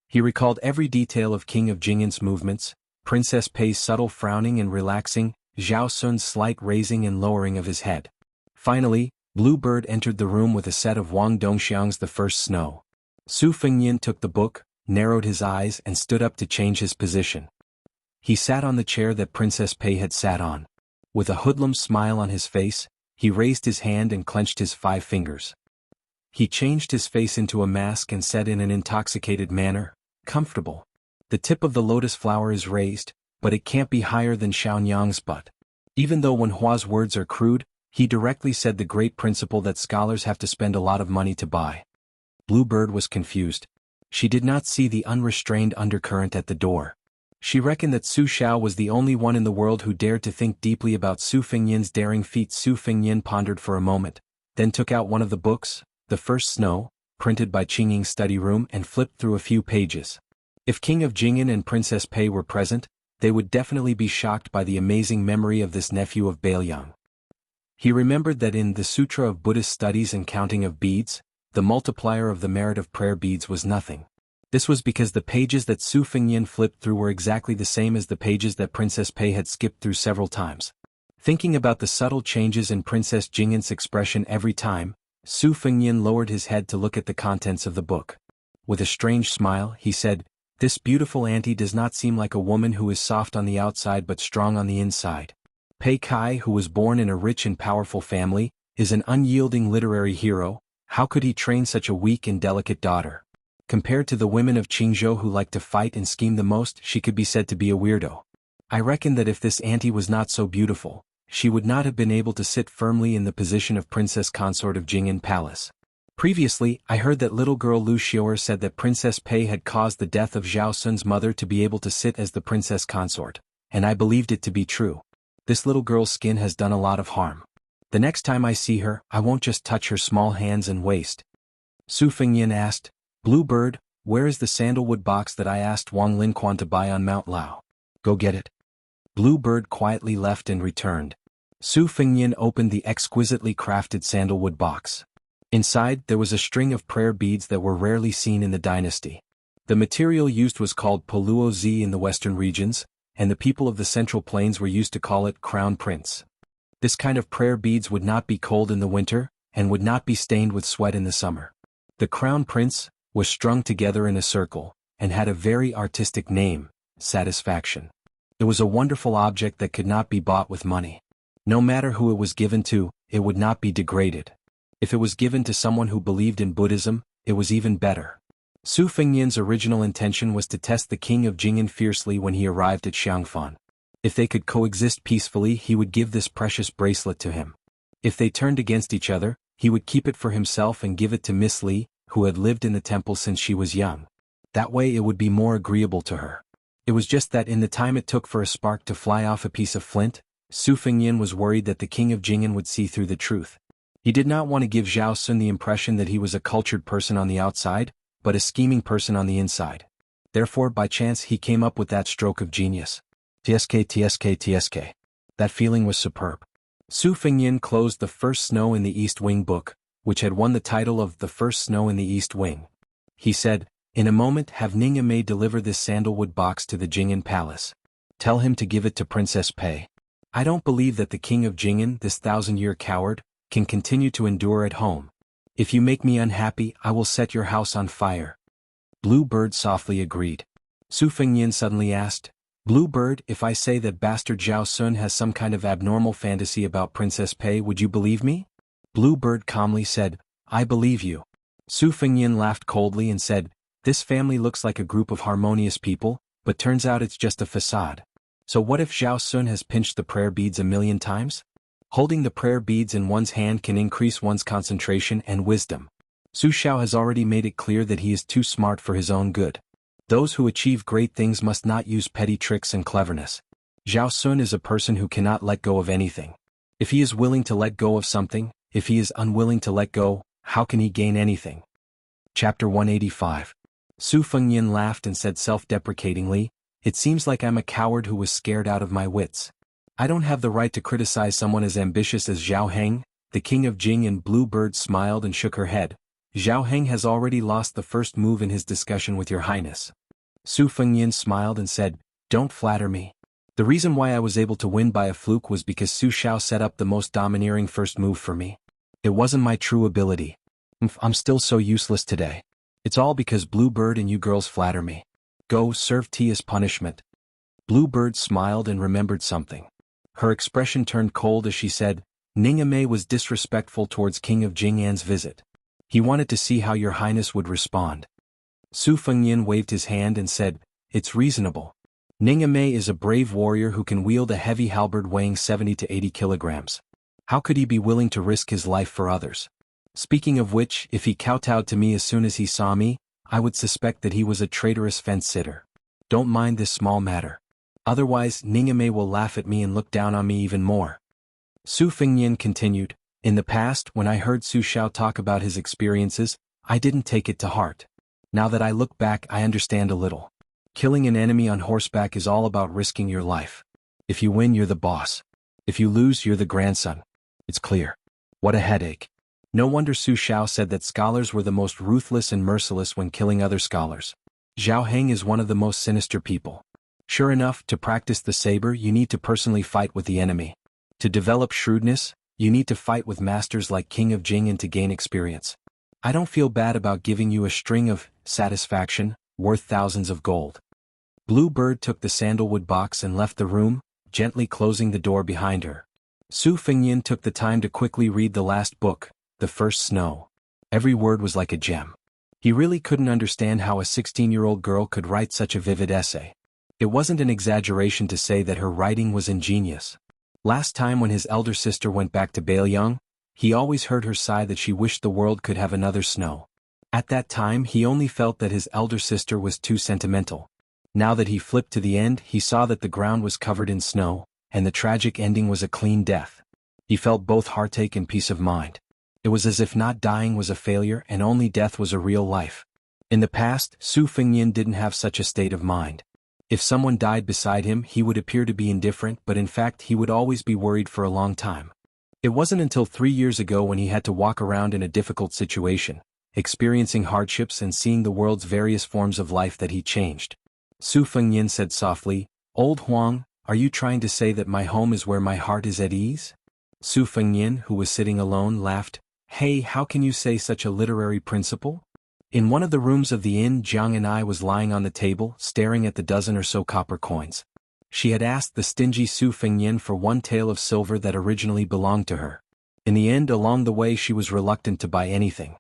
He recalled every detail of King of Jing'an's movements, Princess Pei's subtle frowning and relaxing, Zhao Sun's slight raising and lowering of his head. Finally, Bluebird entered the room with a set of Wang Dongxiang's The First Snow. Su Fengyan took the book, narrowed his eyes and stood up to change his position. He sat on the chair that Princess Pei had sat on. With a hoodlum smile on his face, he raised his hand and clenched his 5 fingers. He changed his face into a mask and said in an intoxicated manner, "Comfortable. The tip of the lotus flower is raised, but it can't be higher than Xianxia's butt." Even though Wen Hua's words are crude, he directly said the great principle that scholars have to spend a lot of money to buy. Bluebird was confused. She did not see the unrestrained undercurrent at the door. She reckoned that Su Xiao was the only one in the world who dared to think deeply about Su Fengyan's daring feat. Su Fengyan pondered for a moment, then took out one of the books, The First Snow, printed by Qingying Study Room, and flipped through a few pages. If King of Jing'an and Princess Pei were present, they would definitely be shocked by the amazing memory of this nephew of Bailiang. He remembered that in the Sutra of Buddhist Studies and Counting of Beads, the multiplier of the merit of prayer beads was nothing. This was because the pages that Su Fengyan flipped through were exactly the same as the pages that Princess Pei had skipped through several times. Thinking about the subtle changes in Princess Jing'an's expression every time, Su Fengyan lowered his head to look at the contents of the book. With a strange smile, he said, "This beautiful auntie does not seem like a woman who is soft on the outside but strong on the inside. Pei Kai, who was born in a rich and powerful family, is an unyielding literary hero. How could he train such a weak and delicate daughter? Compared to the women of Qingzhou who like to fight and scheme the most, she could be said to be a weirdo. I reckon that if this auntie was not so beautiful, she would not have been able to sit firmly in the position of Princess Consort of Jing'an Palace. Previously, I heard that little girl Lu Xiaoer said that Princess Pei had caused the death of Zhao Sun's mother to be able to sit as the princess consort, and I believed it to be true. This little girl's skin has done a lot of harm. The next time I see her, I won't just touch her small hands and waist." Su Fengyan asked, "Bluebird, where is the sandalwood box that I asked Wang Linquan to buy on Mount Lao? Go get it." Bluebird quietly left and returned. Su Fengyan opened the exquisitely crafted sandalwood box. Inside, there was a string of prayer beads that were rarely seen in the dynasty. The material used was called Poluo Z in the western regions, and the people of the Central Plains were used to call it Crown Prince. This kind of prayer beads would not be cold in the winter, and would not be stained with sweat in the summer. The Crown Prince was strung together in a circle, and had a very artistic name, Satisfaction. It was a wonderful object that could not be bought with money. No matter who it was given to, it would not be degraded. If it was given to someone who believed in Buddhism, it was even better. Su Fengyan's original intention was to test the king of Jing'an fiercely when he arrived at Xiangfan. If they could coexist peacefully, he would give this precious bracelet to him. If they turned against each other, He would keep it for himself and give it to Miss Li, who had lived in the temple since she was young. That way it would be more agreeable to her. It was just that in the time it took for a spark to fly off a piece of flint, Su Fengyan was worried that the king of Jing'an would see through the truth. He did not want to give Zhao Sun the impression that he was a cultured person on the outside, but a scheming person on the inside. Therefore, by chance, he came up with that stroke of genius. TSK. That feeling was superb. Su Fengyan closed The First Snow in the East Wing book, which had won the title of The First Snow in the East Wing. He said, "In a moment have Ningame deliver this sandalwood box to the Jing'an palace. Tell him to give it to Princess Pei. I don't believe that the king of Jing'an, this 1,000-year coward, can continue to endure at home. If you make me unhappy, I will set your house on fire." Blue Bird softly agreed. Su Fengyan suddenly asked, "Blue Bird, if I say that bastard Zhao Sun has some kind of abnormal fantasy about Princess Pei, would you believe me?" Blue Bird calmly said, "I believe you." Su Fengyan laughed coldly and said, "This family looks like a group of harmonious people, but turns out it's just a facade. So what if Zhao Sun has pinched the prayer beads 1,000,000 times? Holding the prayer beads in one's hand can increase one's concentration and wisdom. Su Xiao has already made it clear that he is too smart for his own good. Those who achieve great things must not use petty tricks and cleverness. Zhao Sun is a person who cannot let go of anything. If he is willing to let go of something, if he is unwilling to let go, how can he gain anything?" Chapter 185. Su Fengyan laughed and said self-deprecatingly, "It seems like I'm a coward who was scared out of my wits. I don't have the right to criticize someone as ambitious as Zhao Heng." The king of Jing and Blue Bird smiled and shook her head. "Zhao Heng has already lost the first move in his discussion with your highness." Su Fengyan smiled and said, "Don't flatter me. The reason why I was able to win by a fluke was because Su Xiao set up the most domineering first move for me. It wasn't my true ability. I'm still so useless today. It's all because Blue Bird and you girls flatter me. Go, serve tea as punishment." Blue Bird smiled and remembered something. Her expression turned cold as she said, "Ningame was disrespectful towards King of Jing'an's visit. He wanted to see how your highness would respond." Su Fengyan waved his hand and said, "It's reasonable. Ningame is a brave warrior who can wield a heavy halberd weighing 70 to 80 kilograms. How could he be willing to risk his life for others? Speaking of which, if he kowtowed to me as soon as he saw me, I would suspect that he was a traitorous fence-sitter. Don't mind this small matter. Otherwise, Ningame will laugh at me and look down on me even more." Su Fengyan continued, "In the past, when I heard Su Xiao talk about his experiences, I didn't take it to heart. Now that I look back, I understand a little. Killing an enemy on horseback is all about risking your life. If you win, you're the boss. If you lose, you're the grandson. It's clear. What a headache." No wonder Su Xiao said that scholars were the most ruthless and merciless when killing other scholars. Zhao Heng is one of the most sinister people. Sure enough, to practice the saber, you need to personally fight with the enemy. To develop shrewdness, you need to fight with masters like King of Jing'an to gain experience. I don't feel bad about giving you a string of satisfaction worth thousands of gold." Blue Bird took the sandalwood box and left the room, gently closing the door behind her. Su Fengyan took the time to quickly read the last book, The First Snow. Every word was like a gem. He really couldn't understand how a 16-year-old girl could write such a vivid essay. It wasn't an exaggeration to say that her writing was ingenious. Last time when his elder sister went back to Bailiang, he always heard her sigh that she wished the world could have another snow. At that time he only felt that his elder sister was too sentimental. Now that he flipped to the end, he saw that the ground was covered in snow, and the tragic ending was a clean death. He felt both heartache and peace of mind. It was as if not dying was a failure and only death was a real life. In the past, Su Fengyan didn't have such a state of mind. If someone died beside him, he would appear to be indifferent, but in fact he would always be worried for a long time. It wasn't until 3 years ago when he had to walk around in a difficult situation, experiencing hardships and seeing the world's various forms of life that he changed. Su Fengyan said softly, "Old Huang, are you trying to say that my home is where my heart is at ease?" Su Fengyan, who was sitting alone, laughed. "Hey, how can you say such a literary principle?" In one of the rooms of the inn, Jianghu was lying on the table, staring at the dozen or so copper coins. She had asked the stingy Su Fengyan for one tael of silver that originally belonged to her. In the end, along the way, she was reluctant to buy anything.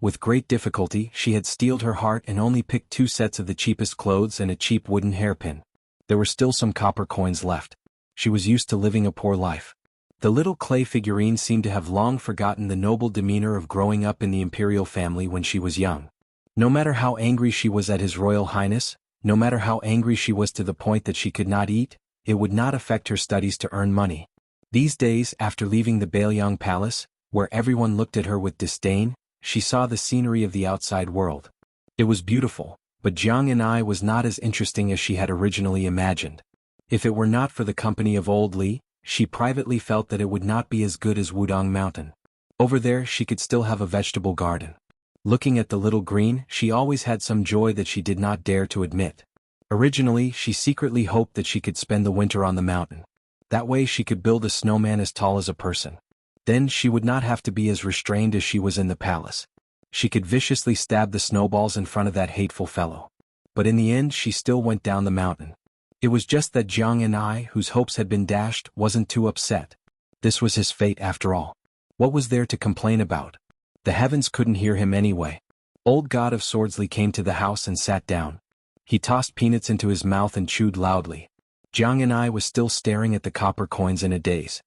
With great difficulty, she had steeled her heart and only picked 2 sets of the cheapest clothes and a cheap wooden hairpin. There were still some copper coins left. She was used to living a poor life. The little clay figurine seemed to have long forgotten the noble demeanor of growing up in the imperial family when she was young. No matter how angry she was at His Royal Highness, no matter how angry she was to the point that she could not eat, it would not affect her studies to earn money. These days, after leaving the Bailiang Palace, where everyone looked at her with disdain, she saw the scenery of the outside world. It was beautiful, but Jianghu was not as interesting as she had originally imagined. If it were not for the company of old Li, she privately felt that it would not be as good as Wudong Mountain. Over there she could still have a vegetable garden. Looking at the little green, she always had some joy that she did not dare to admit. Originally, she secretly hoped that she could spend the winter on the mountain. That way she could build a snowman as tall as a person. Then she would not have to be as restrained as she was in the palace. She could viciously stab the snowballs in front of that hateful fellow. But in the end she still went down the mountain. It was just that Jianghu, whose hopes had been dashed, wasn't too upset. This was his fate after all. What was there to complain about? The heavens couldn't hear him anyway. Old God of Swords Li came to the house and sat down. He tossed peanuts into his mouth and chewed loudly. Jianghu was still staring at the copper coins in a daze.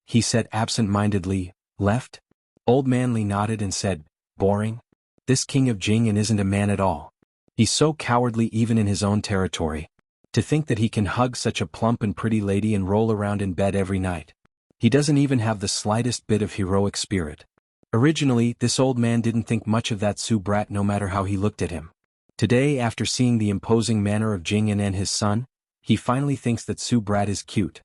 He said absent-mindedly, "Left?" Old Man Li nodded and said, "Boring. This king of Jing isn't a man at all. He's so cowardly even in his own territory. To think that he can hug such a plump and pretty lady and roll around in bed every night. He doesn't even have the slightest bit of heroic spirit." Originally, this old man didn't think much of that Su brat no matter how he looked at him. Today, after seeing the imposing manner of Jing and his son, he finally thinks that Su brat is cute.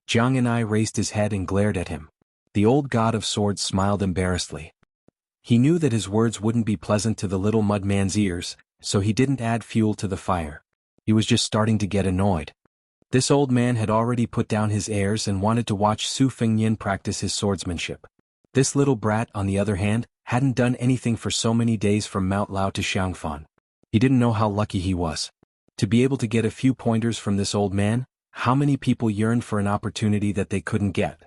Jianghu raised his head and glared at him. The old God of Swords smiled embarrassedly. He knew that his words wouldn't be pleasant to the little mudman's ears, so he didn't add fuel to the fire. He was just starting to get annoyed. This old man had already put down his airs and wanted to watch Su Fengnian practice his swordsmanship. This little brat, on the other hand, hadn't done anything for so many days from Mount Lao to Xiangfan. He didn't know how lucky he was. To be able to get a few pointers from this old man, how many people yearned for an opportunity that they couldn't get?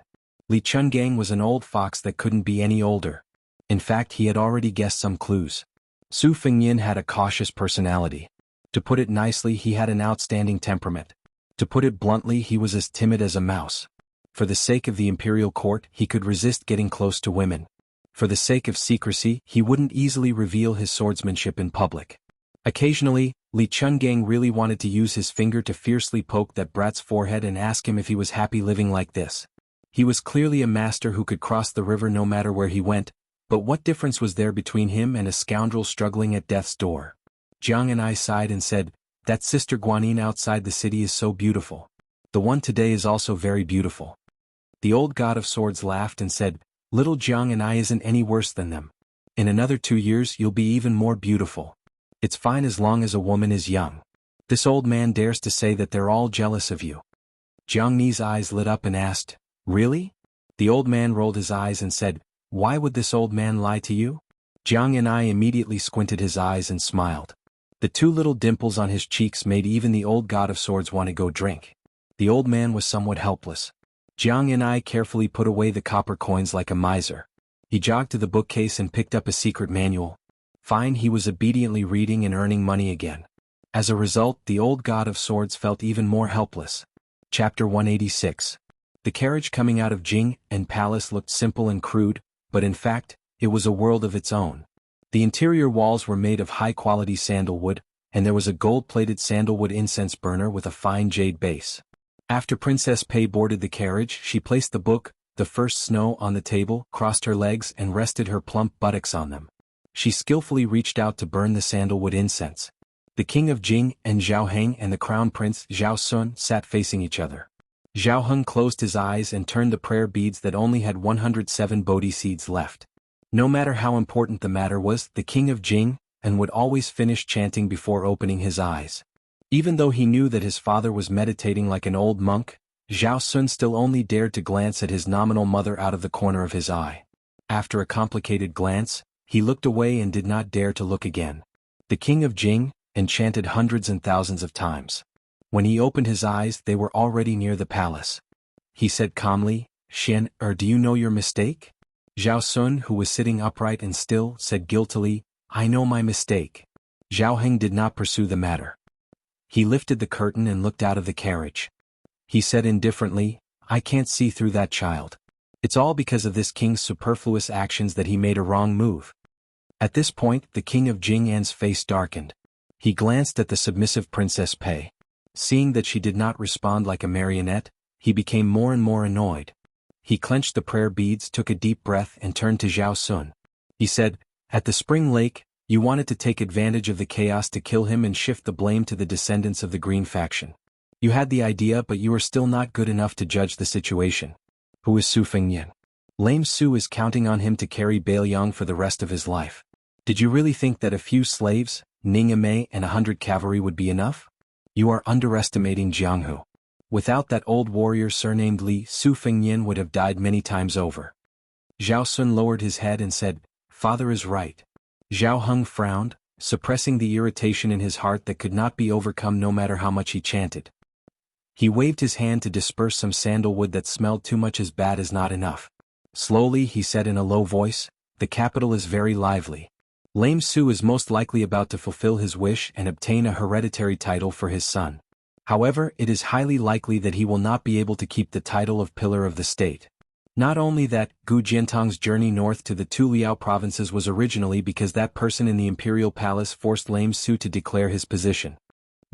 Li Chungang was an old fox that couldn't be any older. In fact, he had already guessed some clues. Su Fengnian had a cautious personality. To put it nicely, he had an outstanding temperament. To put it bluntly, he was as timid as a mouse. For the sake of the imperial court, he could resist getting close to women. For the sake of secrecy, he wouldn't easily reveal his swordsmanship in public. Occasionally, Li Chungang really wanted to use his finger to fiercely poke that brat's forehead and ask him if he was happy living like this. He was clearly a master who could cross the river no matter where he went, but what difference was there between him and a scoundrel struggling at death's door? Jianghu sighed and said, "That Sister Guanyin outside the city is so beautiful. The one today is also very beautiful." The old God of Swords laughed and said, "Little Jianghu isn't any worse than them. In another 2 years you'll be even more beautiful. It's fine as long as a woman is young. This old man dares to say that they're all jealous of you." Jianghu's eyes lit up and asked, "Really?" The old man rolled his eyes and said, "Why would this old man lie to you?" Jianghu immediately squinted his eyes and smiled. The 2 little dimples on his cheeks made even the old God of Swords want to go drink. The old man was somewhat helpless. Jianghu carefully put away the copper coins like a miser. He jogged to the bookcase and picked up a secret manual. Fine, he was obediently reading and earning money again. As a result, the old God of Swords felt even more helpless. Chapter 186. The carriage coming out of Jing and Palace looked simple and crude, but in fact, it was a world of its own. The interior walls were made of high-quality sandalwood, and there was a gold-plated sandalwood incense burner with a fine jade base. After Princess Pei boarded the carriage, she placed the book, The First Snow, on the table, crossed her legs and rested her plump buttocks on them. She skillfully reached out to burn the sandalwood incense. The king of Jing and Zhao Heng and the crown prince Zhao Sun sat facing each other. Zhao Heng closed his eyes and turned the prayer beads that only had 107 Bodhi seeds left. No matter how important the matter was, the king of Jing and would always finish chanting before opening his eyes. Even though he knew that his father was meditating like an old monk, Zhao Sun still only dared to glance at his nominal mother out of the corner of his eye. After a complicated glance, he looked away and did not dare to look again. The king of Jing chanted hundreds and thousands of times. When he opened his eyes, they were already near the palace. He said calmly, do you know your mistake?" Zhao Sun, who was sitting upright and still, said guiltily, "I know my mistake." Zhao Heng did not pursue the matter. He lifted the curtain and looked out of the carriage. He said indifferently, "I can't see through that child. It's all because of this king's superfluous actions that he made a wrong move. At this point, the king of Jing'an's face darkened. He glanced at the submissive Princess Pei. Seeing that she did not respond like a marionette, he became more and more annoyed. He clenched the prayer beads, took a deep breath, and turned to Zhao Sun. He said, "At the Spring Lake, you wanted to take advantage of the chaos to kill him and shift the blame to the descendants of the Green faction. You had the idea, but you were still not good enough to judge the situation. Who is Su Fengyan? Lame Su is counting on him to carry Bailiang for the rest of his life. Did you really think that a few slaves, Ning Mei and 100 cavalry would be enough? You are underestimating Jianghu. Without that old warrior surnamed Li, Su Fengyan would have died many times over." Zhao Sun lowered his head and said, "Father is right." Zhao Heng frowned, suppressing the irritation in his heart that could not be overcome no matter how much he chanted. He waved his hand to disperse some sandalwood that smelled too much. As bad as not enough. Slowly he said in a low voice, "The capital is very lively. Lame Su is most likely about to fulfill his wish and obtain a hereditary title for his son. However, it is highly likely that he will not be able to keep the title of Pillar of the State. Not only that, Gu Jiantong's journey north to the two Liao provinces was originally because that person in the imperial palace forced Lame Su to declare his position.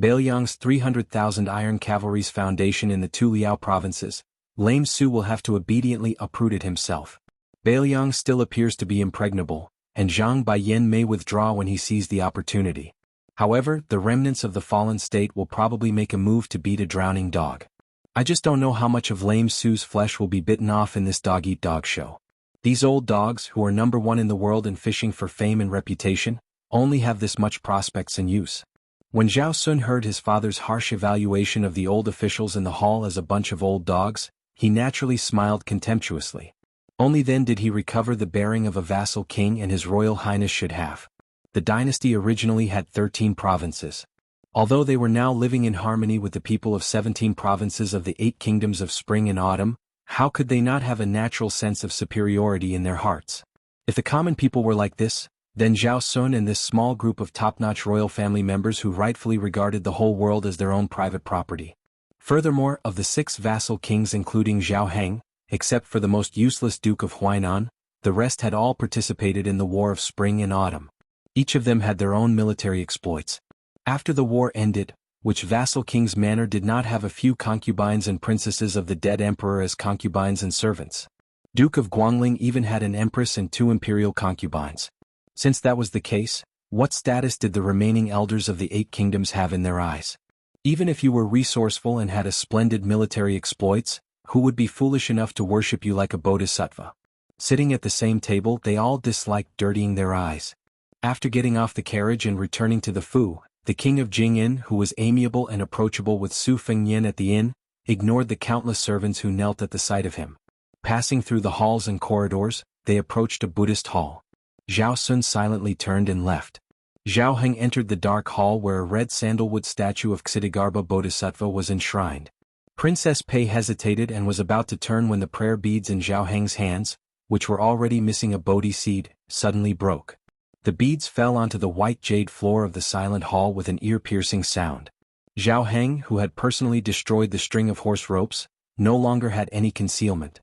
Bailiang's 300,000 iron cavalry's foundation in the two Liao provinces, Lame Su will have to obediently uproot it himself. Bailiang still appears to be impregnable, and Zhang Baiyan may withdraw when he sees the opportunity. However, the remnants of the fallen state will probably make a move to beat a drowning dog. I just don't know how much of Lame Su's flesh will be bitten off in this dog-eat-dog show. These old dogs, who are number one in the world and fishing for fame and reputation, only have this much prospects and use." When Zhao Sun heard his father's harsh evaluation of the old officials in the hall as a bunch of old dogs, he naturally smiled contemptuously. Only then did he recover the bearing of a vassal king and his royal highness should have. The dynasty originally had 13 provinces. Although they were now living in harmony with the people of 17 provinces of the 8 kingdoms of spring and autumn, how could they not have a natural sense of superiority in their hearts? If the common people were like this, then Zhao Sun and this small group of top-notch royal family members who rightfully regarded the whole world as their own private property. Furthermore, of the 6 vassal kings including Zhao Heng, except for the most useless Duke of Huainan, the rest had all participated in the War of Spring and Autumn. Each of them had their own military exploits. After the war ended, which vassal king's manor did not have a few concubines and princesses of the dead emperor as concubines and servants. Duke of Guangling even had an empress and 2 imperial concubines. Since that was the case, what status did the remaining elders of the 8 kingdoms have in their eyes? Even if you were resourceful and had a splendid military exploits, who would be foolish enough to worship you like a bodhisattva? Sitting at the same table, they all disliked dirtying their eyes. After getting off the carriage and returning to the Fu, the king of Jing'an, who was amiable and approachable with Su Fengyan at the inn, ignored the countless servants who knelt at the sight of him. Passing through the halls and corridors, they approached a Buddhist hall. Zhao Sun silently turned and left. Zhao Heng entered the dark hall where a red sandalwood statue of Ksitigarbha Bodhisattva was enshrined. Princess Pei hesitated and was about to turn when the prayer beads in Zhao Heng's hands, which were already missing a Bodhi seed, suddenly broke. The beads fell onto the white jade floor of the silent hall with an ear-piercing sound. Zhao Heng, who had personally destroyed the string of horse ropes, no longer had any concealment.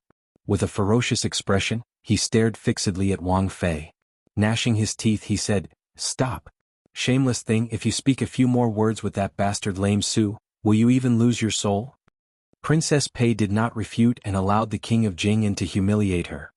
With a ferocious expression, he stared fixedly at Wang Fei. Gnashing his teeth, he said, "Stop. Shameless thing, if you speak a few more words with that bastard Lame Su, will you even lose your soul?" Princess Pei did not refute and allowed the king of Jing'an to humiliate her.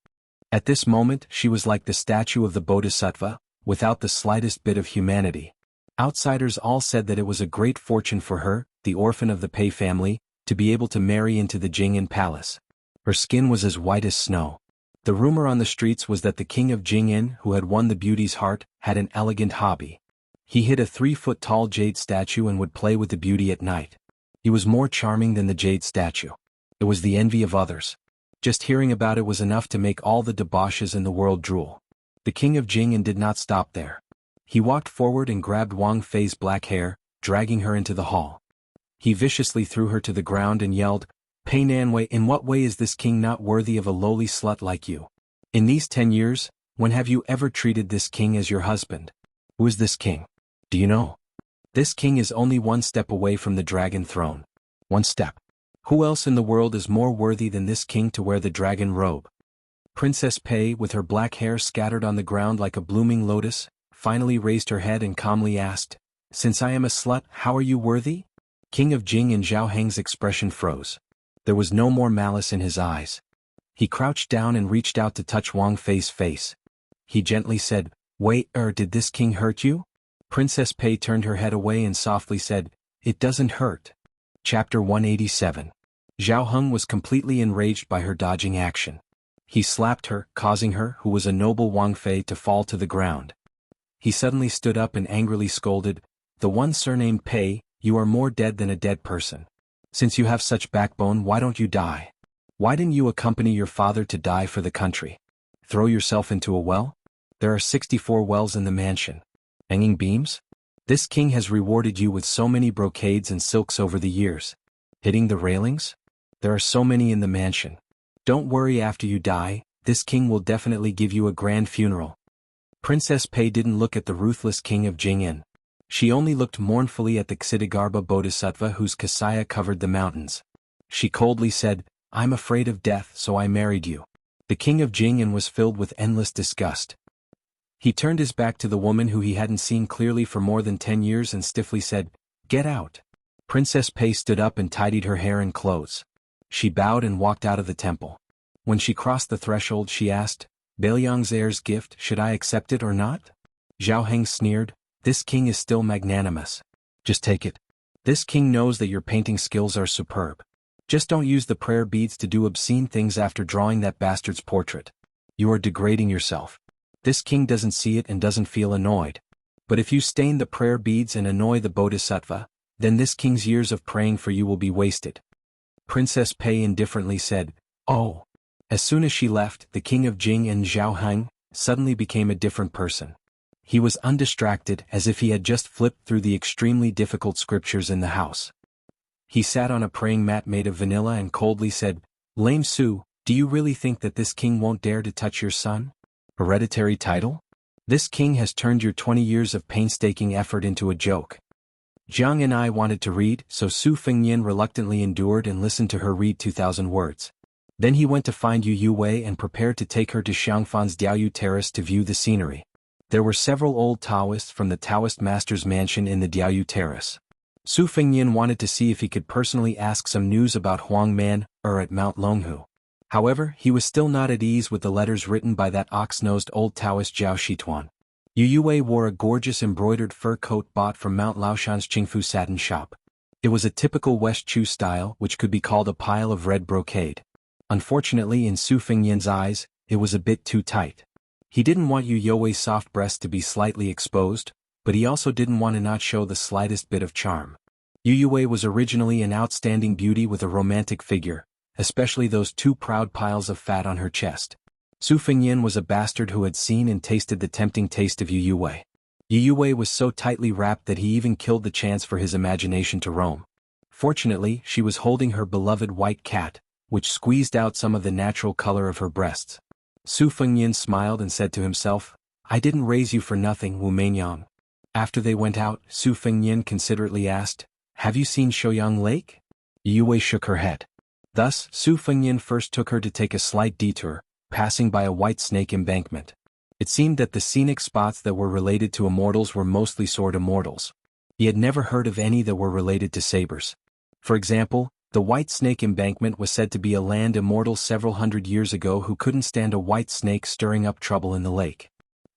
At this moment, she was like the statue of the Bodhisattva, without the slightest bit of humanity. Outsiders all said that it was a great fortune for her, the orphan of the Pei family, to be able to marry into the Jing'an palace. Her skin was as white as snow. The rumor on the streets was that the king of Jing'an, who had won the beauty's heart, had an elegant hobby. He hid a 3-foot-tall jade statue and would play with the beauty at night. He was more charming than the jade statue. It was the envy of others. Just hearing about it was enough to make all the debauches in the world drool. The king of Jing'an did not stop there. He walked forward and grabbed Wang Fei's black hair, dragging her into the hall. He viciously threw her to the ground and yelled, "Pei Nanwei, in what way is this king not worthy of a lowly slut like you? In these 10 years, when have you ever treated this king as your husband? Who is this king? Do you know? This king is only 1 step away from the dragon throne. 1 step. Who else in the world is more worthy than this king to wear the dragon robe? Princess Pei, with her black hair scattered on the ground like a blooming lotus, finally raised her head and calmly asked, "Since I am a slut, how are you worthy?" King of Jing and Zhao Heng's expression froze. There was no more malice in his eyes. He crouched down and reached out to touch Wang Fei's face. He gently said, "Wait, did this king hurt you?" Princess Pei turned her head away and softly said, "It doesn't hurt." Chapter 187. Zhao Heng was completely enraged by her dodging action. He slapped her, causing her, who was a noble Wang Fei, to fall to the ground. He suddenly stood up and angrily scolded, "The one surnamed Pei, you are more dead than a dead person. Since you have such backbone, why don't you die? Why didn't you accompany your father to die for the country? Throw yourself into a well? There are 64 wells in the mansion. Hanging beams? This king has rewarded you with so many brocades and silks over the years. Hitting the railings? There are so many in the mansion. Don't worry, after you die, this king will definitely give you a grand funeral." Princess Pei didn't look at the ruthless king of Jing'an. She only looked mournfully at the Ksitigarbha Bodhisattva whose kasaya covered the mountains. She coldly said, "I'm afraid of death, so I married you." The king of Jing'an was filled with endless disgust. He turned his back to the woman who he hadn't seen clearly for more than 10 years and stiffly said, "Get out." Princess Pei stood up and tidied her hair and clothes. She bowed and walked out of the temple. When she crossed the threshold, she asked, "Bailiang's heir's gift, should I accept it or not?" Zhao Heng sneered, "This king is still magnanimous. Just take it. This king knows that your painting skills are superb. Just don't use the prayer beads to do obscene things after drawing that bastard's portrait. You are degrading yourself. This king doesn't see it and doesn't feel annoyed. But if you stain the prayer beads and annoy the bodhisattva, then this king's years of praying for you will be wasted." Princess Pei indifferently said, "Oh." As soon as she left, the king of Jing and Zhao Heng suddenly became a different person. He was undistracted, as if he had just flipped through the extremely difficult scriptures in the house. He sat on a praying mat made of vanilla and coldly said, "Lame Su, do you really think that this king won't dare to touch your son? Hereditary title? This king has turned your 20 years of painstaking effort into a joke." Jiang and I wanted to read, so Su Fengnian reluctantly endured and listened to her read 2,000 words. Then he went to find Yu Wei and prepared to take her to Xiangfan's Diaoyu Terrace to view the scenery. There were several old Taoists from the Taoist master's mansion in the Diaoyu Terrace. Su Fengnian wanted to see if he could personally ask some news about Huang Man, at Mount Longhu. However, he was still not at ease with the letters written by that ox-nosed old Taoist Zhao Shituan. Yu Wei wore a gorgeous embroidered fur coat bought from Mount Laoshan's Qingfu satin shop. It was a typical West Chu style, which could be called a pile of red brocade. Unfortunately, in Su Fengnian's eyes, it was a bit too tight. He didn't want Yu Wei's soft breast to be slightly exposed, but he also didn't want to not show the slightest bit of charm. Yu Wei was originally an outstanding beauty with a romantic figure, especially those two proud piles of fat on her chest. Su Fengnian was a bastard who had seen and tasted the tempting taste of Yu Wei. Yu Wei was so tightly wrapped that he even killed the chance for his imagination to roam. Fortunately, she was holding her beloved white cat, which squeezed out some of the natural color of her breasts. Su Fengnian smiled and said to himself, "I didn't raise you for nothing, Wu Meinyang." After they went out, Su Fengnian considerately asked, "Have you seen Shouyang Lake?" Yu Wei shook her head. Thus, Su Fengnian first took her to take a slight detour, passing by a white snake embankment. It seemed that the scenic spots that were related to immortals were mostly sword immortals. He had never heard of any that were related to sabers. For example, the white snake embankment was said to be a land immortal several hundred years ago who couldn't stand a white snake stirring up trouble in the lake.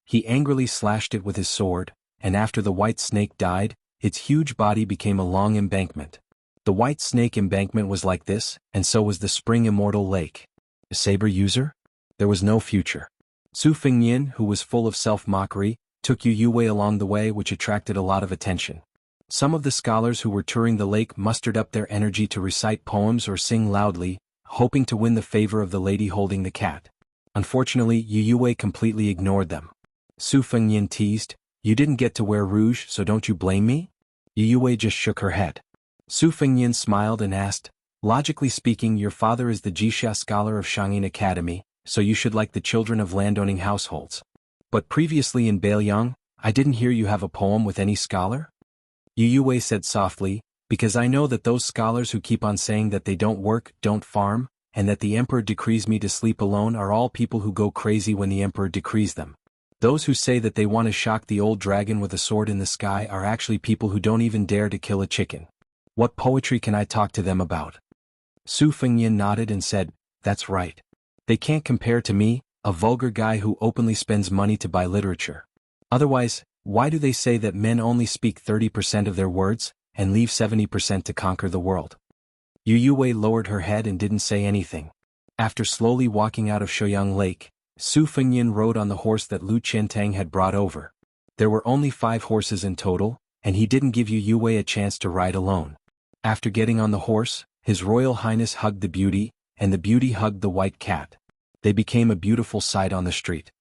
He angrily slashed it with his sword, and after the white snake died, its huge body became a long embankment. The white snake embankment was like this, and so was the spring immortal lake. A saber user? There was no future. Su Fengnian, who was full of self-mockery, took Yu Wei along the way, which attracted a lot of attention. Some of the scholars who were touring the lake mustered up their energy to recite poems or sing loudly, hoping to win the favor of the lady holding the cat. Unfortunately, Yu Wei completely ignored them. Su Fengnian teased, "You didn't get to wear rouge, so don't you blame me?" Yu Wei just shook her head. Su Fengnian smiled and asked, "Logically speaking, your father is the Jixia scholar of Shangyin Academy, so you should like the children of landowning households. But previously in Bailiang, I didn't hear you have a poem with any scholar?" Yu Wei said softly, "Because I know that those scholars who keep on saying that they don't work, don't farm, and that the emperor decrees me to sleep alone are all people who go crazy when the emperor decrees them. Those who say that they want to shock the old dragon with a sword in the sky are actually people who don't even dare to kill a chicken. What poetry can I talk to them about? Su Fengnian nodded and said, that's right. They can't compare to me, a vulgar guy who openly spends money to buy literature. Otherwise, why do they say that men only speak 30% of their words, and leave 70% to conquer the world? Yu Yue lowered her head and didn't say anything. After slowly walking out of Shouyang Lake, Su Fengnian rode on the horse that Lu Qiantang had brought over. There were only 5 horses in total, and he didn't give Yu Yue a chance to ride alone. After getting on the horse, His Royal Highness hugged the beauty, and the beauty hugged the white cat. They became a beautiful sight on the street.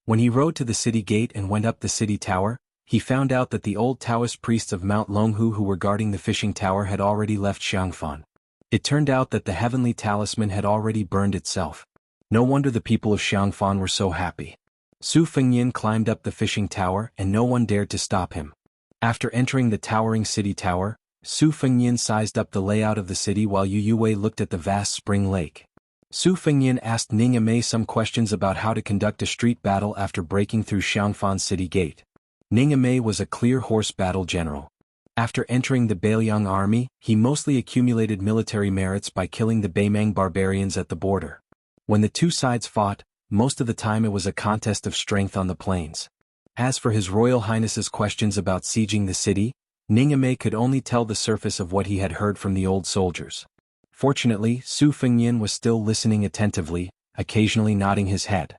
When he rode to the city gate and went up the city tower, he found out that the old Taoist priests of Mount Longhu who were guarding the fishing tower had already left Xiangfan. It turned out that the heavenly talisman had already burned itself. No wonder the people of Xiangfan were so happy. Su Fengnian climbed up the fishing tower and no one dared to stop him. After entering the towering city tower, Su Fengnian sized up the layout of the city while Yu Yue looked at the vast spring lake. Su Fengnian asked Ning Yimei some questions about how to conduct a street battle after breaking through Xiangfan city gate. Ning Yimei was a clear horse battle general. After entering the Bailiang army, he mostly accumulated military merits by killing the Baimang barbarians at the border. When the two sides fought, most of the time it was a contest of strength on the plains. As for His Royal Highness's questions about sieging the city, Ning Yimei could only tell the surface of what he had heard from the old soldiers. Fortunately, Su Fengnian was still listening attentively, occasionally nodding his head.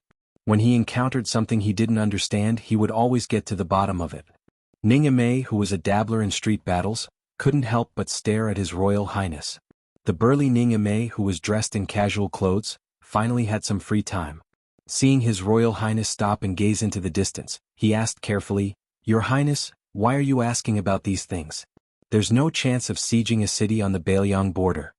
When he encountered something he didn't understand, he would always get to the bottom of it. Ning Yimei, who was a dabbler in street battles, couldn't help but stare at His Royal Highness. The burly Ning Yimei, who was dressed in casual clothes, finally had some free time. Seeing His Royal Highness stop and gaze into the distance, he asked carefully, "Your Highness, why are you asking about these things? There's no chance of sieging a city on the Bailiang border."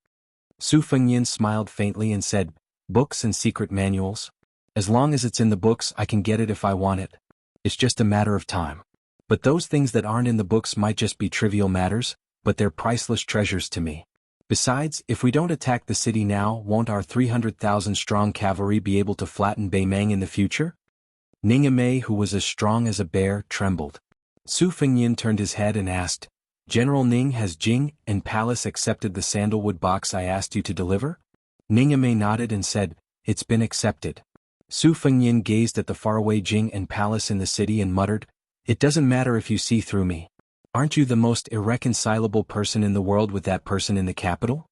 Su Fengnian smiled faintly and said, "Books and secret manuals? As long as it's in the books I can get it if I want it. It's just a matter of time. But those things that aren't in the books might just be trivial matters, but they're priceless treasures to me. Besides, if we don't attack the city now, won't our 300,000 strong cavalry be able to flatten Baimang in the future?" Ning Yimei, who was as strong as a bear, trembled. Su Fengnian turned his head and asked, "General Ning, has Jing and Palace accepted the sandalwood box I asked you to deliver?" Ning Yimei nodded and said, "It's been accepted." Su Fengnian gazed at the faraway Jing and Palace in the city and muttered, "It doesn't matter if you see through me. Aren't you the most irreconcilable person in the world with that person in the capital?"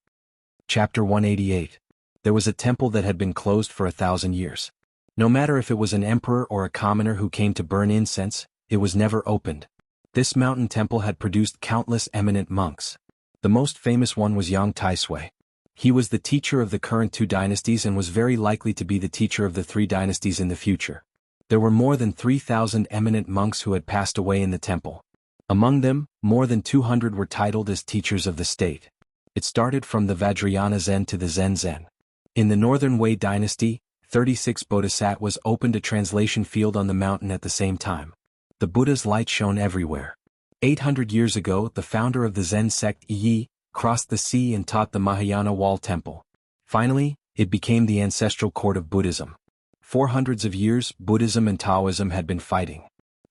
Chapter 188. There was a temple that had been closed for 1,000 years. No matter if it was an emperor or a commoner who came to burn incense, it was never opened. This mountain temple had produced countless eminent monks. The most famous one was Yang Taisui. He was the teacher of the current 2 dynasties and was very likely to be the teacher of the 3 dynasties in the future. There were more than 3,000 eminent monks who had passed away in the temple. Among them, more than 200 were titled as teachers of the state. It started from the Vajrayana Zen to the Zen Zen. In the Northern Wei dynasty, 36 bodhisattvas opened a translation field on the mountain at the same time. The Buddha's light shone everywhere. 800 years ago, the founder of the Zen sect, Yi, crossed the sea and taught the Mahayana wall temple. Finally, it became the ancestral court of Buddhism. For hundreds of years, Buddhism and Taoism had been fighting.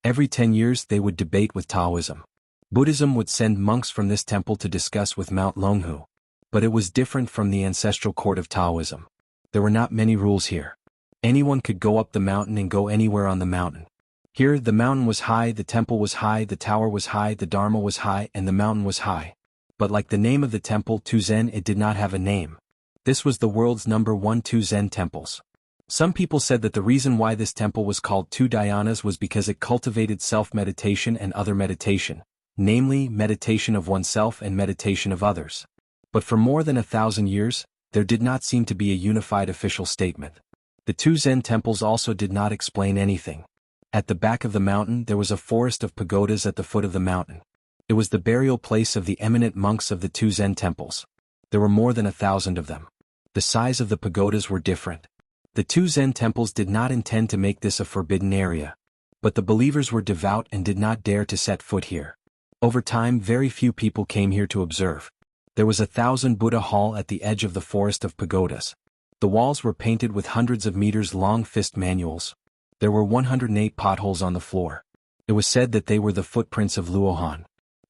Every 10 years they would debate with Taoism. Buddhism would send monks from this temple to discuss with Mount Longhu. But it was different from the ancestral court of Taoism. There were not many rules here. Anyone could go up the mountain and go anywhere on the mountain. Here, the mountain was high, the temple was high, the tower was high, the Dharma was high, and the mountain was high. But like the name of the temple, Tuzen, it did not have a name. This was the world's number 1 Tuzen temples. Some people said that the reason why this temple was called 2 Dhyanas was because it cultivated self-meditation and other meditation, namely meditation of oneself and meditation of others. But for more than 1,000 years, there did not seem to be a unified official statement. The 2 Zen temples also did not explain anything. At the back of the mountain there was a forest of pagodas at the foot of the mountain. It was the burial place of the eminent monks of the 2 Zen temples. There were more than 1,000 of them. The size of the pagodas were different. The 2 Zen temples did not intend to make this a forbidden area. But the believers were devout and did not dare to set foot here. Over time, very few people came here to observe. There was a 1,000 Buddha hall at the edge of the forest of pagodas. The walls were painted with hundreds of meters-long fist manuals. There were 108 potholes on the floor. It was said that they were the footprints of Luohan.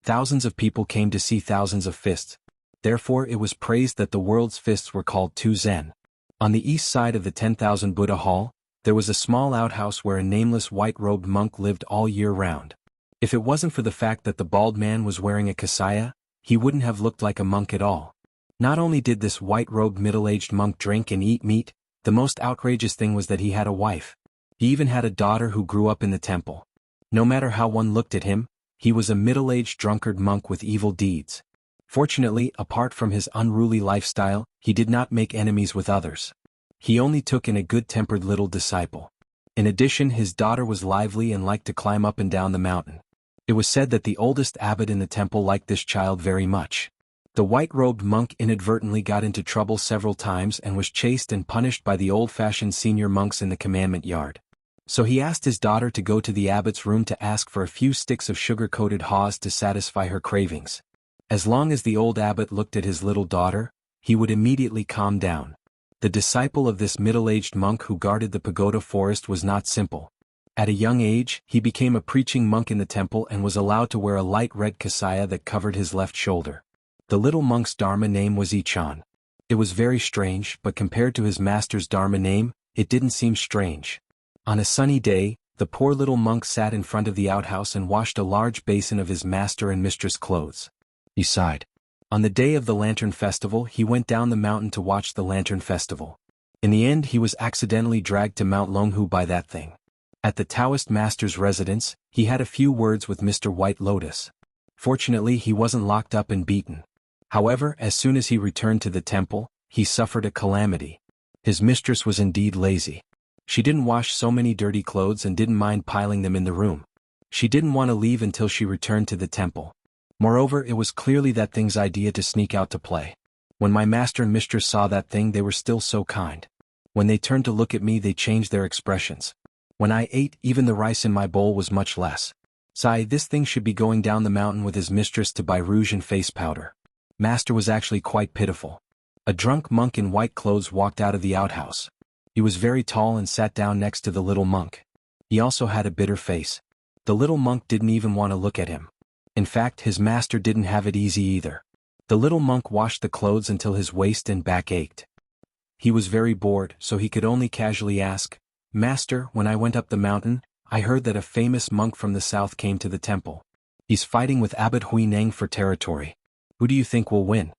Thousands of people came to see thousands of fists. Therefore it was praised that the world's fists were called Tu Zen. On the east side of the 10,000 Buddha Hall, there was a small outhouse where a nameless white-robed monk lived all year round. If it wasn't for the fact that the bald man was wearing a kasaya, he wouldn't have looked like a monk at all. Not only did this white-robed middle-aged monk drink and eat meat, the most outrageous thing was that he had a wife. He even had a daughter who grew up in the temple. No matter how one looked at him, he was a middle-aged drunkard monk with evil deeds. Fortunately, apart from his unruly lifestyle, he did not make enemies with others. He only took in a good-tempered little disciple. In addition, his daughter was lively and liked to climb up and down the mountain. It was said that the oldest abbot in the temple liked this child very much. The white-robed monk inadvertently got into trouble several times and was chased and punished by the old-fashioned senior monks in the commandment yard. So he asked his daughter to go to the abbot's room to ask for a few sticks of sugar-coated haws to satisfy her cravings. As long as the old abbot looked at his little daughter, he would immediately calm down. The disciple of this middle-aged monk who guarded the pagoda forest was not simple. At a young age, he became a preaching monk in the temple and was allowed to wear a light red kasaya that covered his left shoulder. The little monk's dharma name was Ichan. It was very strange, but compared to his master's dharma name, it didn't seem strange. On a sunny day, the poor little monk sat in front of the outhouse and washed a large basin of his master and mistress' clothes. He sighed. On the day of the Lantern Festival, he went down the mountain to watch the Lantern Festival. In the end, he was accidentally dragged to Mount Longhu by that thing. At the Taoist master's residence, he had a few words with Mr. White Lotus. Fortunately, he wasn't locked up and beaten. However, as soon as he returned to the temple, he suffered a calamity. His mistress was indeed lazy. She didn't wash so many dirty clothes and didn't mind piling them in the room. She didn't want to leave until she returned to the temple. Moreover, it was clearly that thing's idea to sneak out to play. When my master and mistress saw that thing, they were still so kind. When they turned to look at me, they changed their expressions. When I ate, even the rice in my bowl was much less. Sigh, this thing should be going down the mountain with his mistress to buy rouge and face powder. Master was actually quite pitiful. A drunk monk in white clothes walked out of the outhouse. He was very tall and sat down next to the little monk. He also had a bitter face. The little monk didn't even want to look at him. In fact, his master didn't have it easy either. The little monk washed the clothes until his waist and back ached. He was very bored, so he could only casually ask, "Master, when I went up the mountain, I heard that a famous monk from the south came to the temple. He's fighting with Abbot Huineng for territory. Who do you think will win?"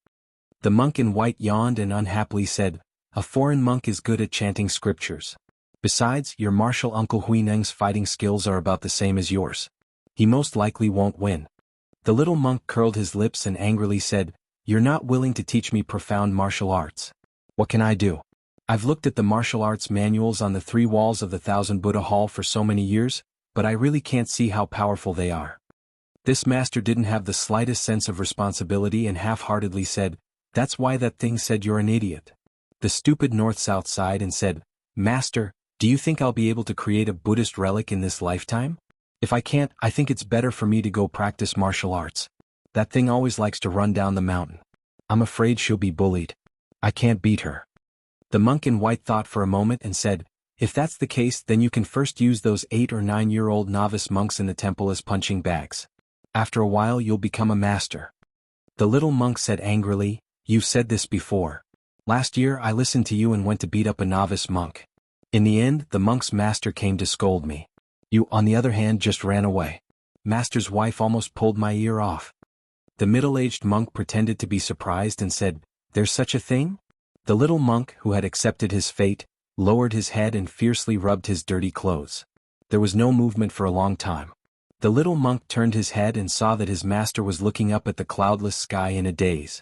The monk in white yawned and unhappily said, "A foreign monk is good at chanting scriptures. Besides, your martial uncle Huineng's fighting skills are about the same as yours. He most likely won't win." The little monk curled his lips and angrily said, "You're not willing to teach me profound martial arts. What can I do? I've looked at the martial arts manuals on the 3 walls of the 1000 Buddha Hall for so many years, but I really can't see how powerful they are." This master didn't have the slightest sense of responsibility and half-heartedly said, "That's why that thing said you're an idiot." The stupid north-south sighed and said, "Master, do you think I'll be able to create a Buddhist relic in this lifetime? If I can't, I think it's better for me to go practice martial arts. That thing always likes to run down the mountain. I'm afraid she'll be bullied. I can't beat her." The monk in white thought for a moment and said, "If that's the case, then you can first use those 8 or 9-year-old novice monks in the temple as punching bags. After a while you'll become a master." The little monk said angrily, "You've said this before. Last year I listened to you and went to beat up a novice monk. In the end, the monk's master came to scold me. You, on the other hand, just ran away. Master's wife almost pulled my ear off." The middle-aged monk pretended to be surprised and said, "There's such a thing?" The little monk, who had accepted his fate, lowered his head and fiercely rubbed his dirty clothes. There was no movement for a long time. The little monk turned his head and saw that his master was looking up at the cloudless sky in a daze.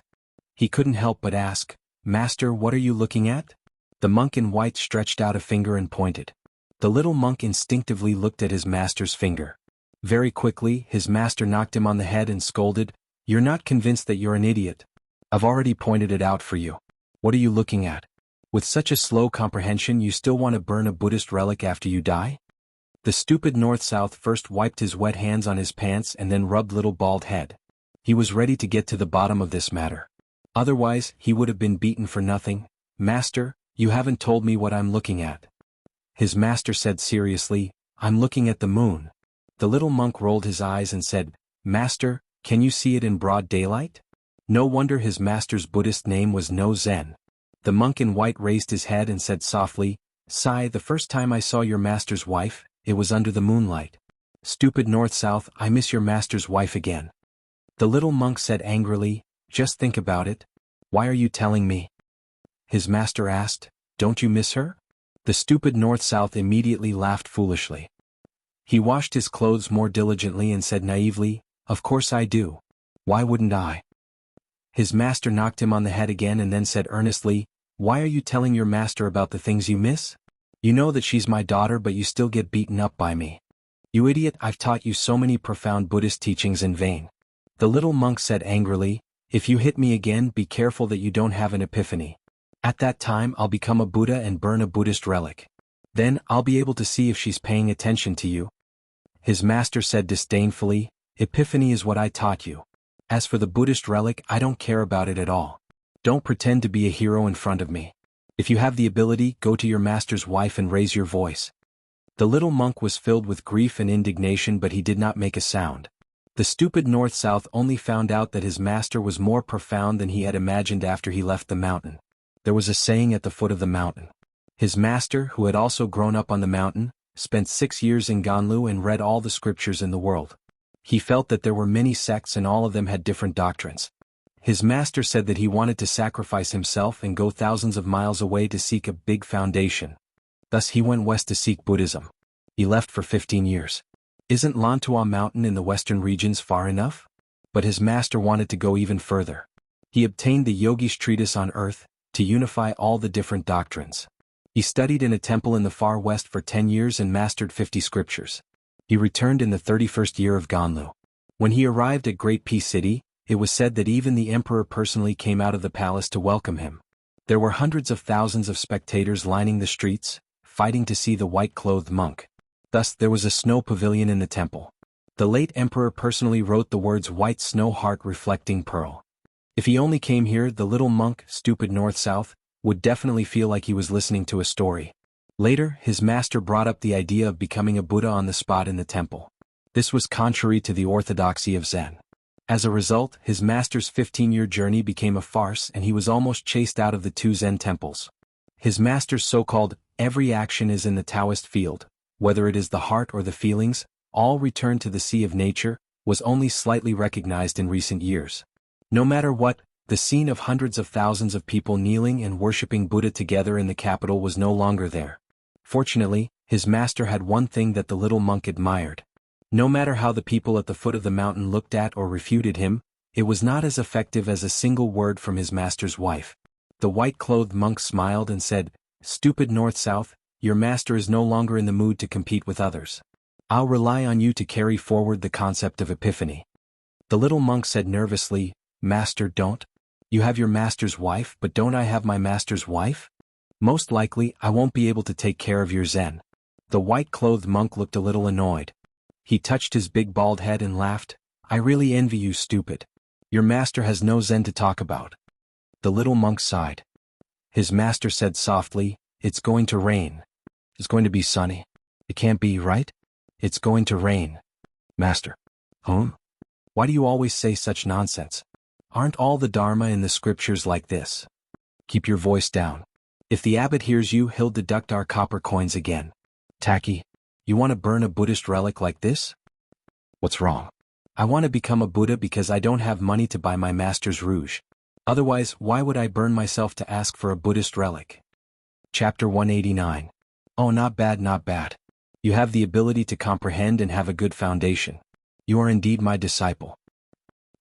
He couldn't help but ask, "Master, what are you looking at?" The monk in white stretched out a finger and pointed. The little monk instinctively looked at his master's finger. Very quickly, his master knocked him on the head and scolded, "You're not convinced that you're an idiot. I've already pointed it out for you. What are you looking at? With such a slow comprehension, you still want to burn a Buddhist relic after you die?" The stupid north-south first wiped his wet hands on his pants and then rubbed little bald head. He was ready to get to the bottom of this matter. Otherwise, he would have been beaten for nothing. "Master, You haven't told me what I'm looking at. His master said seriously, I'm looking at the moon. The little monk rolled his eyes and said, Master, can you see it in broad daylight? No wonder his master's Buddhist name was No Zen. The monk in white raised his head and said softly, Sai, the first time I saw your master's wife, it was under the moonlight. Stupid north-south, I miss your master's wife again. The little monk said angrily, Just think about it. Why are you telling me? His master asked, Don't you miss her? The stupid north-south immediately laughed foolishly. He washed his clothes more diligently and said naively, Of course I do. Why wouldn't I? His master knocked him on the head again and then said earnestly, Why are you telling your master about the things you miss? You know that she's my daughter, but you still get beaten up by me. You idiot, I've taught you so many profound Buddhist teachings in vain. The little monk said angrily, If you hit me again, be careful that you don't have an epiphany. At that time I'll become a Buddha and burn a Buddhist relic. Then I'll be able to see if she's paying attention to you. His master said disdainfully, Epiphany is what I taught you. As for the Buddhist relic, I don't care about it at all. Don't pretend to be a hero in front of me. If you have the ability, go to your master's wife and raise your voice. The little monk was filled with grief and indignation, but he did not make a sound. The stupid north-south only found out that his master was more profound than he had imagined after he left the mountain. There was a saying at the foot of the mountain. His master, who had also grown up on the mountain, spent 6 years in Jianghu and read all the scriptures in the world. He felt that there were many sects and all of them had different doctrines. His master said that he wanted to sacrifice himself and go thousands of miles away to seek a big foundation. Thus he went west to seek Buddhism. He left for 15 years. Isn't Lantua Mountain in the western regions far enough? But his master wanted to go even further. He obtained the Yogi's treatise on earth, to unify all the different doctrines. He studied in a temple in the far west for 10 years and mastered 50 scriptures. He returned in the 31st year of Jianghu. When he arrived at Great Peace City, it was said that even the emperor personally came out of the palace to welcome him. There were hundreds of thousands of spectators lining the streets, fighting to see the white-clothed monk. Thus there was a snow pavilion in the temple. The late emperor personally wrote the words white snow heart reflecting pearl. If he only came here, the little monk, stupid north-south, would definitely feel like he was listening to a story. Later, his master brought up the idea of becoming a Buddha on the spot in the temple. This was contrary to the orthodoxy of Zen. As a result, his master's 15-year journey became a farce and he was almost chased out of the 2 Zen temples. His master's so-called, every action is in the Taoist field, whether it is the heart or the feelings, all return to the sea of nature, was only slightly recognized in recent years. No matter what, the scene of hundreds of thousands of people kneeling and worshipping Buddha together in the capital was no longer there. Fortunately, his master had one thing that the little monk admired. No matter how the people at the foot of the mountain looked at or refuted him, it was not as effective as a single word from his master's wife. The white-clothed monk smiled and said, Stupid north-south, your master is no longer in the mood to compete with others. I'll rely on you to carry forward the concept of epiphany. The little monk said nervously, Master, don't. You have your master's wife, but don't I have my master's wife? Most likely, I won't be able to take care of your Zen. The white-clothed monk looked a little annoyed. He touched his big bald head and laughed, I really envy you, stupid. Your master has no Zen to talk about. The little monk sighed. His master said softly, It's going to rain. It's going to be sunny. It can't be, right? It's going to rain. Master. Why do you always say such nonsense? Aren't all the Dharma in the scriptures like this? Keep your voice down. If the abbot hears you, he'll deduct our copper coins again. Tacky. You want to burn a Buddhist relic like this? What's wrong? I want to become a Buddha because I don't have money to buy my master's rouge. Otherwise, why would I burn myself to ask for a Buddhist relic? Chapter 189. Oh, not bad, not bad. You have the ability to comprehend and have a good foundation. You are indeed my disciple.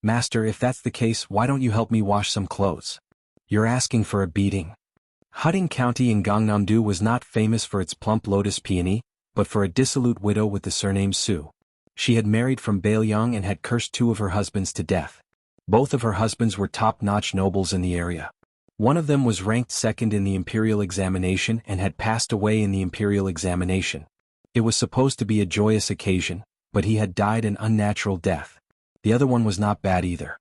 Master, if that's the case, why don't you help me wash some clothes? You're asking for a beating. Huding County in Gangnam-do was not famous for its plump lotus peony, but for a dissolute widow with the surname Su. She had married from Baelyang and had cursed 2 of her husbands to death. Both of her husbands were top-notch nobles in the area. One of them was ranked second in the imperial examination and had passed away in the imperial examination. It was supposed to be a joyous occasion, but he had died an unnatural death. The other one was not bad either.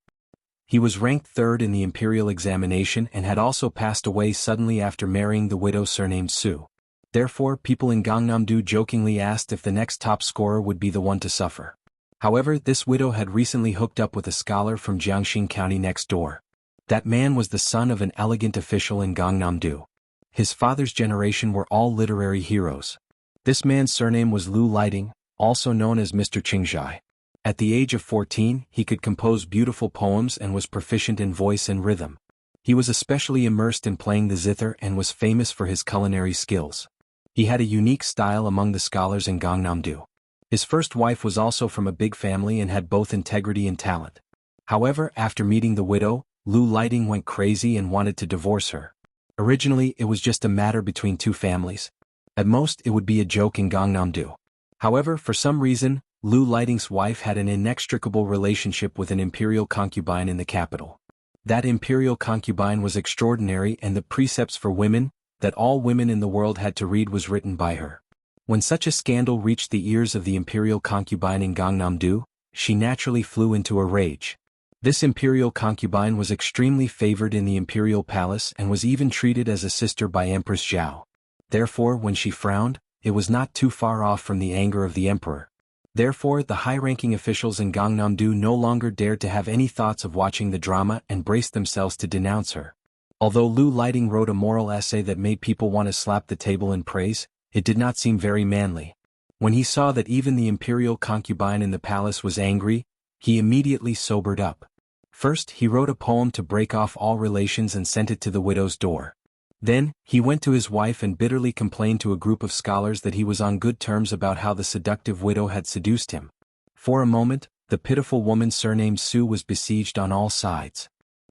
He was ranked third in the imperial examination and had also passed away suddenly after marrying the widow surnamed Su. Therefore, people in Gangnam-do jokingly asked if the next top scorer would be the one to suffer. However, this widow had recently hooked up with a scholar from Jianghu County next door. That man was the son of an elegant official in Gangnam-do. His father's generation were all literary heroes. This man's surname was Lu Lighting, also known as Mr. Qingzhai. At the age of 14, he could compose beautiful poems and was proficient in voice and rhythm. He was especially immersed in playing the zither and was famous for his culinary skills. He had a unique style among the scholars in Gangnam-do. His first wife was also from a big family and had both integrity and talent. However, after meeting the widow, Lu Lighting went crazy and wanted to divorce her. Originally, it was just a matter between two families. At most, it would be a joke in Gangnam-do. However, for some reason, Lu Lighting's wife had an inextricable relationship with an imperial concubine in the capital. That imperial concubine was extraordinary, and the precepts for women, that all women in the world had to read, was written by her. When such a scandal reached the ears of the imperial concubine in Gangnam-do, she naturally flew into a rage. This imperial concubine was extremely favored in the imperial palace and was even treated as a sister by Empress Zhao. Therefore, when she frowned, it was not too far off from the anger of the emperor. Therefore, the high-ranking officials in Gangnam-do no longer dared to have any thoughts of watching the drama and braced themselves to denounce her. Although Lu Lighting wrote a moral essay that made people want to slap the table in praise, it did not seem very manly. When he saw that even the imperial concubine in the palace was angry, he immediately sobered up. First, he wrote a poem to break off all relations and sent it to the widow's door. Then, he went to his wife and bitterly complained to a group of scholars that he was on good terms about how the seductive widow had seduced him. For a moment, the pitiful woman surnamed Su was besieged on all sides.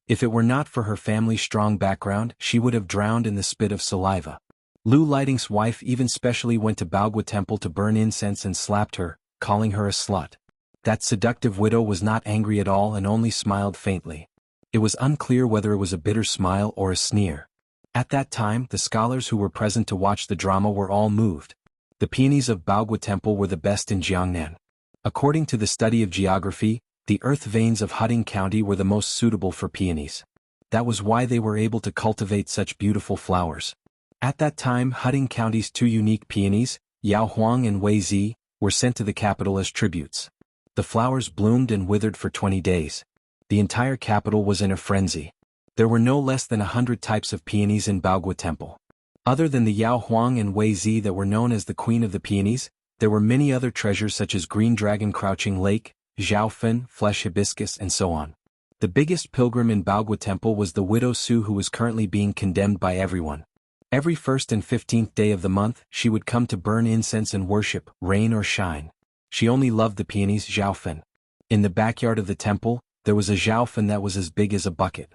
If it were not for her family's strong background, she would have drowned in the spit of saliva. Lu Lighting's wife even specially went to Baogua Temple to burn incense and slapped her, calling her a slut. That seductive widow was not angry at all and only smiled faintly. It was unclear whether it was a bitter smile or a sneer. At that time, the scholars who were present to watch the drama were all moved. The peonies of Baogua Temple were the best in Jiangnan. According to the study of geography, the earth veins of Huding County were the most suitable for peonies. That was why they were able to cultivate such beautiful flowers. At that time, Huding County's two unique peonies, Yao Huang and Wei Zi, were sent to the capital as tributes. The flowers bloomed and withered for 20 days. The entire capital was in a frenzy. There were no less than 100 types of peonies in Baogua Temple. Other than the Yao Huang and Wei Zi that were known as the queen of the peonies, there were many other treasures such as green dragon crouching lake, Zhaofen, flesh hibiscus, and so on. The biggest pilgrim in Baogua Temple was the widow Su, who was currently being condemned by everyone. Every 1st and 15th day of the month, she would come to burn incense and worship, rain or shine. She only loved the peonies Zhaofen. In the backyard of the temple, there was a Zhaofen that was as big as a bucket.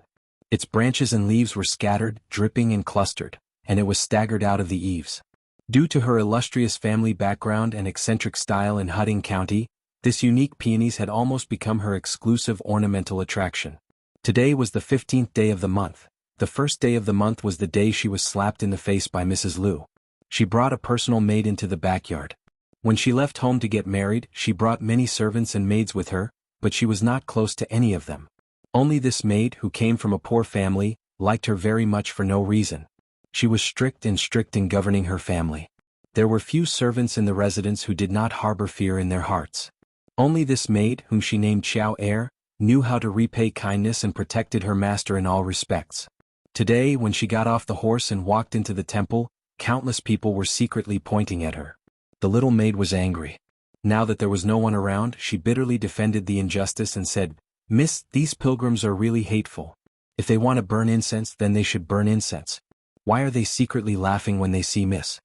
Its branches and leaves were scattered, dripping and clustered, and it was staggered out of the eaves. Due to her illustrious family background and eccentric style in Huding County, this unique peonies had almost become her exclusive ornamental attraction. Today was the 15th day of the month. The first day of the month was the day she was slapped in the face by Mrs. Lu. She brought a personal maid into the backyard. When she left home to get married, she brought many servants and maids with her, but she was not close to any of them. Only this maid, who came from a poor family, liked her very much for no reason. She was strict in governing her family. There were few servants in the residence who did not harbor fear in their hearts. Only this maid, whom she named Xiao Er, knew how to repay kindness and protected her master in all respects. Today, when she got off the horse and walked into the temple, countless people were secretly pointing at her. The little maid was angry. Now that there was no one around, she bitterly defended the injustice and said, "Miss, these pilgrims are really hateful. If they want to burn incense, then they should burn incense. Why are they secretly laughing when they see Miss?"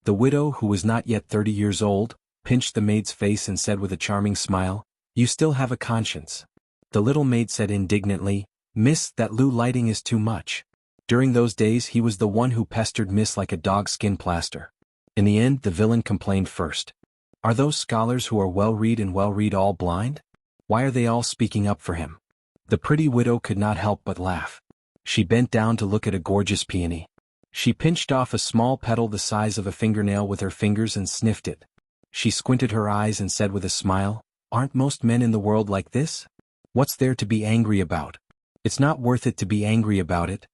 The widow, who was not yet 30 years old, pinched the maid's face and said with a charming smile, "You still have a conscience." The little maid said indignantly, "Miss, that Lu Lighting is too much." During those days he was the one who pestered Miss like a dog's skin plaster. In the end, the villain complained first. "Are those scholars who are well-read all blind? Why are they all speaking up for him?" The pretty widow could not help but laugh. She bent down to look at a gorgeous peony. She pinched off a small petal the size of a fingernail with her fingers and sniffed it. She squinted her eyes and said with a smile, "Aren't most men in the world like this? What's there to be angry about?" It's not worth it to be angry about it.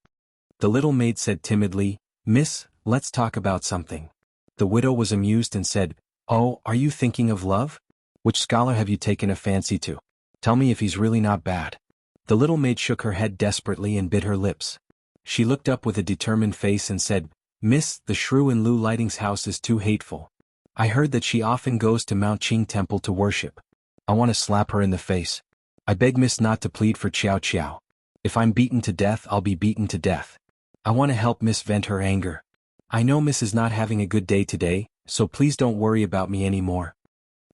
The little maid said timidly, Miss, let's talk about something. The widow was amused and said, Oh, are you thinking of love? Which scholar have you taken a fancy to? Tell me if he's really not bad. The little maid shook her head desperately and bit her lips. She looked up with a determined face and said, Miss, the shrew in Lu Lighting's house is too hateful. I heard that she often goes to Mount Qing Temple to worship. I want to slap her in the face. I beg Miss not to plead for Xiao. If I'm beaten to death, I'll be beaten to death. I want to help Miss vent her anger. I know Miss is not having a good day today, so please don't worry about me anymore.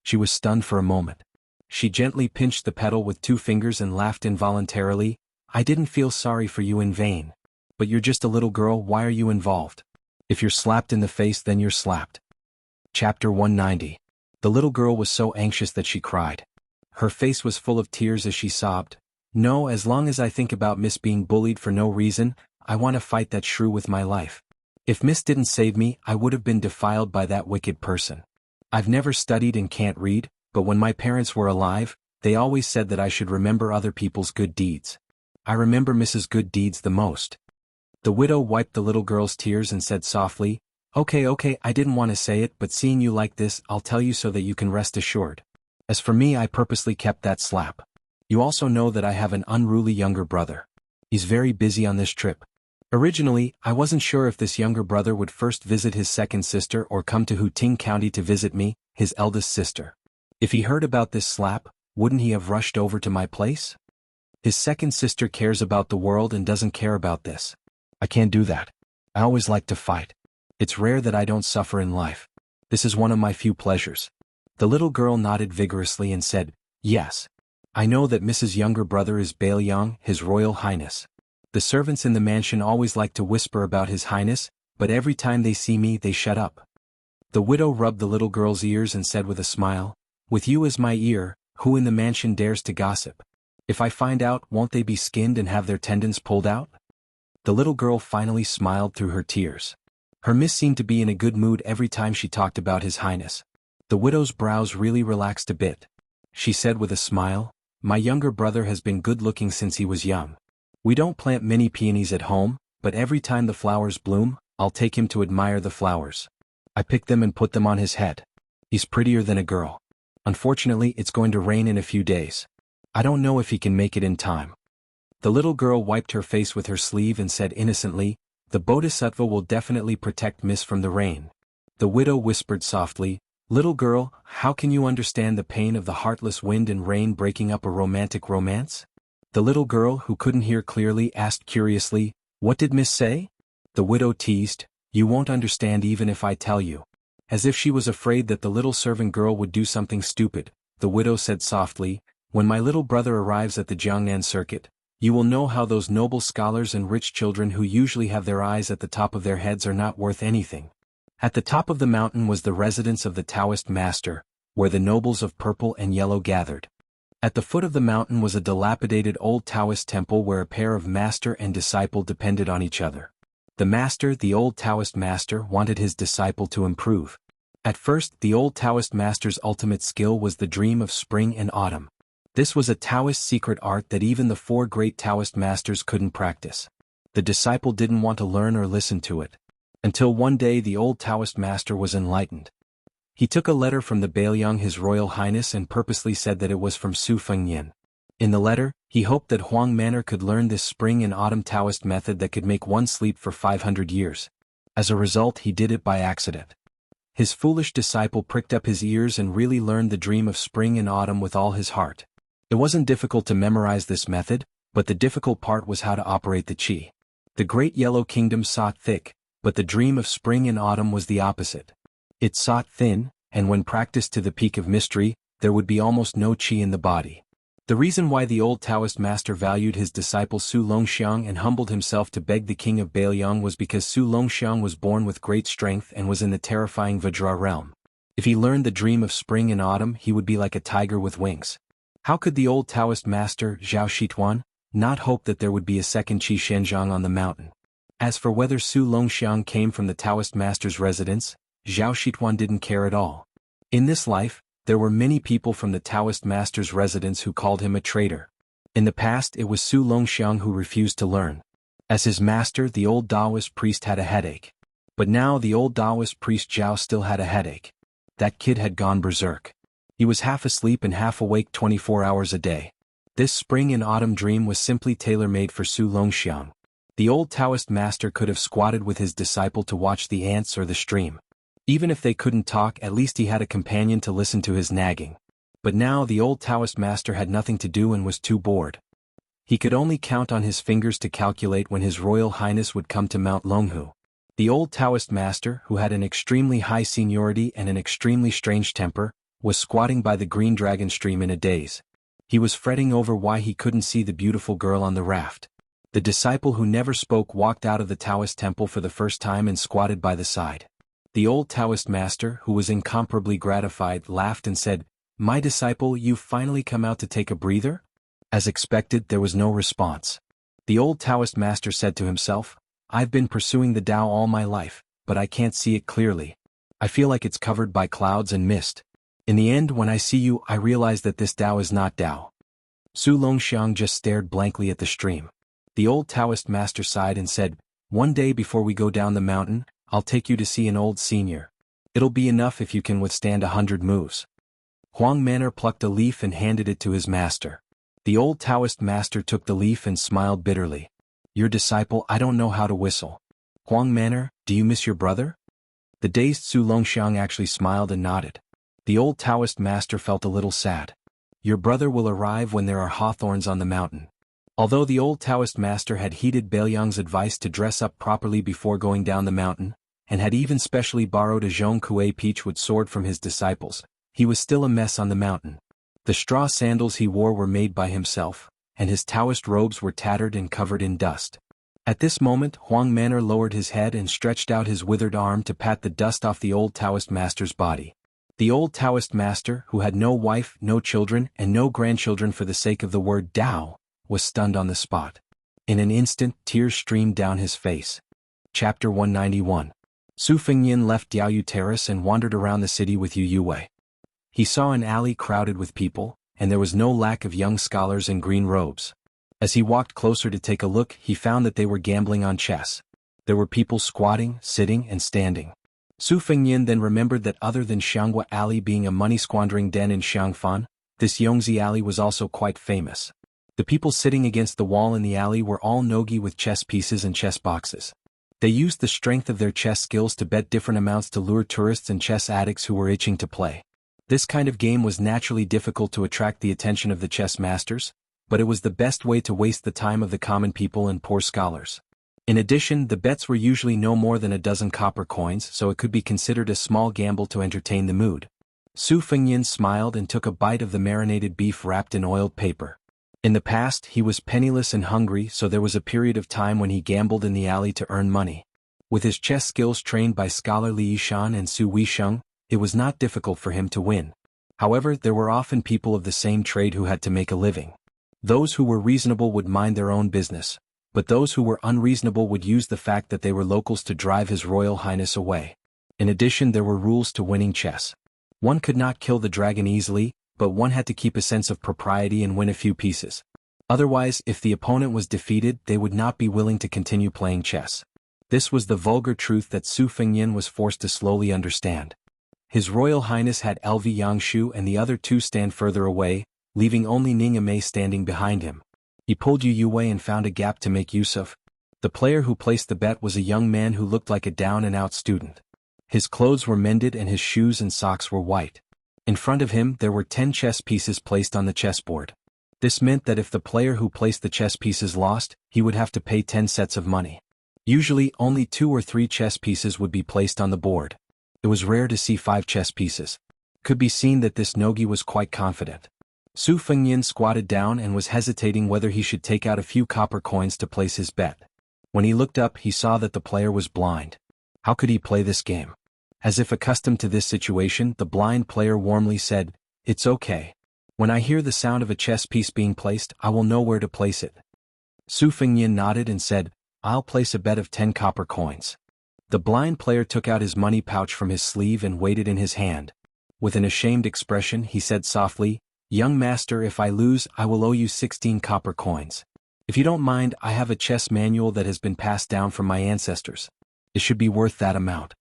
She was stunned for a moment. She gently pinched the pedal with 2 fingers and laughed involuntarily. I didn't feel sorry for you in vain. But you're just a little girl, why are you involved? If you're slapped in the face, then you're slapped. Chapter 190. The little girl was so anxious that she cried. Her face was full of tears as she sobbed. No, as long as I think about Miss being bullied for no reason, I want to fight that shrew with my life. If Miss didn't save me, I would have been defiled by that wicked person. I've never studied and can't read, but when my parents were alive, they always said that I should remember other people's good deeds. I remember Miss's good deeds the most. The widow wiped the little girl's tears and said softly, Okay, I didn't want to say it, but seeing you like this, I'll tell you so that you can rest assured. As for me, I purposely kept that slap. You also know that I have an unruly younger brother. He's very busy on this trip. Originally, I wasn't sure if this younger brother would first visit his second sister or come to Huting County to visit me, his eldest sister. If he heard about this slap, wouldn't he have rushed over to my place? His second sister cares about the world and doesn't care about this. I can't do that. I always like to fight. It's rare that I don't suffer in life. This is one of my few pleasures. The little girl nodded vigorously and said, Yes. I know that Mrs. younger brother is Bailiang, His Royal Highness. The servants in the mansion always like to whisper about His Highness, but every time they see me they shut up. The widow rubbed the little girl's ears and said with a smile, With you as my ear, who in the mansion dares to gossip? If I find out, won't they be skinned and have their tendons pulled out? The little girl finally smiled through her tears. Her miss seemed to be in a good mood every time she talked about His Highness. The widow's brows really relaxed a bit. She said with a smile, My younger brother has been good-looking since he was young. We don't plant many peonies at home, but every time the flowers bloom, I'll take him to admire the flowers. I pick them and put them on his head. He's prettier than a girl. Unfortunately, it's going to rain in a few days. I don't know if he can make it in time. The little girl wiped her face with her sleeve and said innocently, The Bodhisattva will definitely protect Miss from the rain. The widow whispered softly, Little girl, how can you understand the pain of the heartless wind and rain breaking up a romantic romance? The little girl, who couldn't hear clearly, asked curiously, What did Miss say? The widow teased, You won't understand even if I tell you. As if she was afraid that the little servant girl would do something stupid, the widow said softly, When my little brother arrives at the Jiangnan circuit, you will know how those noble scholars and rich children who usually have their eyes at the top of their heads are not worth anything. At the top of the mountain was the residence of the Taoist master, where the nobles of purple and yellow gathered. At the foot of the mountain was a dilapidated old Taoist temple where a pair of master and disciple depended on each other. The master, the old Taoist master, wanted his disciple to improve. At first, the old Taoist master's ultimate skill was the dream of spring and autumn. This was a Taoist secret art that even the 4 great Taoist masters couldn't practice. The disciple didn't want to learn or listen to it. Until one day the old Taoist master was enlightened. He took a letter from the Bailiang His Royal Highness and purposely said that it was from Su Fengnian. In the letter, he hoped that Huang Manor could learn this spring and autumn Taoist method that could make one sleep for 500 years. As a result, he did it by accident. His foolish disciple pricked up his ears and really learned the dream of spring and autumn with all his heart. It wasn't difficult to memorize this method, but the difficult part was how to operate the qi. The Great Yellow Kingdom sought thick, but the dream of spring and autumn was the opposite. It sought thin, and when practiced to the peak of mystery, there would be almost no qi in the body. The reason why the old Taoist master valued his disciple Su Longxiang and humbled himself to beg the king of Bailiang was because Su Longxiang was born with great strength and was in the terrifying Vajra realm. If he learned the dream of spring and autumn, he would be like a tiger with wings. How could the old Taoist master, Zhao Shituan, not hope that there would be a second Qi Shenzhong on the mountain? As for whether Su Longxiang came from the Taoist master's residence, Zhao Shituan didn't care at all. In this life, there were many people from the Taoist master's residence who called him a traitor. In the past it was Su Longxiang who refused to learn. As his master, the old Taoist priest had a headache. But now the old Taoist priest Zhao still had a headache. That kid had gone berserk. He was half asleep and half awake 24 hours a day. This spring and autumn dream was simply tailor-made for Su Longxiang. The old Taoist master could have squatted with his disciple to watch the ants or the stream. Even if they couldn't talk, at least he had a companion to listen to his nagging. But now the old Taoist master had nothing to do and was too bored. He could only count on his fingers to calculate when His Royal Highness would come to Mount Longhu. The old Taoist master, who had an extremely high seniority and an extremely strange temper, was squatting by the Green Dragon stream in a daze. He was fretting over why he couldn't see the beautiful girl on the raft. The disciple who never spoke walked out of the Taoist temple for the first time and squatted by the side. The old Taoist master, who was incomparably gratified, laughed and said, "My disciple, you've finally come out to take a breather?" As expected, there was no response. The old Taoist master said to himself, "I've been pursuing the Tao all my life, but I can't see it clearly. I feel like it's covered by clouds and mist. In the end, when I see you, I realize that this Tao is not Tao." Su Longxiang just stared blankly at the stream. The old Taoist master sighed and said, "One day before we go down the mountain, I'll take you to see an old senior. It'll be enough if you can withstand 100 moves." Huang Manor plucked a leaf and handed it to his master. The old Taoist master took the leaf and smiled bitterly. "Your disciple, I don't know how to whistle. Huang Manor, do you miss your brother?" The dazed Su Longxiang actually smiled and nodded. The old Taoist master felt a little sad. "Your brother will arrive when there are hawthorns on the mountain." Although the old Taoist master had heeded Beiliang's advice to dress up properly before going down the mountain, and had even specially borrowed a Zhongkue peachwood sword from his disciples, he was still a mess on the mountain. The straw sandals he wore were made by himself, and his Taoist robes were tattered and covered in dust. At this moment, Huang Manor lowered his head and stretched out his withered arm to pat the dust off the old Taoist master's body. The old Taoist master, who had no wife, no children, and no grandchildren for the sake of the word Tao, was stunned on the spot. In an instant, tears streamed down his face. Chapter 191. Su Fengyin left Diaoyu Terrace and wandered around the city with Yu Yue. He saw an alley crowded with people, and there was no lack of young scholars in green robes. As he walked closer to take a look, he found that they were gambling on chess. There were people squatting, sitting, and standing. Su Fengyin then remembered that other than Xianxia Alley being a money-squandering den in Xiangfan, this Yongzi Alley was also quite famous. The people sitting against the wall in the alley were all nogi with chess pieces and chess boxes. They used the strength of their chess skills to bet different amounts to lure tourists and chess addicts who were itching to play. This kind of game was naturally difficult to attract the attention of the chess masters, but it was the best way to waste the time of the common people and poor scholars. In addition, the bets were usually no more than a dozen copper coins, so it could be considered a small gamble to entertain the mood. Su Fengyin smiled and took a bite of the marinated beef wrapped in oiled paper. In the past, he was penniless and hungry, so there was a period of time when he gambled in the alley to earn money. With his chess skills trained by scholar Li Yishan and Su Weisheng, it was not difficult for him to win. However, there were often people of the same trade who had to make a living. Those who were reasonable would mind their own business, but those who were unreasonable would use the fact that they were locals to drive His Royal Highness away. In addition, there were rules to winning chess. One could not kill the dragon easily, but one had to keep a sense of propriety and win a few pieces. Otherwise, if the opponent was defeated, they would not be willing to continue playing chess. This was the vulgar truth that Su Fengyin was forced to slowly understand. His Royal Highness had LV Yangshu and the other two stand further away, leaving only Ning Amei standing behind him. He pulled Yu Yue and found a gap to make use of. The player who placed the bet was a young man who looked like a down-and-out student. His clothes were mended and his shoes and socks were white. In front of him there were 10 chess pieces placed on the chessboard. This meant that if the player who placed the chess pieces lost, he would have to pay 10 sets of money. Usually, only 2 or 3 chess pieces would be placed on the board. It was rare to see 5 chess pieces. Could be seen that this nogi was quite confident. Su Fengyin squatted down and was hesitating whether he should take out a few copper coins to place his bet. When he looked up, he saw that the player was blind. How could he play this game? As if accustomed to this situation, the blind player warmly said, "It's okay. When I hear the sound of a chess piece being placed, I will know where to place it." Su Fengyin nodded and said, "I'll place a bet of 10 copper coins." The blind player took out his money pouch from his sleeve and weighed it in his hand. With an ashamed expression, he said softly, "Young master, if I lose, I will owe you 16 copper coins. If you don't mind, I have a chess manual that has been passed down from my ancestors. It should be worth that amount."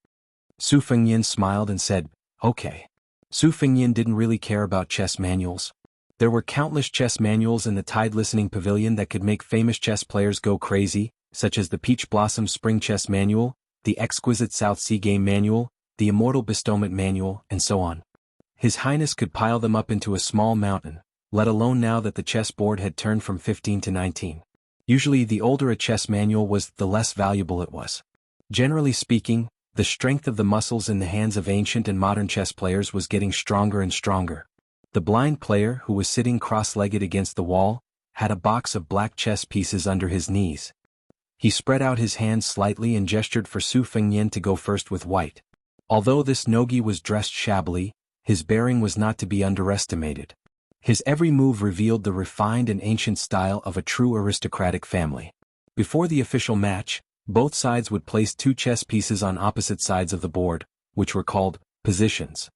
Su Fengyan smiled and said, "Okay." Su Fengyan didn't really care about chess manuals. There were countless chess manuals in the Tide Listening Pavilion that could make famous chess players go crazy, such as the Peach Blossom Spring Chess Manual, the Exquisite South Sea Game Manual, the Immortal Bestowment Manual, and so on. His Highness could pile them up into a small mountain, let alone now that the chessboard had turned from 15 to 19. Usually the older a chess manual was, the less valuable it was. Generally speaking, the strength of the muscles in the hands of ancient and modern chess players was getting stronger and stronger. The blind player, who was sitting cross-legged against the wall, had a box of black chess pieces under his knees. He spread out his hands slightly and gestured for Su Fengyan to go first with white. Although this nogi was dressed shabbily, his bearing was not to be underestimated. His every move revealed the refined and ancient style of a true aristocratic family. Before the official match, both sides would place 2 chess pieces on opposite sides of the board, which were called positions.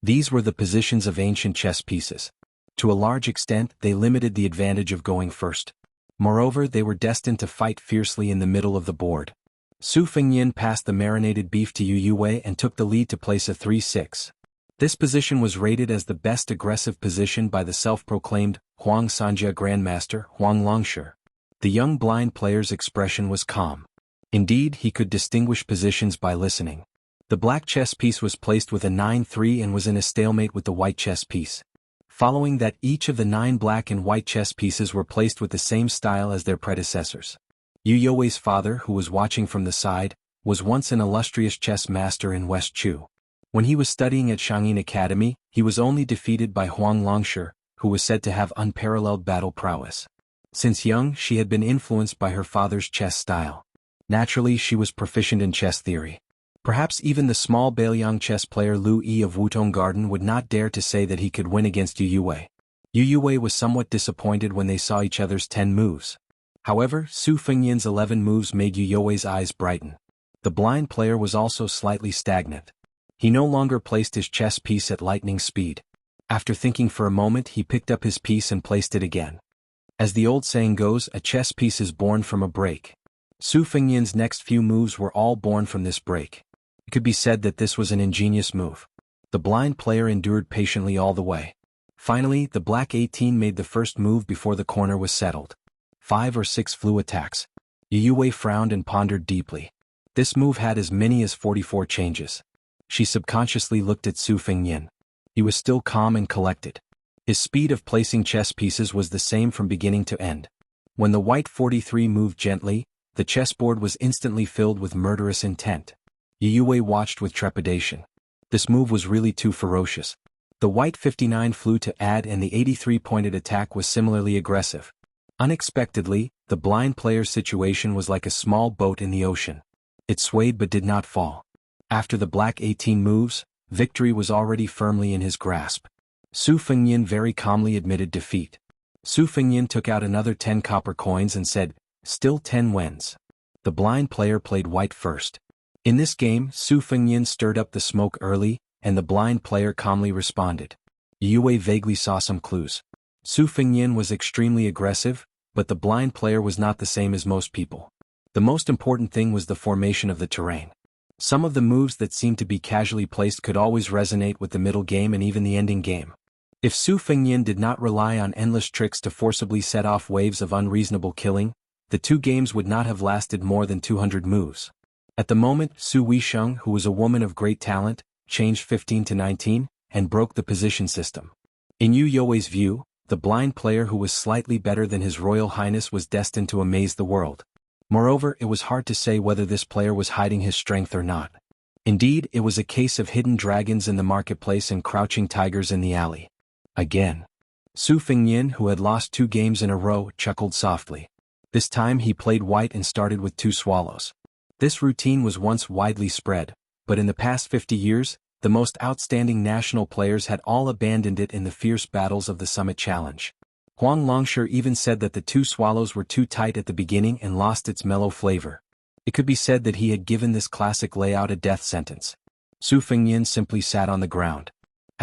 These were the positions of ancient chess pieces. To a large extent, they limited the advantage of going first. Moreover, they were destined to fight fiercely in the middle of the board. Su Fengyan passed the marinated beef to Yu Yue and took the lead to place a 3-6. This position was rated as the best aggressive position by the self-proclaimed Xianxia Grandmaster Huang Longshi. The young blind player's expression was calm. Indeed, he could distinguish positions by listening. The black chess piece was placed with a 9-3 and was in a stalemate with the white chess piece. Following that, each of the 9 black and white chess pieces were placed with the same style as their predecessors. Yu Yue's father, who was watching from the side, was once an illustrious chess master in West Chu. When he was studying at Xiangyin Academy, he was only defeated by Huang Longshi, who was said to have unparalleled battle prowess. Since young, she had been influenced by her father's chess style. Naturally, she was proficient in chess theory. Perhaps even the small Bailiang chess player Lu Yi of Wutong Garden would not dare to say that he could win against Yu Yue. Yu Yue was somewhat disappointed when they saw each other's 10 moves. However, Su Fengyan's 11 moves made Yu Yue's eyes brighten. The blind player was also slightly stagnant. He no longer placed his chess piece at lightning speed. After thinking for a moment, he picked up his piece and placed it again. As the old saying goes, a chess piece is born from a break. Su Fengyan's next few moves were all born from this break. It could be said that this was an ingenious move. The blind player endured patiently all the way. Finally, the black 18 made the first move before the corner was settled. 5 or 6 flew attacks. Yu Yue frowned and pondered deeply. This move had as many as 44 changes. She subconsciously looked at Su Fengyan. He was still calm and collected. His speed of placing chess pieces was the same from beginning to end. When the white 43 moved gently, the chessboard was instantly filled with murderous intent. Yu Yue watched with trepidation. This move was really too ferocious. The white 59 flew to add and the 83 pointed attack was similarly aggressive. Unexpectedly, the blind player's situation was like a small boat in the ocean. It swayed but did not fall. After the black 18 moves, victory was already firmly in his grasp. Su Fengyan very calmly admitted defeat. Su Fengyan took out another 10 copper coins and said, "Still 10 wins." The blind player played white first. In this game, Su Fengyan stirred up the smoke early, and the blind player calmly responded. Yu Yue vaguely saw some clues. Su Fengyan was extremely aggressive, but the blind player was not the same as most people. The most important thing was the formation of the terrain. Some of the moves that seemed to be casually placed could always resonate with the middle game and even the ending game. If Su Fengyan did not rely on endless tricks to forcibly set off waves of unreasonable killing, the 2 games would not have lasted more than 200 moves. At the moment, Su Weisheng, who was a woman of great talent, changed 15 to 19, and broke the position system. In Yu Yue's view, the blind player who was slightly better than His Royal Highness was destined to amaze the world. Moreover, it was hard to say whether this player was hiding his strength or not. Indeed, it was a case of hidden dragons in the marketplace and crouching tigers in the alley. Again. Su Fengyan, who had lost 2 games in a row, chuckled softly. This time he played white and started with 2 swallows. This routine was once widely spread, but in the past 50 years, the most outstanding national players had all abandoned it in the fierce battles of the Summit Challenge. Huang Longshi even said that the 2 swallows were too tight at the beginning and lost its mellow flavor. It could be said that he had given this classic layout a death sentence. Su Fengyan simply sat on the ground.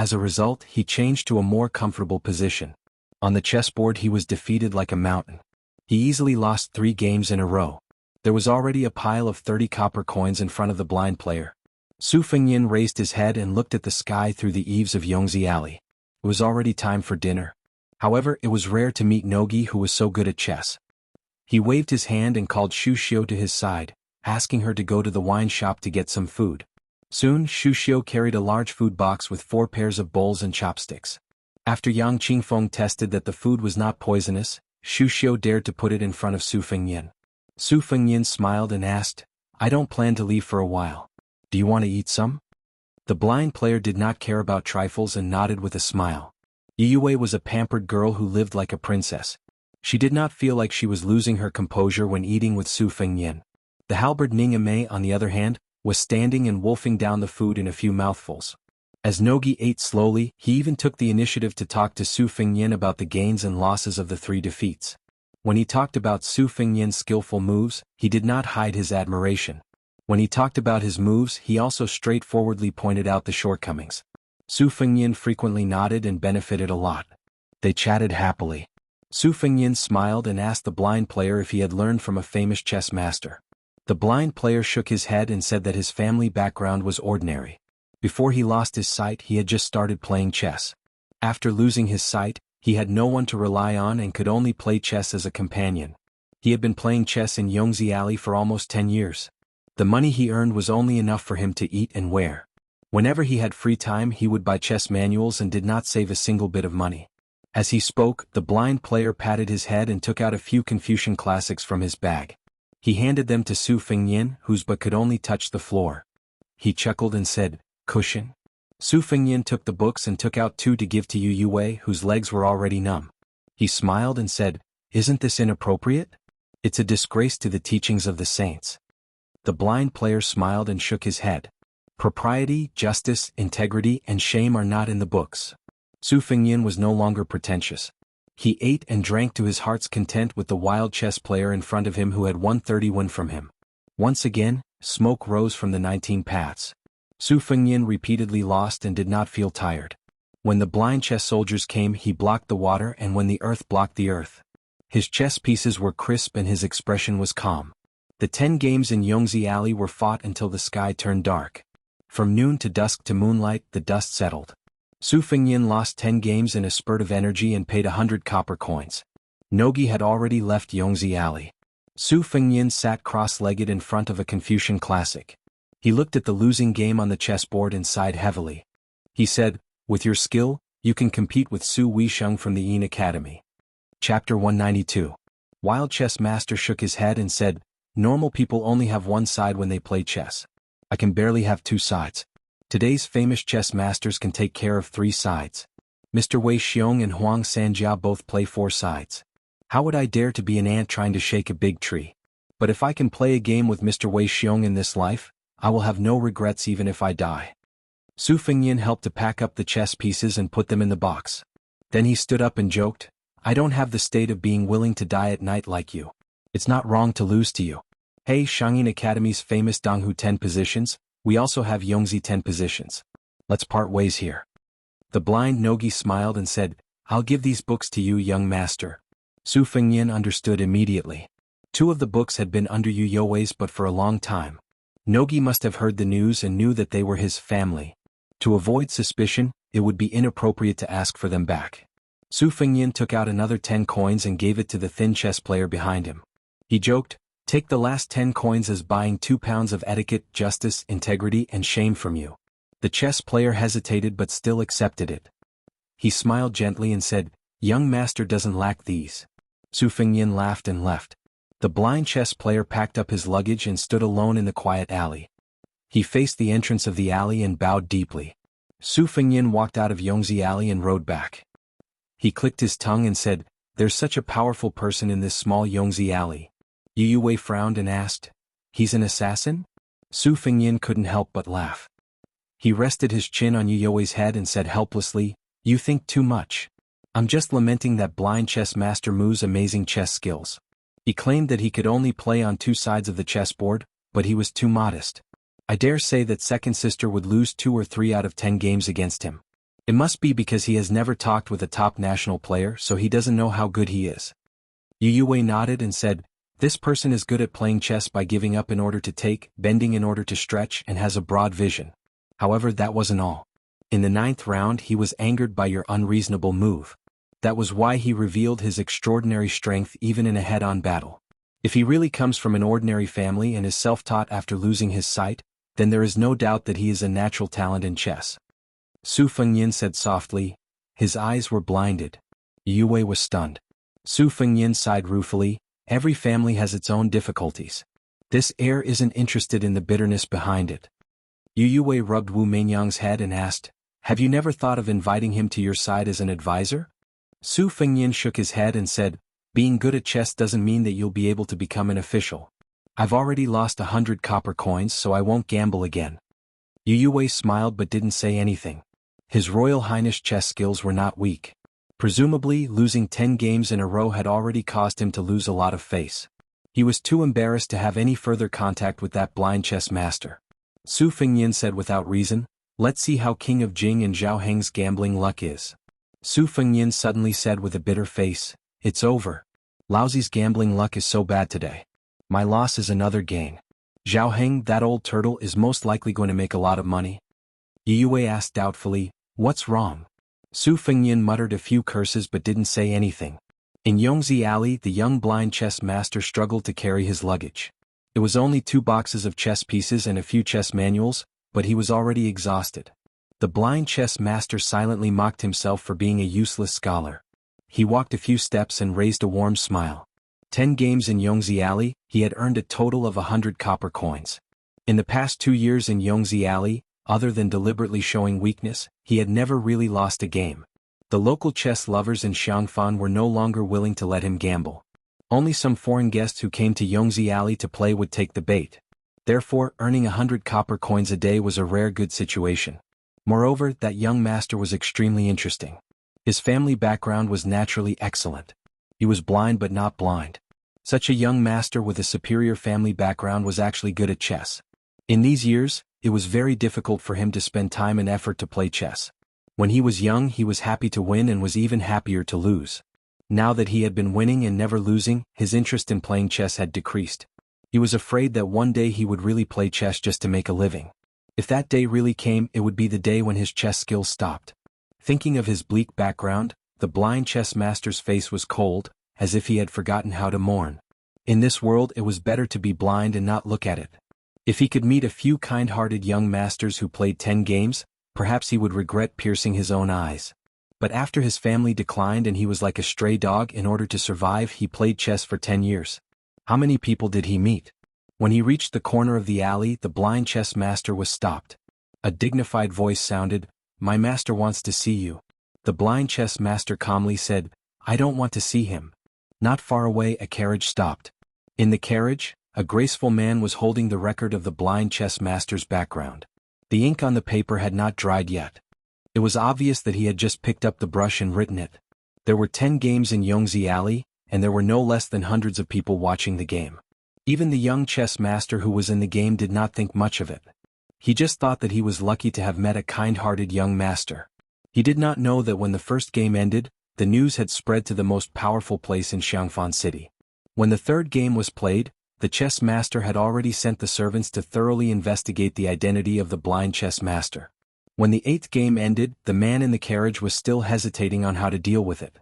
As a result, he changed to a more comfortable position. On the chessboard he was defeated like a mountain. He easily lost 3 games in a row. There was already a pile of 30 copper coins in front of the blind player. Su Fengyin raised his head and looked at the sky through the eaves of Yongzi Alley. It was already time for dinner. However, it was rare to meet Nogi who was so good at chess. He waved his hand and called Xu Xiu to his side, asking her to go to the wine shop to get some food. Soon, Xu Xiu carried a large food box with 4 pairs of bowls and chopsticks. After Yang Qingfeng tested that the food was not poisonous, Xu Xiu dared to put it in front of Su Fengyin. Su Fengyin smiled and asked, "I don't plan to leave for a while. Do you want to eat some?" The blind player did not care about trifles and nodded with a smile. Yue was a pampered girl who lived like a princess. She did not feel like she was losing her composure when eating with Su Fengyin. The halberd Ningame, on the other hand, was standing and wolfing down the food in a few mouthfuls. As Nogi ate slowly, he even took the initiative to talk to Su Fengyin about the gains and losses of the 3 defeats. When he talked about Su Fengyin's skillful moves, he did not hide his admiration. When he talked about his moves, he also straightforwardly pointed out the shortcomings. Su Fengyin frequently nodded and benefited a lot. They chatted happily. Su Fengyin smiled and asked the blind player if he had learned from a famous chess master. The blind player shook his head and said that his family background was ordinary. Before he lost his sight, he had just started playing chess. After losing his sight, he had no one to rely on and could only play chess as a companion. He had been playing chess in Yongzi Alley for almost 10 years. The money he earned was only enough for him to eat and wear. Whenever he had free time, he would buy chess manuals and did not save a single bit of money. As he spoke, the blind player patted his head and took out a few Confucian classics from his bag. He handed them to Su Fengyin, whose butt could only touch the floor. He chuckled and said, "Cushion?" Su Fengyin took the books and took out 2 to give to Yue, whose legs were already numb. He smiled and said, "Isn't this inappropriate? It's a disgrace to the teachings of the saints." The blind player smiled and shook his head. Propriety, justice, integrity, and shame are not in the books. Su Fengyin was no longer pretentious. He ate and drank to his heart's content with the wild chess player in front of him who had won 30 won from him. Once again, smoke rose from the 19 paths. Su Fengyin repeatedly lost and did not feel tired. When the blind chess soldiers came, he blocked the water, and when the earth blocked the earth. His chess pieces were crisp and his expression was calm. The 10 games in Yongzi Alley were fought until the sky turned dark. From noon to dusk to moonlight, the dust settled. Su Fengyin lost 10 games in a spurt of energy and paid 100 copper coins. Nogi had already left Yongzi Alley. Su Fengyin sat cross-legged in front of a Confucian classic. He looked at the losing game on the chessboard and sighed heavily. He said, "With your skill, you can compete with Su Weisheng from the Yin Academy." Chapter 192. Wild Chess Master shook his head and said, "Normal people only have one side when they play chess. I can barely have 2 sides. Today's famous chess masters can take care of 3 sides. Mr. Wei Xiong and Huang Sanjia both play 4 sides. How would I dare to be an ant trying to shake a big tree? But if I can play a game with Mr. Wei Xiong in this life, I will have no regrets even if I die." Su Fengyin helped to pack up the chess pieces and put them in the box. Then he stood up and joked, "I don't have the state of being willing to die at night like you. It's not wrong to lose to you. Hey, Shangyin Academy's famous Jianghu 10 positions, we also have Yongzi 10 positions. Let's part ways here." The blind Nogi smiled and said, "I'll give these books to you, young master." Su Fengyin understood immediately. 2 of the books had been under Yue's but for a long time. Nogi must have heard the news and knew that they were his family. To avoid suspicion, it would be inappropriate to ask for them back. Su Fengyin took out another 10 coins and gave it to the thin chess player behind him. He joked, "Take the last 10 coins as buying 2 pounds of etiquette, justice, integrity, and shame from you." The chess player hesitated but still accepted it. He smiled gently and said, "Young master doesn't lack these." Su Fengyin laughed and left. The blind chess player packed up his luggage and stood alone in the quiet alley. He faced the entrance of the alley and bowed deeply. Su Fengyin walked out of Yongzi Alley and rode back. He clicked his tongue and said, "There's such a powerful person in this small Yongzi Alley." Yue frowned and asked, "He's an assassin?" Su Fengyin couldn't help but laugh. He rested his chin on Yue's head and said helplessly, "You think too much. I'm just lamenting that blind chess master Mu's amazing chess skills." He claimed that he could only play on 2 sides of the chessboard, but he was too modest. I dare say that second sister would lose 2 or 3 out of 10 games against him. It must be because he has never talked with a top national player, so he doesn't know how good he is. Yu Wei nodded and said, this person is good at playing chess by giving up in order to take, bending in order to stretch, and has a broad vision. However, that wasn't all. In the 9th round he was angered by your unreasonable move. That was why he revealed his extraordinary strength even in a head-on battle. If he really comes from an ordinary family and is self-taught after losing his sight, then there is no doubt that he is a natural talent in chess. Su Fengyin said softly. His eyes were blinded. Yu Wei was stunned. Su Fengyin sighed ruefully. Every family has its own difficulties. This heir isn't interested in the bitterness behind it. Yu Wei rubbed Wu Meinyang's head and asked, have you never thought of inviting him to your side as an advisor? Su Fengyin shook his head and said, being good at chess doesn't mean that you'll be able to become an official. I've already lost 100 copper coins, so I won't gamble again. Yu Wei smiled but didn't say anything. His Royal Highness chess skills were not weak. Presumably, losing 10 games in a row had already caused him to lose a lot of face. He was too embarrassed to have any further contact with that blind chess master. Su Fengyin said without reason, let's see how King of Jing and Zhao Heng's gambling luck is. Su Fengyin suddenly said with a bitter face, it's over. Laozi's gambling luck is so bad today. My loss is another gain. Zhao Heng, that old turtle, is most likely going to make a lot of money. Yu Wei asked doubtfully, what's wrong? Su Fengyin muttered a few curses but didn't say anything. In Yongzi Alley, the young blind chess master struggled to carry his luggage. It was only 2 boxes of chess pieces and a few chess manuals, but he was already exhausted. The blind chess master silently mocked himself for being a useless scholar. He walked a few steps and raised a warm smile. 10 games in Yongzi Alley, he had earned a total of 100 copper coins. In the past 2 years in Yongzi Alley, other than deliberately showing weakness, he had never really lost a game. The local chess lovers in Xiangfan were no longer willing to let him gamble. Only some foreign guests who came to Yongzi Alley to play would take the bait. Therefore, earning 100 copper coins a day was a rare good situation. Moreover, that young master was extremely interesting. His family background was naturally excellent. He was blind but not blind. Such a young master with a superior family background was actually good at chess. In these years, it was very difficult for him to spend time and effort to play chess. When he was young, he was happy to win and was even happier to lose. Now that he had been winning and never losing, his interest in playing chess had decreased. He was afraid that one day he would really play chess just to make a living. If that day really came, it would be the day when his chess skills stopped. Thinking of his bleak background, the blind chess master's face was cold, as if he had forgotten how to mourn. In this world, it was better to be blind and not look at it. If he could meet a few kind-hearted young masters who played 10 games, perhaps he would regret piercing his own eyes. But after his family declined and he was like a stray dog, in order to survive, he played chess for 10 years. How many people did he meet? When he reached the corner of the alley, the blind chess master was stopped. A dignified voice sounded, my master wants to see you. The blind chess master calmly said, I don't want to see him. Not far away, a carriage stopped. In the carriage, a graceful man was holding the record of the blind chess master's background. The ink on the paper had not dried yet. It was obvious that he had just picked up the brush and written it. There were 10 games in Yongzi Alley, and there were no less than hundreds of people watching the game. Even the young chess master who was in the game did not think much of it. He just thought that he was lucky to have met a kind-hearted young master. He did not know that when the first game ended, the news had spread to the most powerful place in Xiangfan City. When the third game was played, the chess master had already sent the servants to thoroughly investigate the identity of the blind chess master. When the 8th game ended, the man in the carriage was still hesitating on how to deal with it.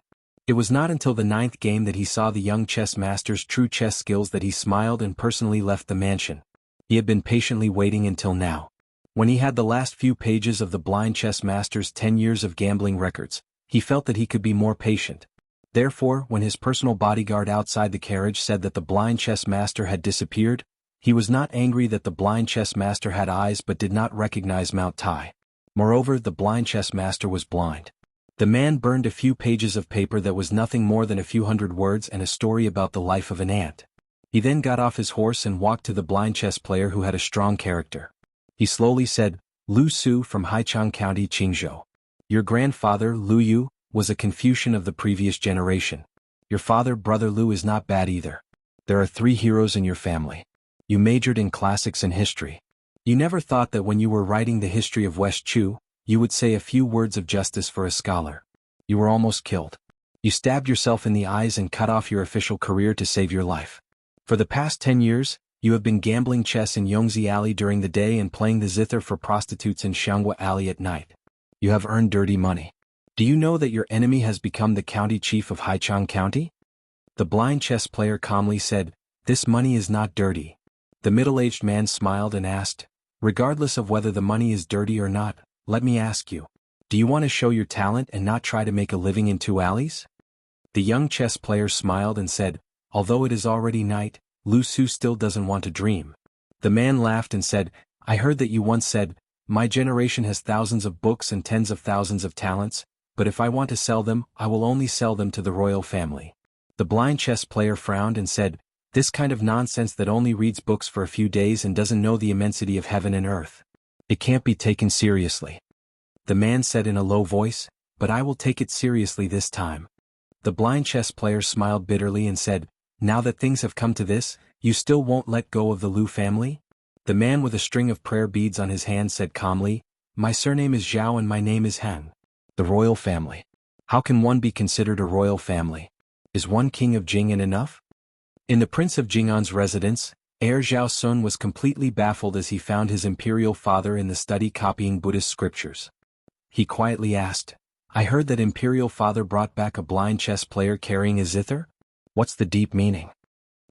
It was not until the 9th game that he saw the young chess master's true chess skills that he smiled and personally left the mansion. He had been patiently waiting until now. When he had the last few pages of the blind chess master's 10 years of gambling records, he felt that he could be more patient. Therefore, when his personal bodyguard outside the carriage said that the blind chess master had disappeared, he was not angry that the blind chess master had eyes but did not recognize Mount Tai. Moreover, the blind chess master was blind. The man burned a few pages of paper that was nothing more than a few hundred words and a story about the life of an ant. He then got off his horse and walked to the blind chess player who had a strong character. He slowly said, Lu Su from Haichang County, Qingzhou. Your grandfather, Lu Yu, was a Confucian of the previous generation. Your father, Brother Lu, is not bad either. There are 3 heroes in your family. You majored in classics and history. You never thought that when you were writing the history of West Chu, You would say a few words of justice for a scholar. You were almost killed. You stabbed yourself in the eyes and cut off your official career to save your life. For the past 10 years, you have been gambling chess in Yongzi Alley during the day and playing the zither for prostitutes in Xianxia Alley at night. You have earned dirty money. Do you know that your enemy has become the county chief of Haichang County? The blind chess player calmly said, "This money is not dirty." The middle-aged man smiled and asked, "Regardless of whether the money is dirty or not, let me ask you, do you want to show your talent and not try to make a living in 2 alleys?" The young chess player smiled and said, "Although it is already night, Lu Su still doesn't want to dream." The man laughed and said, "I heard that you once said, 'My generation has thousands of books and tens of thousands of talents, but if I want to sell them, I will only sell them to the royal family.'" The blind chess player frowned and said, "This kind of nonsense that only reads books for a few days and doesn't know the immensity of heaven and earth. It can't be taken seriously." The man said in a low voice, "But I will take it seriously this time." The blind chess player smiled bitterly and said, "Now that things have come to this, you still won't let go of the Lu family?" The man with a string of prayer beads on his hand said calmly, "My surname is Zhao and my name is Han." The royal family. How can one be considered a royal family? Is one king of Jing'an enough? In the Prince of Jing'an's residence, heir Zhao Sun was completely baffled as he found his imperial father in the study copying Buddhist scriptures. He quietly asked, "I heard that imperial father brought back a blind chess player carrying a zither? What's the deep meaning?"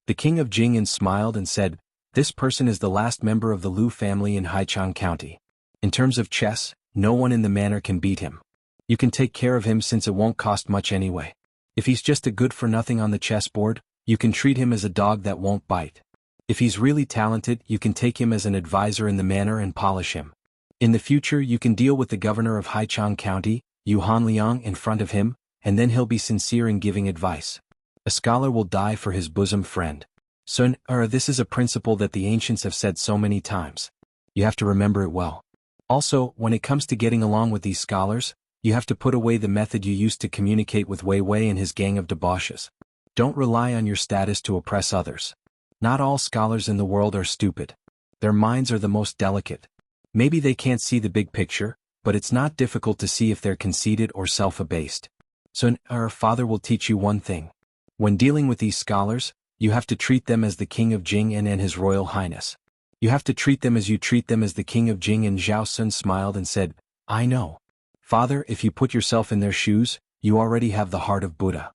The king of Jing'an smiled and said, "This person is the last member of the Lu family in Haichang County. In terms of chess, no one in the manor can beat him. You can take care of him since it won't cost much anyway. If he's just a good-for-nothing on the chessboard, you can treat him as a dog that won't bite. If he's really talented, you can take him as an advisor in the manor and polish him. In the future you can deal with the governor of Haichang County, Yu Hanliang, in front of him, and then he'll be sincere in giving advice. A scholar will die for his bosom friend. This is a principle that the ancients have said so many times. You have to remember it well. Also, when it comes to getting along with these scholars, you have to put away the method you used to communicate with Wei Wei and his gang of debauches. Don't rely on your status to oppress others. Not all scholars in the world are stupid. Their minds are the most delicate. Maybe they can't see the big picture, but it's not difficult to see if they're conceited or self-abased. So our father will teach you one thing. When dealing with these scholars, you have to treat them as the king of Jing'an and his royal highness. You have to treat them as you treat them as the king of Jing'an." Zhao Sun smiled and said, "I know. Father, if you put yourself in their shoes, you already have the heart of Buddha."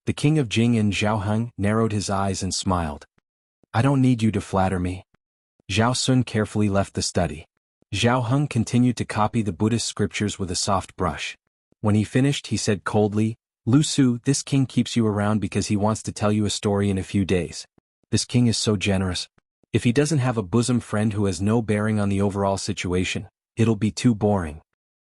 The king of Jing'an, Zhao Heng, narrowed his eyes and smiled. "I don't need you to flatter me." Zhao Sun carefully left the study. Zhao Heng continued to copy the Buddhist scriptures with a soft brush. When he finished, he said coldly, "Lu Su, this king keeps you around because he wants to tell you a story in a few days. This king is so generous. If he doesn't have a bosom friend who has no bearing on the overall situation, it'll be too boring."